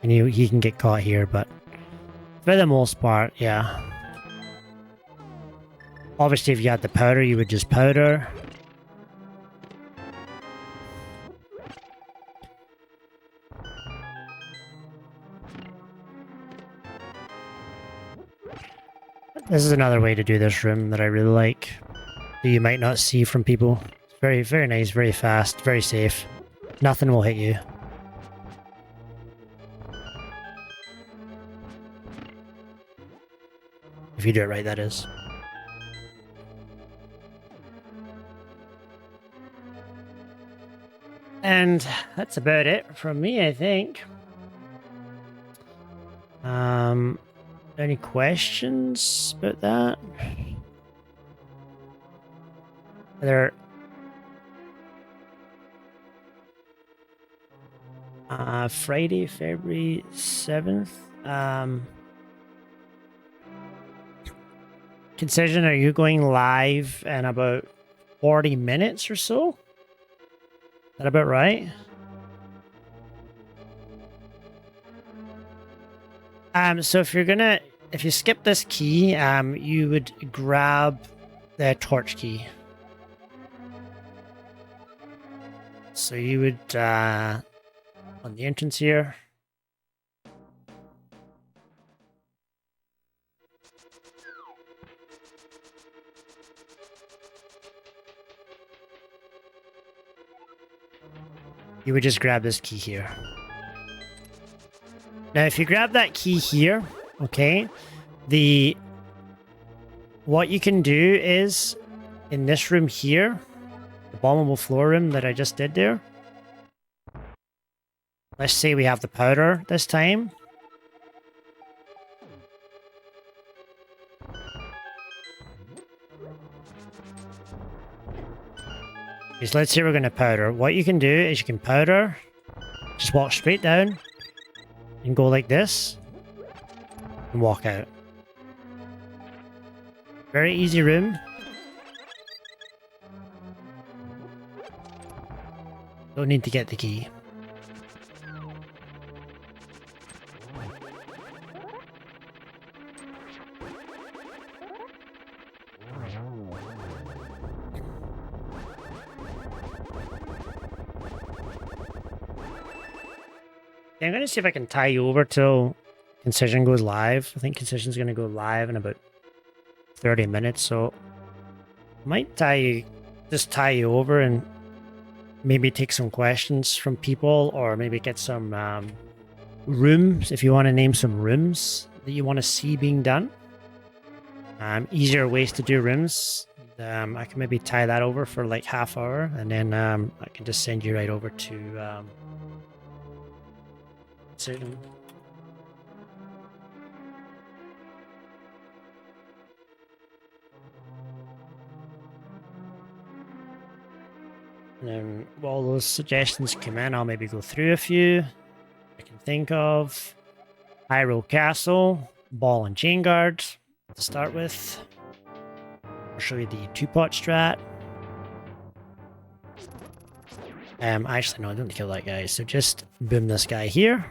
Speaker 1: And he can get caught here, but for the most part, yeah. Obviously, if you had the powder, you would just powder. This is another way to do this room that I really like, that you might not see from people. It's very, very nice, very fast, very safe. Nothing will hit you. If you do it right, that is. And that's about it from me, I think. Any questions about that? Are there Friday, February 7th. Concision, are you going live in about 40 minutes or so? Is that about right? So if you skip this key, you would grab the torch key. So you would, on the entrance here. You would just grab this key here. Now, if you grab that key here, okay, what you can do is, in this room here, the bombable floor room that I just did there, let's say we have the powder this time. Okay, so let's say we're going to powder. What you can do is you can powder, just walk straight down, and go like this, and walk out. Very easy room. Don't need to get the key. I'm going to see if I can tie you over till Concision goes live. I think Concision's going to go live in about 30 minutes, so I might just tie you over and maybe take some questions from people, or maybe get some rooms, if you want to name some rooms that you want to see being done. Easier ways to do rooms. I can maybe tie that over for like half hour, and then I can just send you right over to certain. And then while those suggestions come in, I'll maybe go through a few I can think of. Hyrule Castle, Ball and Chain Guard to start with. I'll show you the two-pot strat. Actually, no, I don't kill that guy. So just boom this guy here.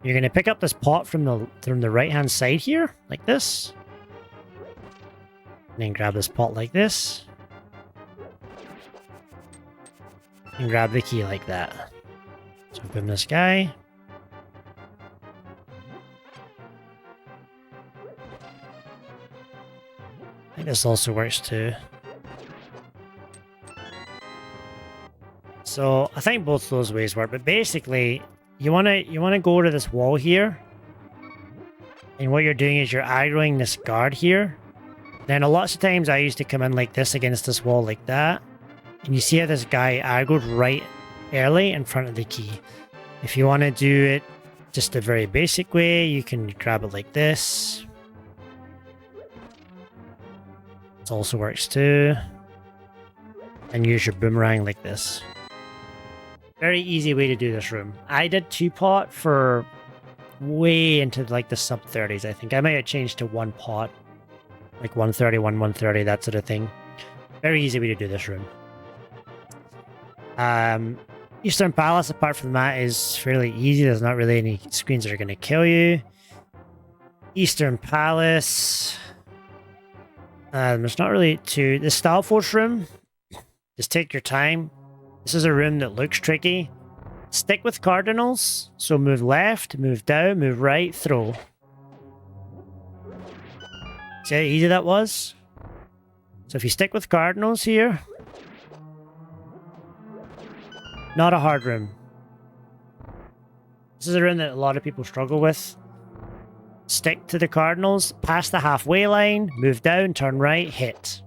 Speaker 1: You're going to pick up this pot from the right-hand side here, like this. And then grab this pot like this. And grab the key like that. So boom this guy. I think this also works too. So I think both those ways work, but basically you wanna go to this wall here, and what you're doing is you're aggroing this guard here. Then a lots of times I used to come in like this against this wall like that, and you see how this guy aggroed right early in front of the key. If you want to do it just a very basic way, you can grab it like this. It also works too. And use your boomerang like this. Very easy way to do this room. I did 2-pot for way into like the sub 30s, I think. I might have changed to 1-pot. Like 131, 130, that sort of thing. Very easy way to do this room. Eastern Palace, apart from that, is fairly easy. There's not really any screens that are going to kill you. Eastern Palace. There's not really too... The Style Force room, just take your time. This is a room that looks tricky. Stick with cardinals. So move left, move down, move right, throw. See how easy that was? So if you stick with cardinals here... Not a hard room. This is a room that a lot of people struggle with. Stick to the cardinals, pass the halfway line, move down, turn right, hit.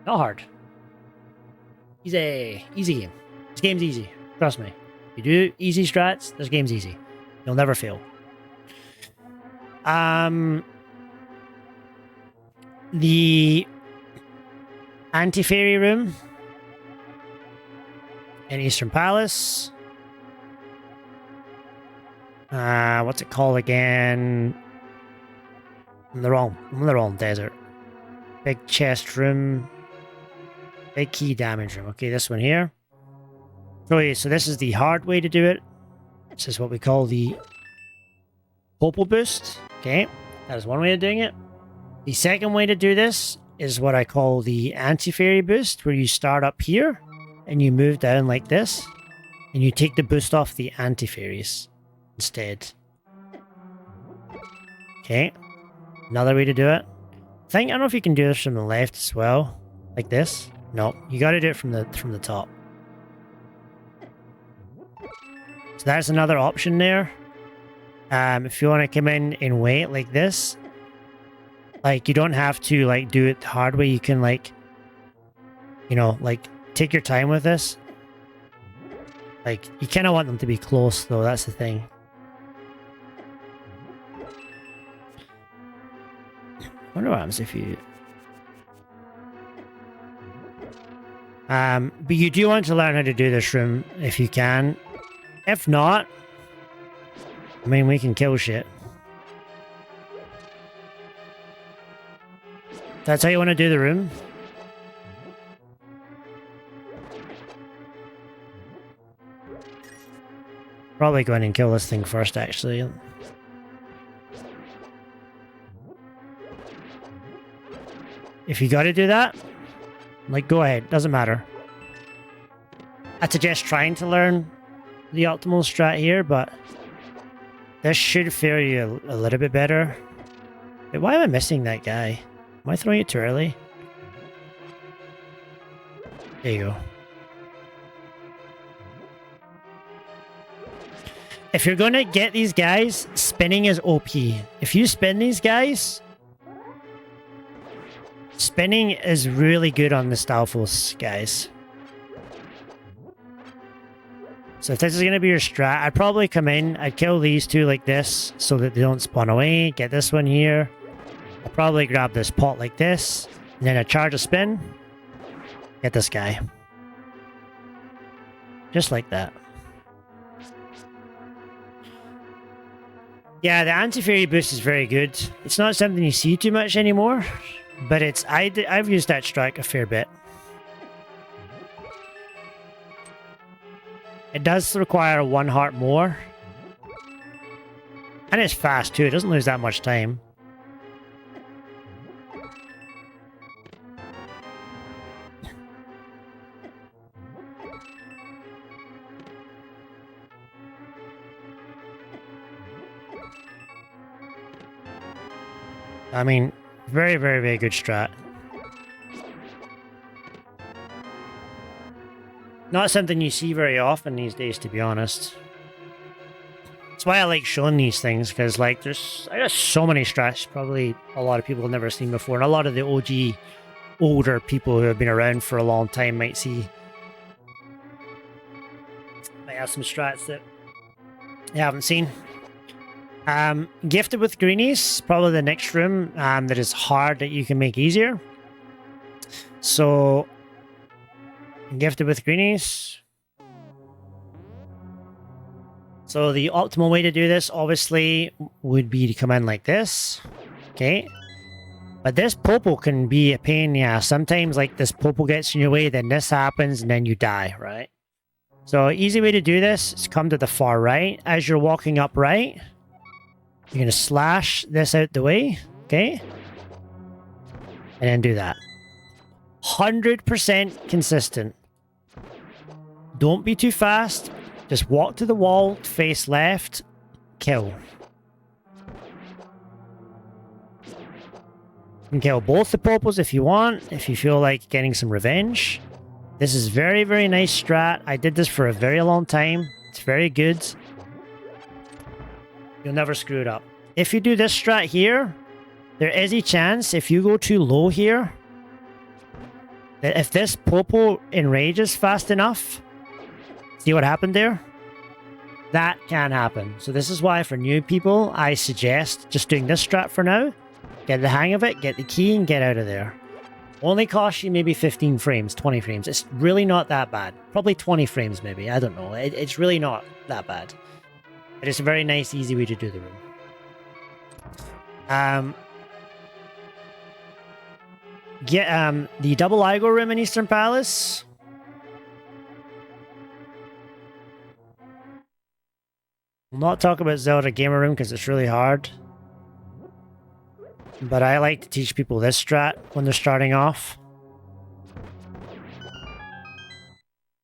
Speaker 1: Not hard. Easy. Easy game. This game's easy. Trust me. You do easy strats, this game's easy. You'll never fail. The anti-fairy room in Eastern Palace. What's it called again? I'm the wrong desert. Big chest room. Big key damage room. Okay, this one here. So this is the hard way to do it. This is what we call the Popal boost. Okay, that is one way of doing it. The second way to do this is what I call the anti-fairy boost, where you start up here and you move down like this, and you take the boost off the anti-fairies instead. Okay, another way to do it. I don't know if you can do this from the left as well, like this. No, you got to do it from the top. So that's another option there. If you want to come in and wait like this, like you don't have to like do it the hard way. You can like, you know, like take your time with this. Like you kind of want them to be close though. That's the thing. I wonder what happens if you... but you do want to learn how to do this room if you can. If not, I mean, we can kill shit. That's how you want to do the room. Probably go in and kill this thing first, actually. If you gotta do that, like, go ahead. Doesn't matter. I suggest trying to learn the optimal strat here, but this should fare you a little bit better. Wait, why am I missing that guy? Am I throwing it too early? There you go. If you're gonna get these guys, spinning is OP. If you spin these guys, spinning is really good on the Stalfos guys. So if this is going to be your strat, I'd probably come in, I'd kill these two like this so that they don't spawn away. Get this one here. I'll probably grab this pot like this. And then I charge a spin. Get this guy. Just like that. Yeah, the anti-fairy boost is very good. It's not something you see too much anymore. But it's I've used that strike a fair bit. It does require 1 heart more. And it's fast too, it doesn't lose that much time. I mean, very, very, very good strat. Not something you see very often these days, to be honest. That's why I like showing these things, because like there's so many strats probably a lot of people have never seen before, and a lot of the OG older people who have been around for a long time might have some strats that you haven't seen. Gifted with greenies, probably the next room that is hard that you can make easier. So, gifted with greenies. So the optimal way to do this, obviously, would be to come in like this. Okay. But this popo can be a pain, yeah. Sometimes, like, this popo gets in your way, then this happens, and then you die, right? So, easy way to do this is come to the far right. As you're walking up right, you're going to slash this out the way, okay? And then do that. 100% consistent. Don't be too fast. Just walk to the wall, face left, kill. You can kill both the popos if you want, if you feel like getting some revenge. This is very, very nice strat. I did this for a very long time. It's very good. You'll never screw it up. If you do this strat here, there is a chance if you go too low here, that if this popo enrages fast enough, see what happened there? That can happen. So this is why for new people, I suggest just doing this strat for now. Get the hang of it, get the key, and get out of there. Only costs you maybe 15 frames, 20 frames. It's really not that bad. Probably 20 frames maybe. I don't know. It's really not that bad. It is a very nice, easy way to do the room. Get the double Igo room in Eastern Palace. We'll not talk about Zelda Gamer Room because it's really hard. But I like to teach people this strat when they're starting off.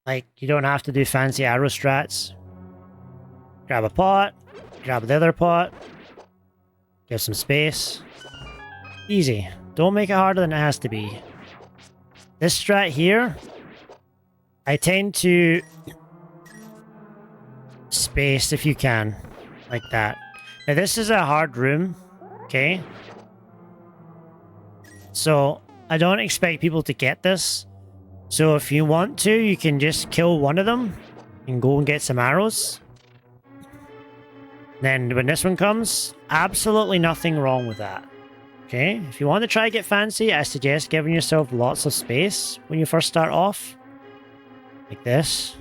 Speaker 1: Like, you don't have to do fancy arrow strats. Grab a pot, grab the other pot, give some space. Easy. Don't make it harder than it has to be. This strat here, I tend to space if you can, like that. Now this is a hard room, okay? So I don't expect people to get this. So if you want to, you can just kill one of them and go and get some arrows. Then when this one comes, absolutely nothing wrong with that. Okay, if you want to try to get fancy, I suggest giving yourself lots of space when you first start off. Like this.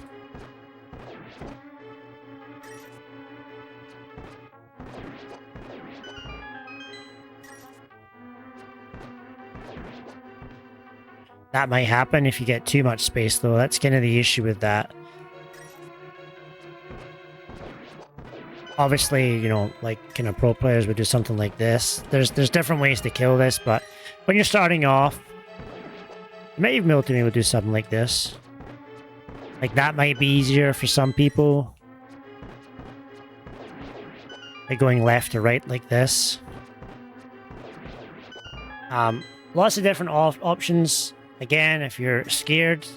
Speaker 1: That might happen if you get too much space, though. That's kind of the issue with that. Obviously, you know, like kind of pro players would do something like this. There's different ways to kill this, but when you're starting off, you might even be able to do something like this. Like that might be easier for some people. Like going left to right like this. Lots of different options. Again, if you're scared,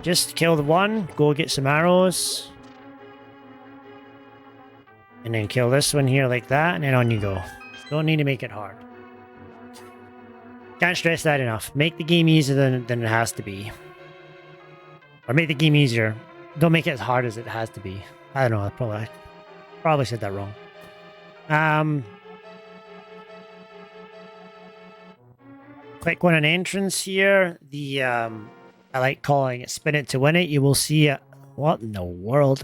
Speaker 1: just kill the one, go get some arrows. And then kill this one here like that, and then on you go. Don't need to make it hard. Can't stress that enough. Make the game easier than it has to be. Or make the game easier. Don't make it as hard as it has to be. I don't know, I probably said that wrong. Quick one on entrance here. The I like calling it spin it to win it. You will see what in the world,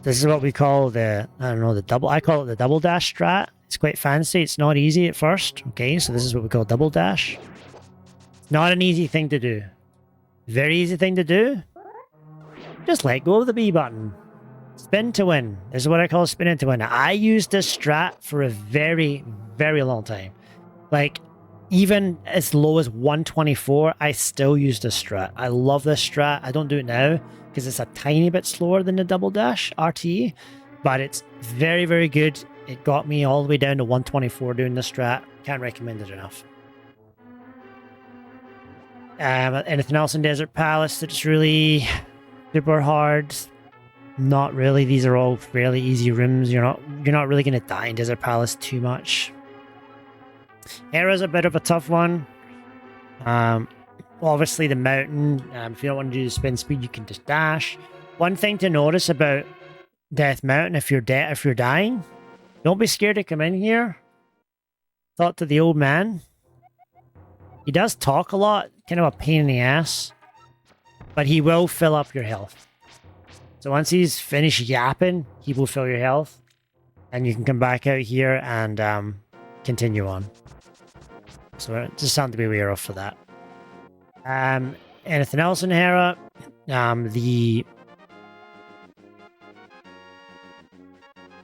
Speaker 1: This is what we call the, I don't know, the double, I call it the double dash strat. It's quite fancy. It's not easy at first. Okay, so this is what we call double dash. Not an easy thing to do. Very easy thing to do. Just let go of the B button. Spin to win. This is what I call spin it to win. I used this strat for a very, very long time. Like, even as low as 124, I still use this strat. I love this strat. I don't do it now because it's a tiny bit slower than the double dash RTE, but it's very, very good. It got me all the way down to 124 doing this strat. Can't recommend it enough. Anything else in Desert Palace that's really super hard? Not really. These are all fairly easy rooms. You're not really going to die in Desert Palace too much. Hera's a bit of a tough one. Obviously the mountain. If you don't want to do the spin speed, you can just dash. One thing to notice about Death Mountain, if you're dying, don't be scared to come in here. Talk to the old man. He does talk a lot, kind of a pain in the ass, but he will fill up your health. So once he's finished yapping, he will fill your health, and you can come back out here and continue on. So just something to be aware of for that. Anything else in Hera? The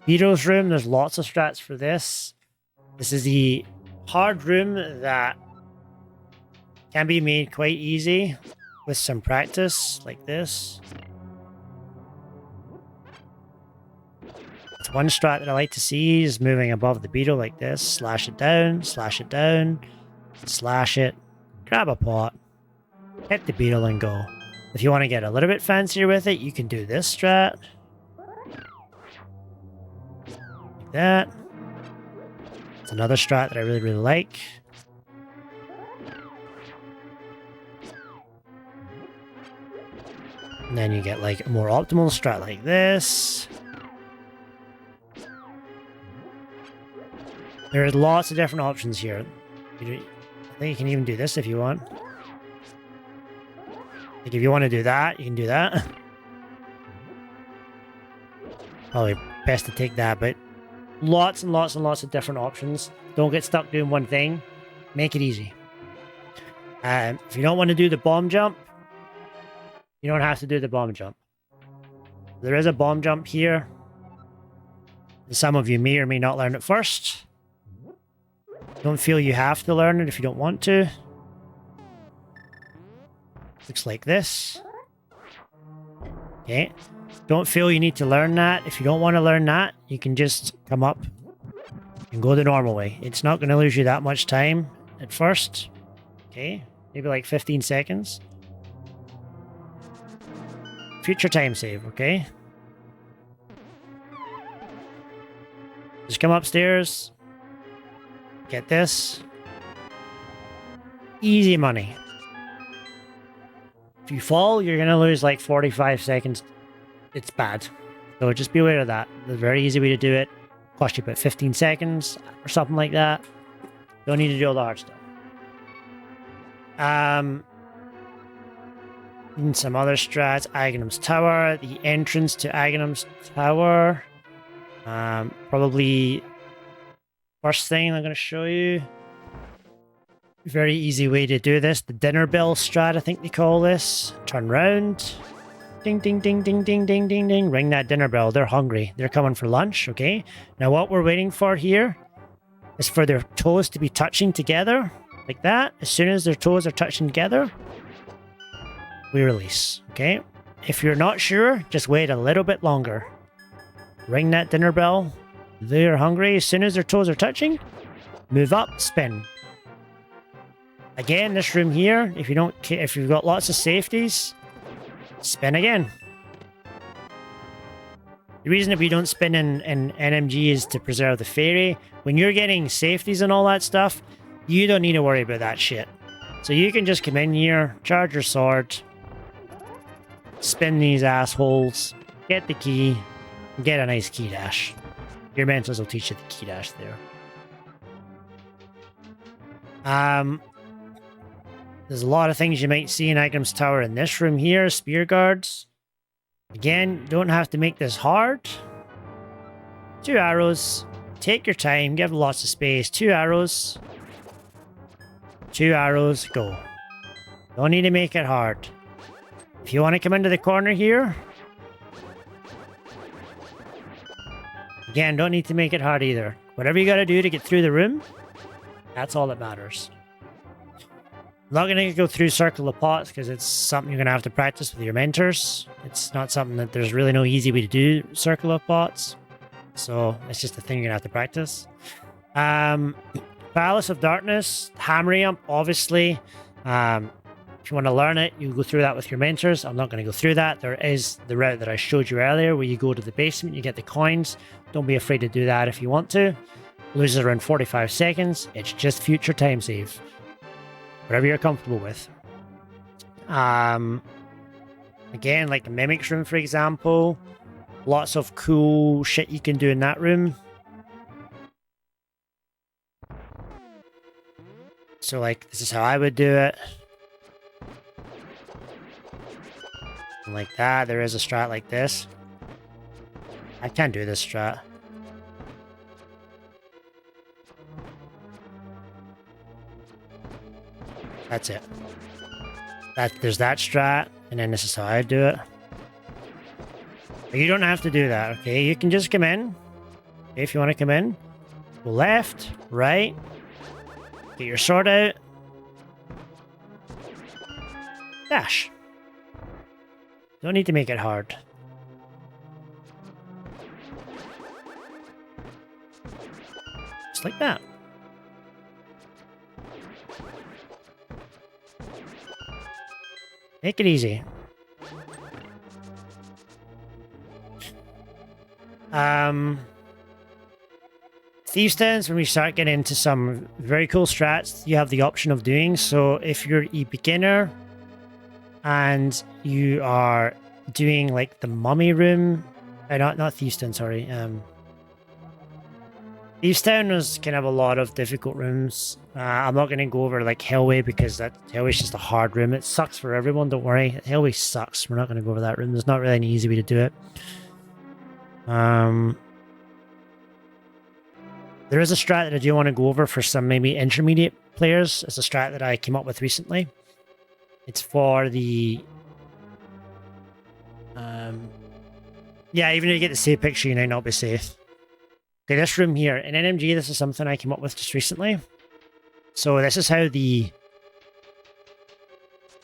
Speaker 1: Beatles room, there's lots of strats for this. This is the hard room that can be made quite easy with some practice, like this. It's one strat that I like to see is moving above the beetle like this. Slash it down, slash it down, slash it, grab a pot, hit the beetle and go. If you want to get a little bit fancier with it, you can do this strat. Like that. It's another strat that I really, really like. And then you get like a more optimal strat like this. There are lots of different options here. I think you can even do this if you want. Like if you want to do that, you can do that. Probably best to take that, but lots and lots and lots of different options. Don't get stuck doing one thing. Make it easy. If you don't want to do the bomb jump, you don't have to do the bomb jump. There is a bomb jump here. Some of you may or may not learn it first. Don't feel you have to learn it if you don't want to. Looks like this. Okay. Don't feel you need to learn that. If you don't want to learn that, you can just come up and go the normal way. It's not going to lose you that much time at first. Okay. Maybe like 15 seconds. Future time save, okay? Just come upstairs. Get this. Easy money. If you fall, you're going to lose like 45 seconds. It's bad. So just be aware of that. There's a very easy way to do it. Cost you about 15 seconds or something like that. Don't need to do all the hard stuff. And some other strats. Aghanim's Tower. The entrance to Aghanim's Tower. Probably first thing I'm going to show you. Very easy way to do this. The dinner bell strat, I think they call this. Turn round. Ding, ding, ding, ding, ding, ding, ding, ding. Ring that dinner bell. They're hungry. They're coming for lunch, okay? Now what we're waiting for here is for their toes to be touching together. Like that. As soon as their toes are touching together, we release, okay? If you're not sure, just wait a little bit longer. Ring that dinner bell. They're hungry. As soon as their toes are touching, move up, spin. Again, this room here, if you've got lots of safeties, spin again. The reason that we don't spin in NMG is to preserve the fairy. When you're getting safeties and all that stuff, you don't need to worry about that shit. So you can just come in here, charge your sword, spin these assholes, get the key, and get a nice key dash. Your mentors will teach you the key dash there. There's a lot of things you might see in Aghanim's Tower in this room here. Spear guards. Again, don't have to make this hard. 2 arrows. Take your time. Give lots of space. 2 arrows. 2 arrows. Go. Don't need to make it hard. If you want to come into the corner here. Again, don't need to make it hard either. Whatever you got to do to get through the room, that's all that matters. I'm not going to go through Circle of Pots because it's something you're going to have to practice with your mentors. It's not something that there's really no easy way to do Circle of Pots. So it's just a thing you're going to have to practice. Palace of Darkness, Hammer Amp, obviously. If If you want to learn it, you go through that with your mentors. I'm not going to go through that. There is the route that I showed you earlier where you go to the basement, you get the coins. Don't be afraid to do that if you want to. Loses around 45 seconds. It's just future time save. Whatever you're comfortable with. Again, like the Mimics room, for example. Lots of cool shit you can do in that room. So, like, this is how I would do it. And like that. There is a strat like this. I can't do this strat. That's it. There's that strat, and then this is how I do it. But you don't have to do that, okay? You can just come in. Okay, if you want to come in. Go left, right. Get your sword out. Dash. Don't need to make it hard. Just like that. Make it easy. Thieves' Towns, when we start getting into some very cool strats, you have the option of doing. So if you're a beginner and you are doing like the mummy room, not Thieves' Town, sorry. Thieves' Town was kind of a lot of difficult rooms. I'm not going to go over like Hellway because Hellway's just a hard room. It sucks for everyone, don't worry. Hellway sucks. We're not going to go over that room. There's not really an easy way to do it. There is a strat that I do want to go over for some maybe intermediate players. It's a strat that I came up with recently. It's for the... yeah, even if you get the save picture, you might not be safe. Okay, this room here. In NMG, this is something I came up with just recently. So this is how the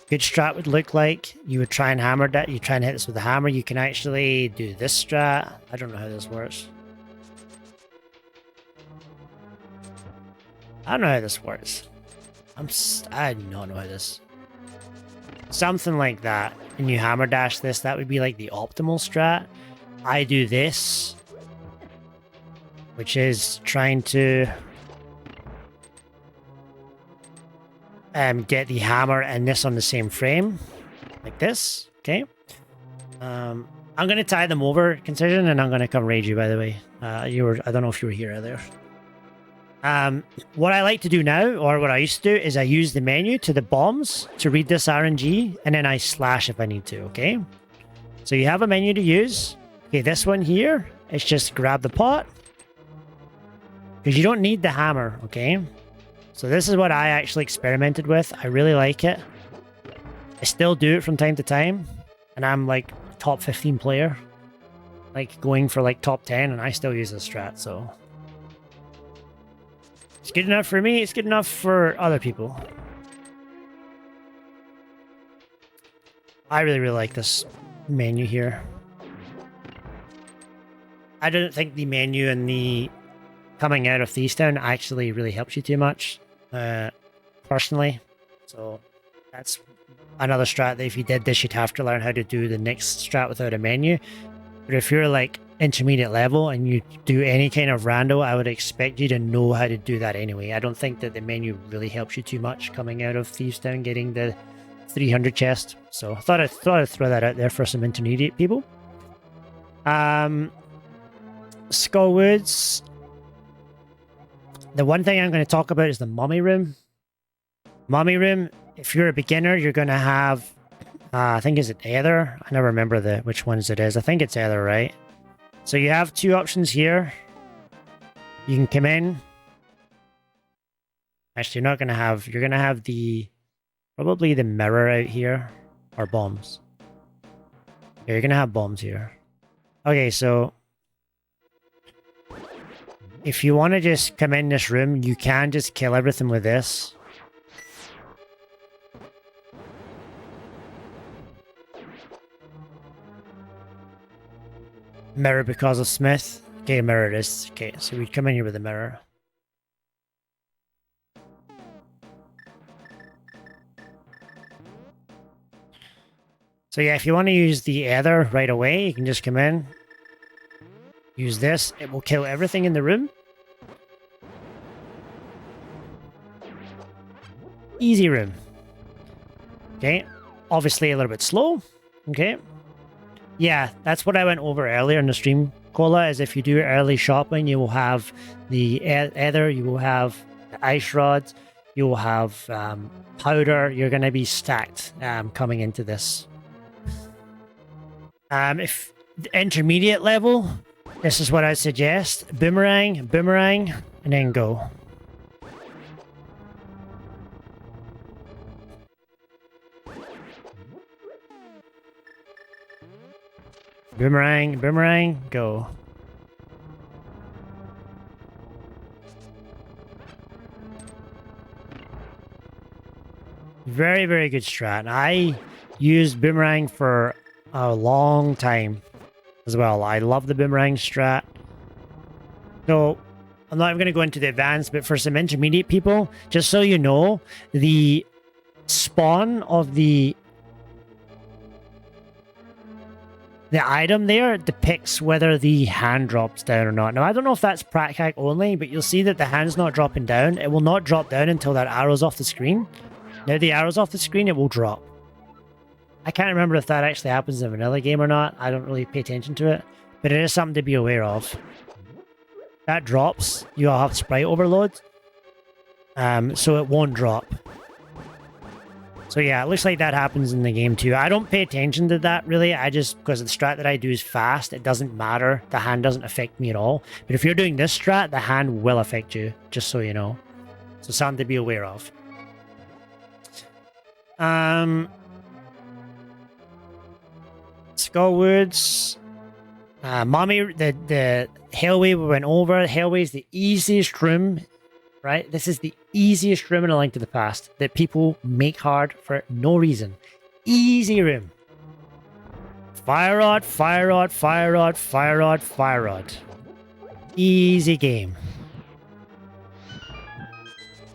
Speaker 1: good strat would look like. You would try and hammer that. You try and hit this with a hammer. You can actually do this strat. I don't know how this works. I don't know how this works. I do not know how this... Something like that. And you hammer dash this. That would be like the optimal strat. I do this, which is trying to get the hammer and this on the same frame, like this. Okay. I'm gonna tie them over, Concision, and I'm gonna come raid you. By the way, I don't know if you were here earlier. What I like to do now, or what I used to do, is I use the menu to the bombs to read this RNG, and then I slash if I need to. Okay. So you have a menu to use. Okay, this one here, it's just grab the pot. Because you don't need the hammer, okay? So this is what I actually experimented with. I really like it. I still do it from time to time. And I'm like top 15 player. Like going for like top 10 and I still use this strat, so. It's good enough for me, it's good enough for other people. I really, really like this menu here. I don't think the menu and the coming out of Thieves' Town actually really helps you too much, personally. So that's another strat that if you did this, you'd have to learn how to do the next strat without a menu. But if you're like intermediate level and you do any kind of rando, I would expect you to know how to do that anyway. I don't think that the menu really helps you too much coming out of Thieves' Town, getting the 300 chest. So I thought I'd throw that out there for some intermediate people. Skullwoods. The one thing I'm going to talk about is the mummy room. Mummy room, if you're a beginner, you're going to have, I think, is it Aether? I never remember which ones it is. I think it's Aether, right? So you have two options here. You can come in. Actually, you're going to have probably the mirror out here, or bombs. Yeah, you're going to have bombs here. Okay, so if you want to just come in this room, you can just kill everything with this. Mirror because of Smith. Okay, mirror it is. Okay, so we'd come in here with a mirror. So yeah, if you want to use the Ether right away, you can just come in, use this. It will kill everything in the room. Easy room. Okay, obviously a little bit slow. Okay. Yeah, that's what I went over earlier in the stream, Cola, is if you do early shopping, you will have the Ether, you will have the ice rods, you will have powder. You're going to be stacked coming into this. If the intermediate level, this is what I suggest. Boomerang, boomerang, and then go. Boomerang, boomerang, go. Very, very good strat. I used boomerang for a long time as well. I love the boomerang strat. So I'm not even going to go into the advanced, but for some intermediate people, just so you know, the spawn of the item there depicts whether the hand drops down or not. Now, I don't know if that's Prac Hack only, but you'll see that the hand's not dropping down. It will not drop down until that arrow's off the screen. Now the arrow's off the screen, it will drop. I can't remember if that actually happens in a vanilla game or not. I don't really pay attention to it, but it is something to be aware of. That drops, you'll have sprite overload, so it won't drop. So yeah, it looks like that happens in the game too. I don't pay attention to that really. I just, because the strat that I do is fast, it doesn't matter. The hand doesn't affect me at all. But if you're doing this strat, the hand will affect you, just so you know. So something to be aware of. Skullwoods. Mommy, the Hellway we went over. Hellway is the easiest room, right? This is the easiest room in A Link to the Past that people make hard for no reason. Easy room. Fire rod, fire rod, fire rod, fire rod, fire rod. Easy game.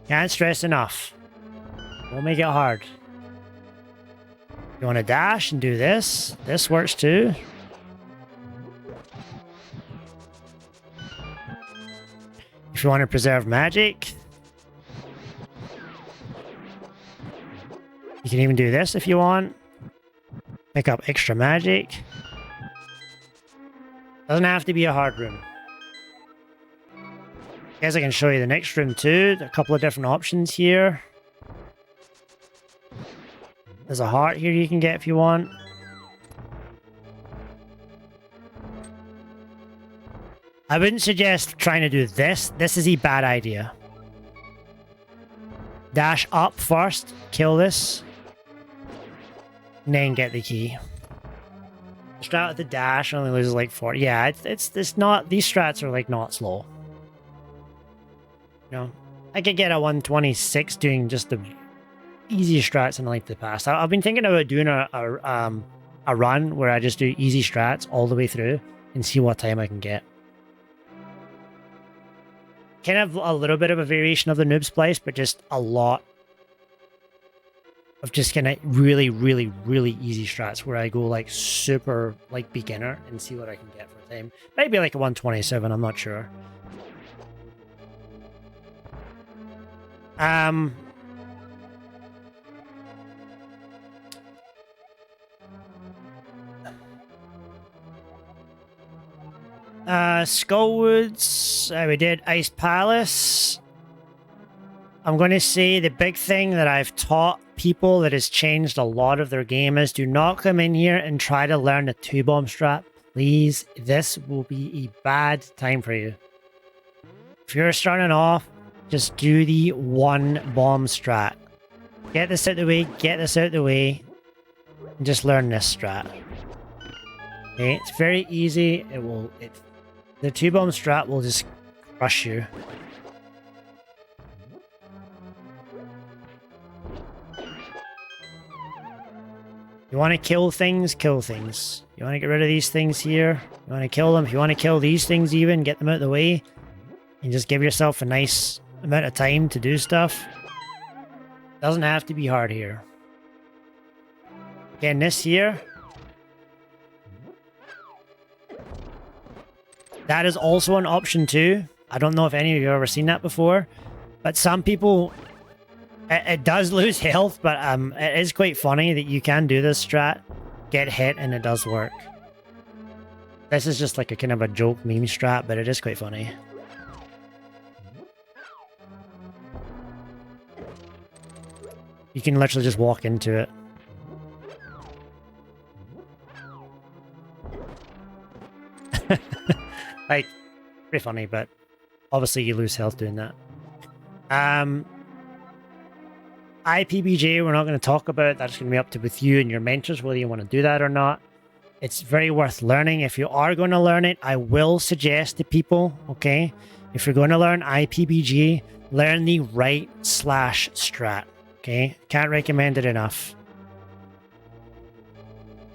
Speaker 1: Can't stress enough. Won't make it hard. You want to dash and do this. This works too. If you want to preserve magic, you can even do this if you want. Pick up extra magic. Doesn't have to be a hard room. I guess I can show you the next room too. A couple of different options here. There's a heart here you can get if you want. I wouldn't suggest trying to do this. This is a bad idea. Dash up first, kill this, and then get the key. Strat with the dash only loses like 40. Yeah, it's not, these strats are like not slow. You know, I could get a 126 doing just the easiest strats in A Link to the Past. I've been thinking about doing a run where I just do easy strats all the way through and see what time I can get. Kind of a little bit of a variation of the noob splice, but just a lot of just kind of really, really, really easy strats where I go like super like beginner and see what I can get for time. Maybe like a 127, I'm not sure. Skullwoods, we did Ice Palace. I'm going to say the big thing that I've taught people that has changed a lot of their game is do not come in here and try to learn the 2-bomb strat. Please, this will be a bad time for you. If you're starting off, just do the 1-bomb strat. Get this out the way, get this out the way, and just learn this strat. Okay, it's very easy. The 2-bomb strat will just crush you. You want to kill things, kill things. You want to get rid of these things here. You want to kill them. If you want to kill these things even, get them out of the way. And just give yourself a nice amount of time to do stuff. Doesn't have to be hard here. Again, this here, That is also an option too. I don't know if any of you have ever seen that before, but some people, it does lose health, but it is quite funny that you can do this strat, get hit, and it does work. This is just like a kind of a joke meme strat, but it is quite funny. You can literally just walk into it. Like, pretty funny, but obviously you lose health doing that. IPBJ, we're not going to talk about. That's going to be up to with you and your mentors, whether you want to do that or not. It's very worth learning. If you are going to learn it, I will suggest to people, okay, if you're going to learn IPBJ, learn the right / strat, okay? Can't recommend it enough.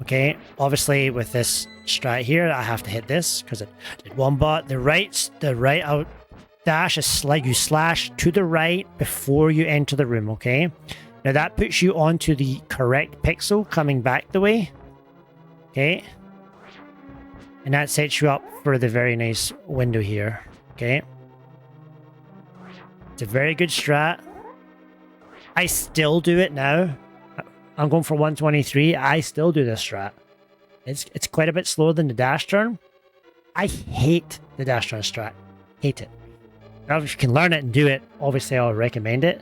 Speaker 1: Okay, obviously with this strat here, I have to hit this because it did one bot. The right out dash is like you slash to the right before you enter the room, okay? Now that puts you onto the correct pixel coming back the way, okay? And that sets you up for the very nice window here, okay? It's a very good strat. I still do it now. I'm going for 123. I still do this strat. It's quite a bit slower than the dash turn. I hate the dash turn strat. Hate it. Now, if you can learn it and do it, obviously I'll recommend it.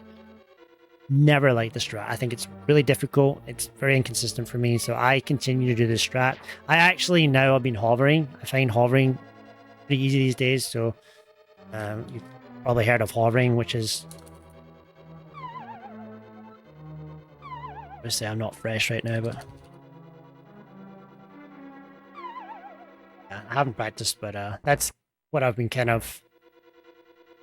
Speaker 1: Never like the strat. I think it's really difficult. It's very inconsistent for me, so I continue to do this strat. I actually now have been hovering. I find hovering pretty easy these days, so you've probably heard of hovering, which is... Obviously, I'm not fresh right now, but... Yeah, I haven't practiced, but that's what I've been kind of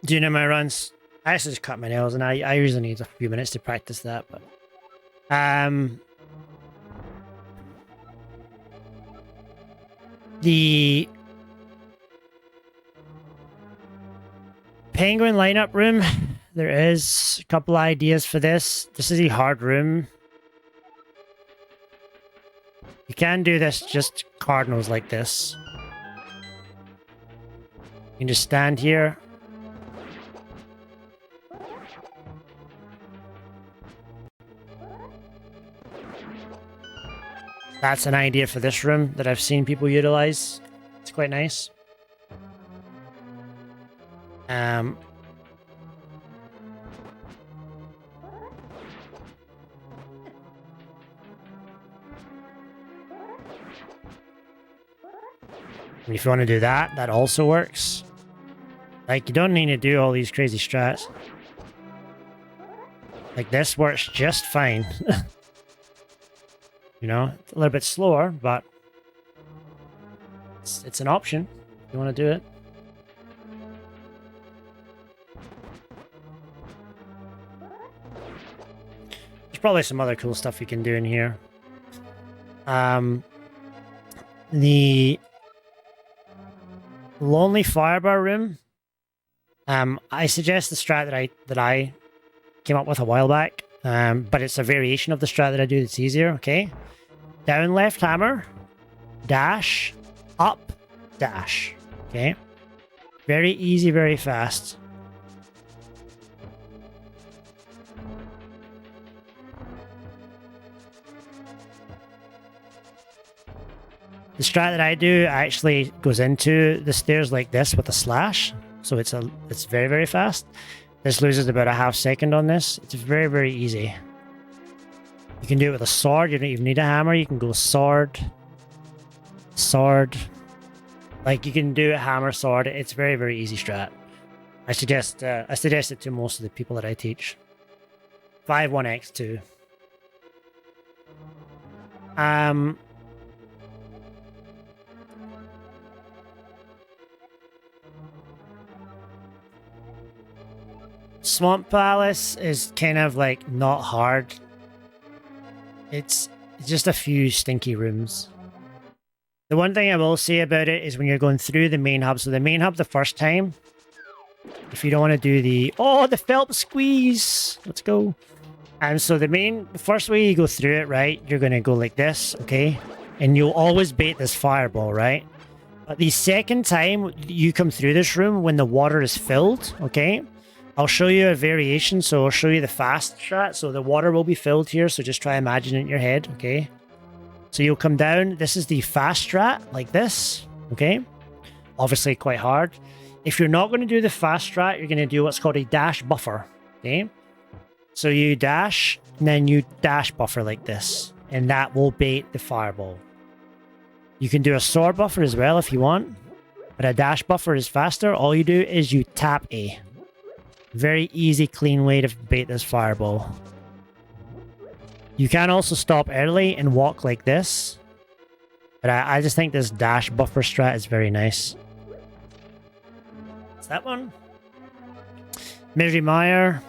Speaker 1: doing in my runs. I actually just cut my nails, and I usually need a few minutes to practice that, but... The... Penguin lineup room, there is a couple ideas for this. This is a hard room. You can do this just cardinals like this. You can just stand here. That's an idea for this room that I've seen people utilize. It's quite nice. And if you want to do that, that also works. Like, you don't need to do all these crazy strats. Like, this works just fine. You know, it's a little bit slower, but it's an option if you want to do it. There's probably some other cool stuff you can do in here. The Lonely Firebar room. I suggest the strat that I came up with a while back, but it's a variation of the strat that I do that's easier, okay? Down left hammer, dash, up, dash, okay? Very easy, very fast. The strat that I do actually goes into the stairs like this with a slash, so it's very, very fast. This loses about a half second on this. It's very, very easy. You can do it with a sword. You don't even need a hammer. You can go sword, sword. Like, you can do it hammer, sword. It's very, very easy strat. I suggest it to most of the people that I teach. 5-1x2. Swamp Palace is kind of like not hard. It's just a few stinky rooms. The one thing I will say about it is when you're going through the main hub. So the main hub the first time, if you don't want to do the Phelps squeeze, let's go. And so the first way you go through it, right, you're going to go like this, okay? And you'll always bait this fireball, right? But the second time you come through this room when the water is filled, okay, I'll show you a variation. So I'll show you the fast strat. So the water will be filled here. So just try imagine it in your head, okay? So you'll come down. This is the fast strat, like this, okay? Obviously quite hard. If you're not going to do the fast strat, you're going to do what's called a dash buffer, okay? So you dash, and then you dash buffer like this, and that will bait the fireball. You can do a sword buffer as well if you want, but a dash buffer is faster. All you do is you tap A. Very easy, clean way to bait this fireball. You can also stop early and walk like this, but I just think this dash buffer strat is very nice. It's that one. Misery Mire.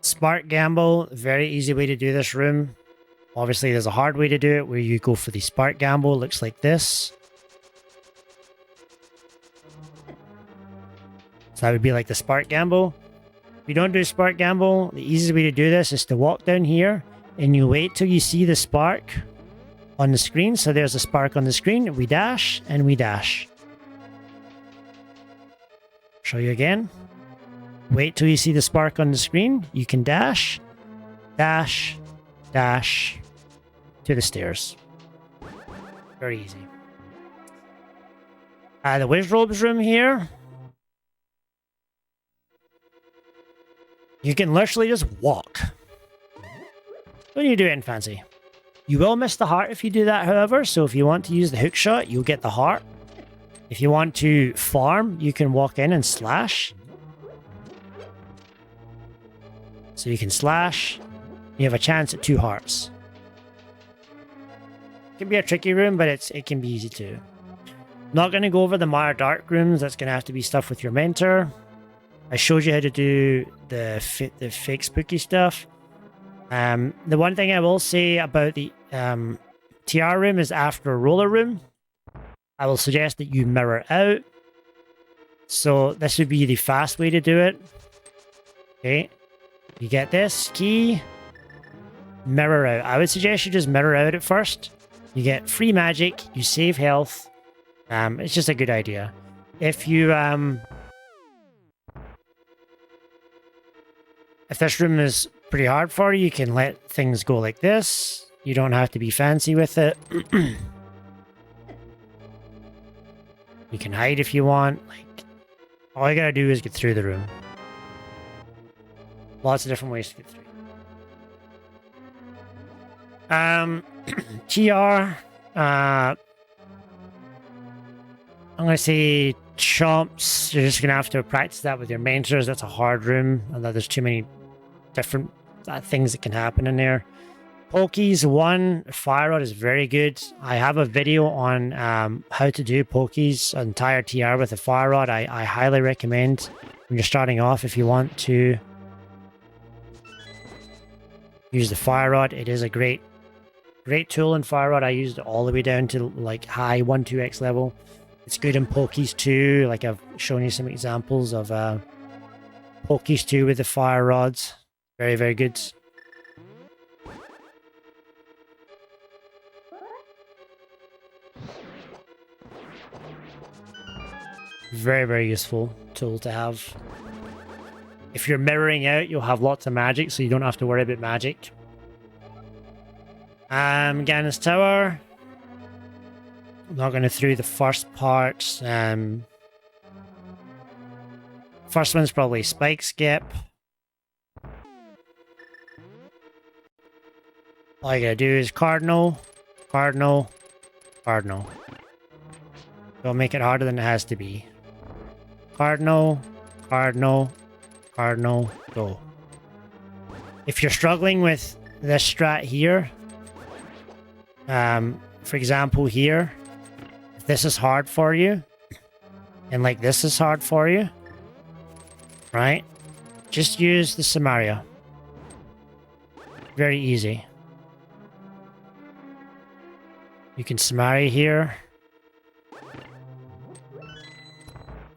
Speaker 1: Spark Gamble, very easy way to do this room. Obviously, there's a hard way to do it where you go for the Spark Gamble. It looks like this. So that would be like the Spark Gamble. If you don't do Spark Gamble, the easiest way to do this is to walk down here and you wait till you see the spark on the screen. So there's a spark on the screen. We dash and we dash. Show you again. Wait till you see the spark on the screen. You can dash, dash, dash to the stairs. Very easy. The Wiz Robes room here. You can literally just walk. Don't you do anything fancy. You will miss the heart if you do that, however. So if you want to use the hook shot, you'll get the heart. If you want to farm, you can walk in and slash. So you can slash. You have a chance at 2 hearts. It can be a tricky room, but it can be easy too. Not going to go over the Mire Dark rooms. That's going to have to be stuff with your mentor. I showed you how to do the fake spooky stuff. The one thing I will say about the TR room is after a roller room, I will suggest that you mirror out. So this would be the fast way to do it. Okay. You get this key, mirror out. I would suggest you just mirror out at first. You get free magic, you save health. It's just a good idea. If you if this room is pretty hard for you, you can let things go like this. You don't have to be fancy with it. You can hide if you want. Like, all you gotta do is get through the room. Lots of different ways to get through. TR. I'm gonna say chomps. You're just gonna have to practice that with your mentors. That's a hard room, and there's too many different things that can happen in there. Pokies 1, Fire Rod is very good. I have a video on how to do Pokies, entire TR with a Fire Rod. I highly recommend when you're starting off if you want to use the Fire Rod. It is a great tool in Fire Rod. I used it all the way down to like high 1-2x level. It's good in Pokies too. Like I've shown you some examples of Pokies too with the Fire Rods. Very, very good. Very, very useful tool to have. If you're mirroring out, you'll have lots of magic, so you don't have to worry about magic. Gannis Tower. I'm not going to through the first part. First one's probably Spike Skip. All you gotta do is Cardinal, Cardinal, Cardinal. Don't make it harder than it has to be. Cardinal, Cardinal, Cardinal, go. If you're struggling with this strat here, for example here, if this is hard for you, and like this is hard for you, right? Just use the Samaria. Very easy. You can Samaria here.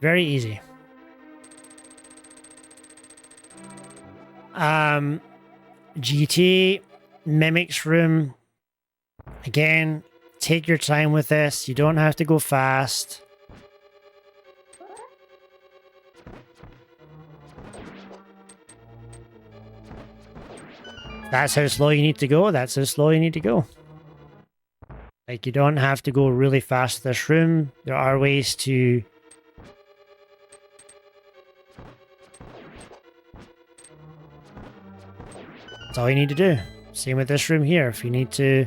Speaker 1: Very easy. GT. Mimics room. Again, take your time with this. You don't have to go fast. That's how slow you need to go. That's how slow you need to go. Like, you don't have to go really fast this room. There are ways to... That's all you need to do. Same with this room here. If you need to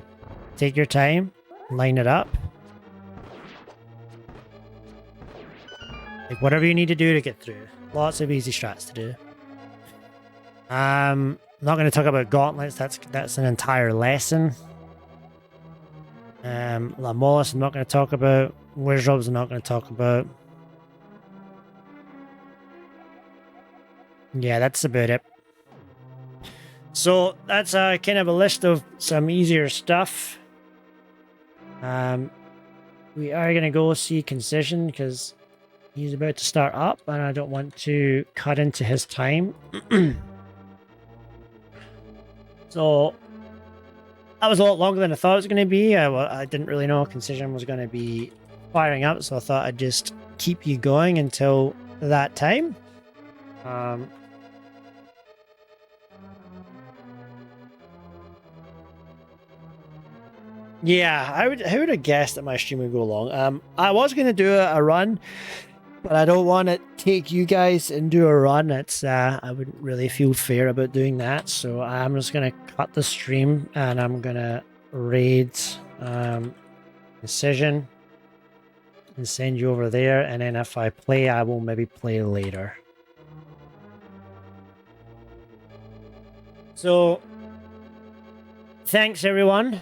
Speaker 1: take your time, line it up. Like, whatever you need to do to get through. Lots of easy strats to do. I'm not going to talk about gauntlets. That's an entire lesson. Lamolus I'm not going to talk about. Wizrobes I'm not going to talk about. Yeah, that's about it. So that's kind of a list of some easier stuff. We are going to go see Concision because he's about to start up and I don't want to cut into his time. So that was a lot longer than I thought it was going to be. I didn't really know Concision was going to be firing up, so I thought I'd just keep you going until that time. Yeah, I would have guessed that my stream would go long. I was going to do a run, but I don't want to take you guys and do a run. It's I wouldn't really feel fair about doing that, so I'm just going to cut the stream and I'm going to raid Decision and send you over there, and then if I play, I will maybe play later. So thanks everyone.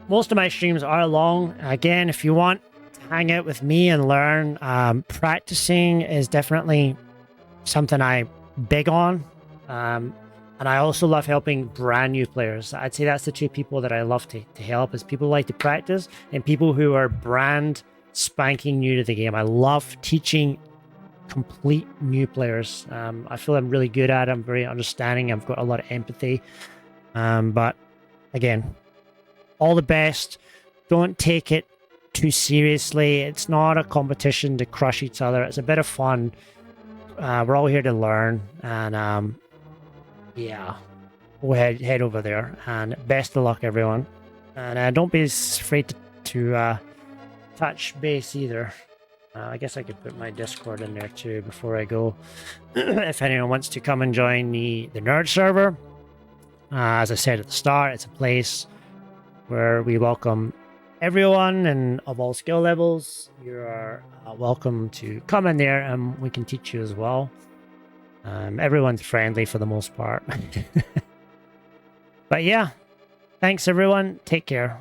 Speaker 1: Most of my streams are long. Again, if you want to hang out with me and learn, practicing is definitely something I'm big on. And I also love helping brand new players. I'd say that's the two people that I love to help, is people who like to practice and people who are brand spanking new to the game. I love teaching complete new players. I feel I'm really good at it. I'm very understanding. I've got a lot of empathy. But again, all the best. Don't take it too seriously. It's not a competition to crush each other. It's a bit of fun. We're all here to learn. And yeah, we'll head over there. And best of luck, everyone. And don't be afraid to touch base either. I guess I could put my Discord in there too before I go. If anyone wants to come and join the nerd server, as I said at the start, it's a place where we welcome everyone and of all skill levels. You are welcome to come in there and we can teach you as well. Everyone's friendly for the most part. But yeah, thanks everyone. Take care.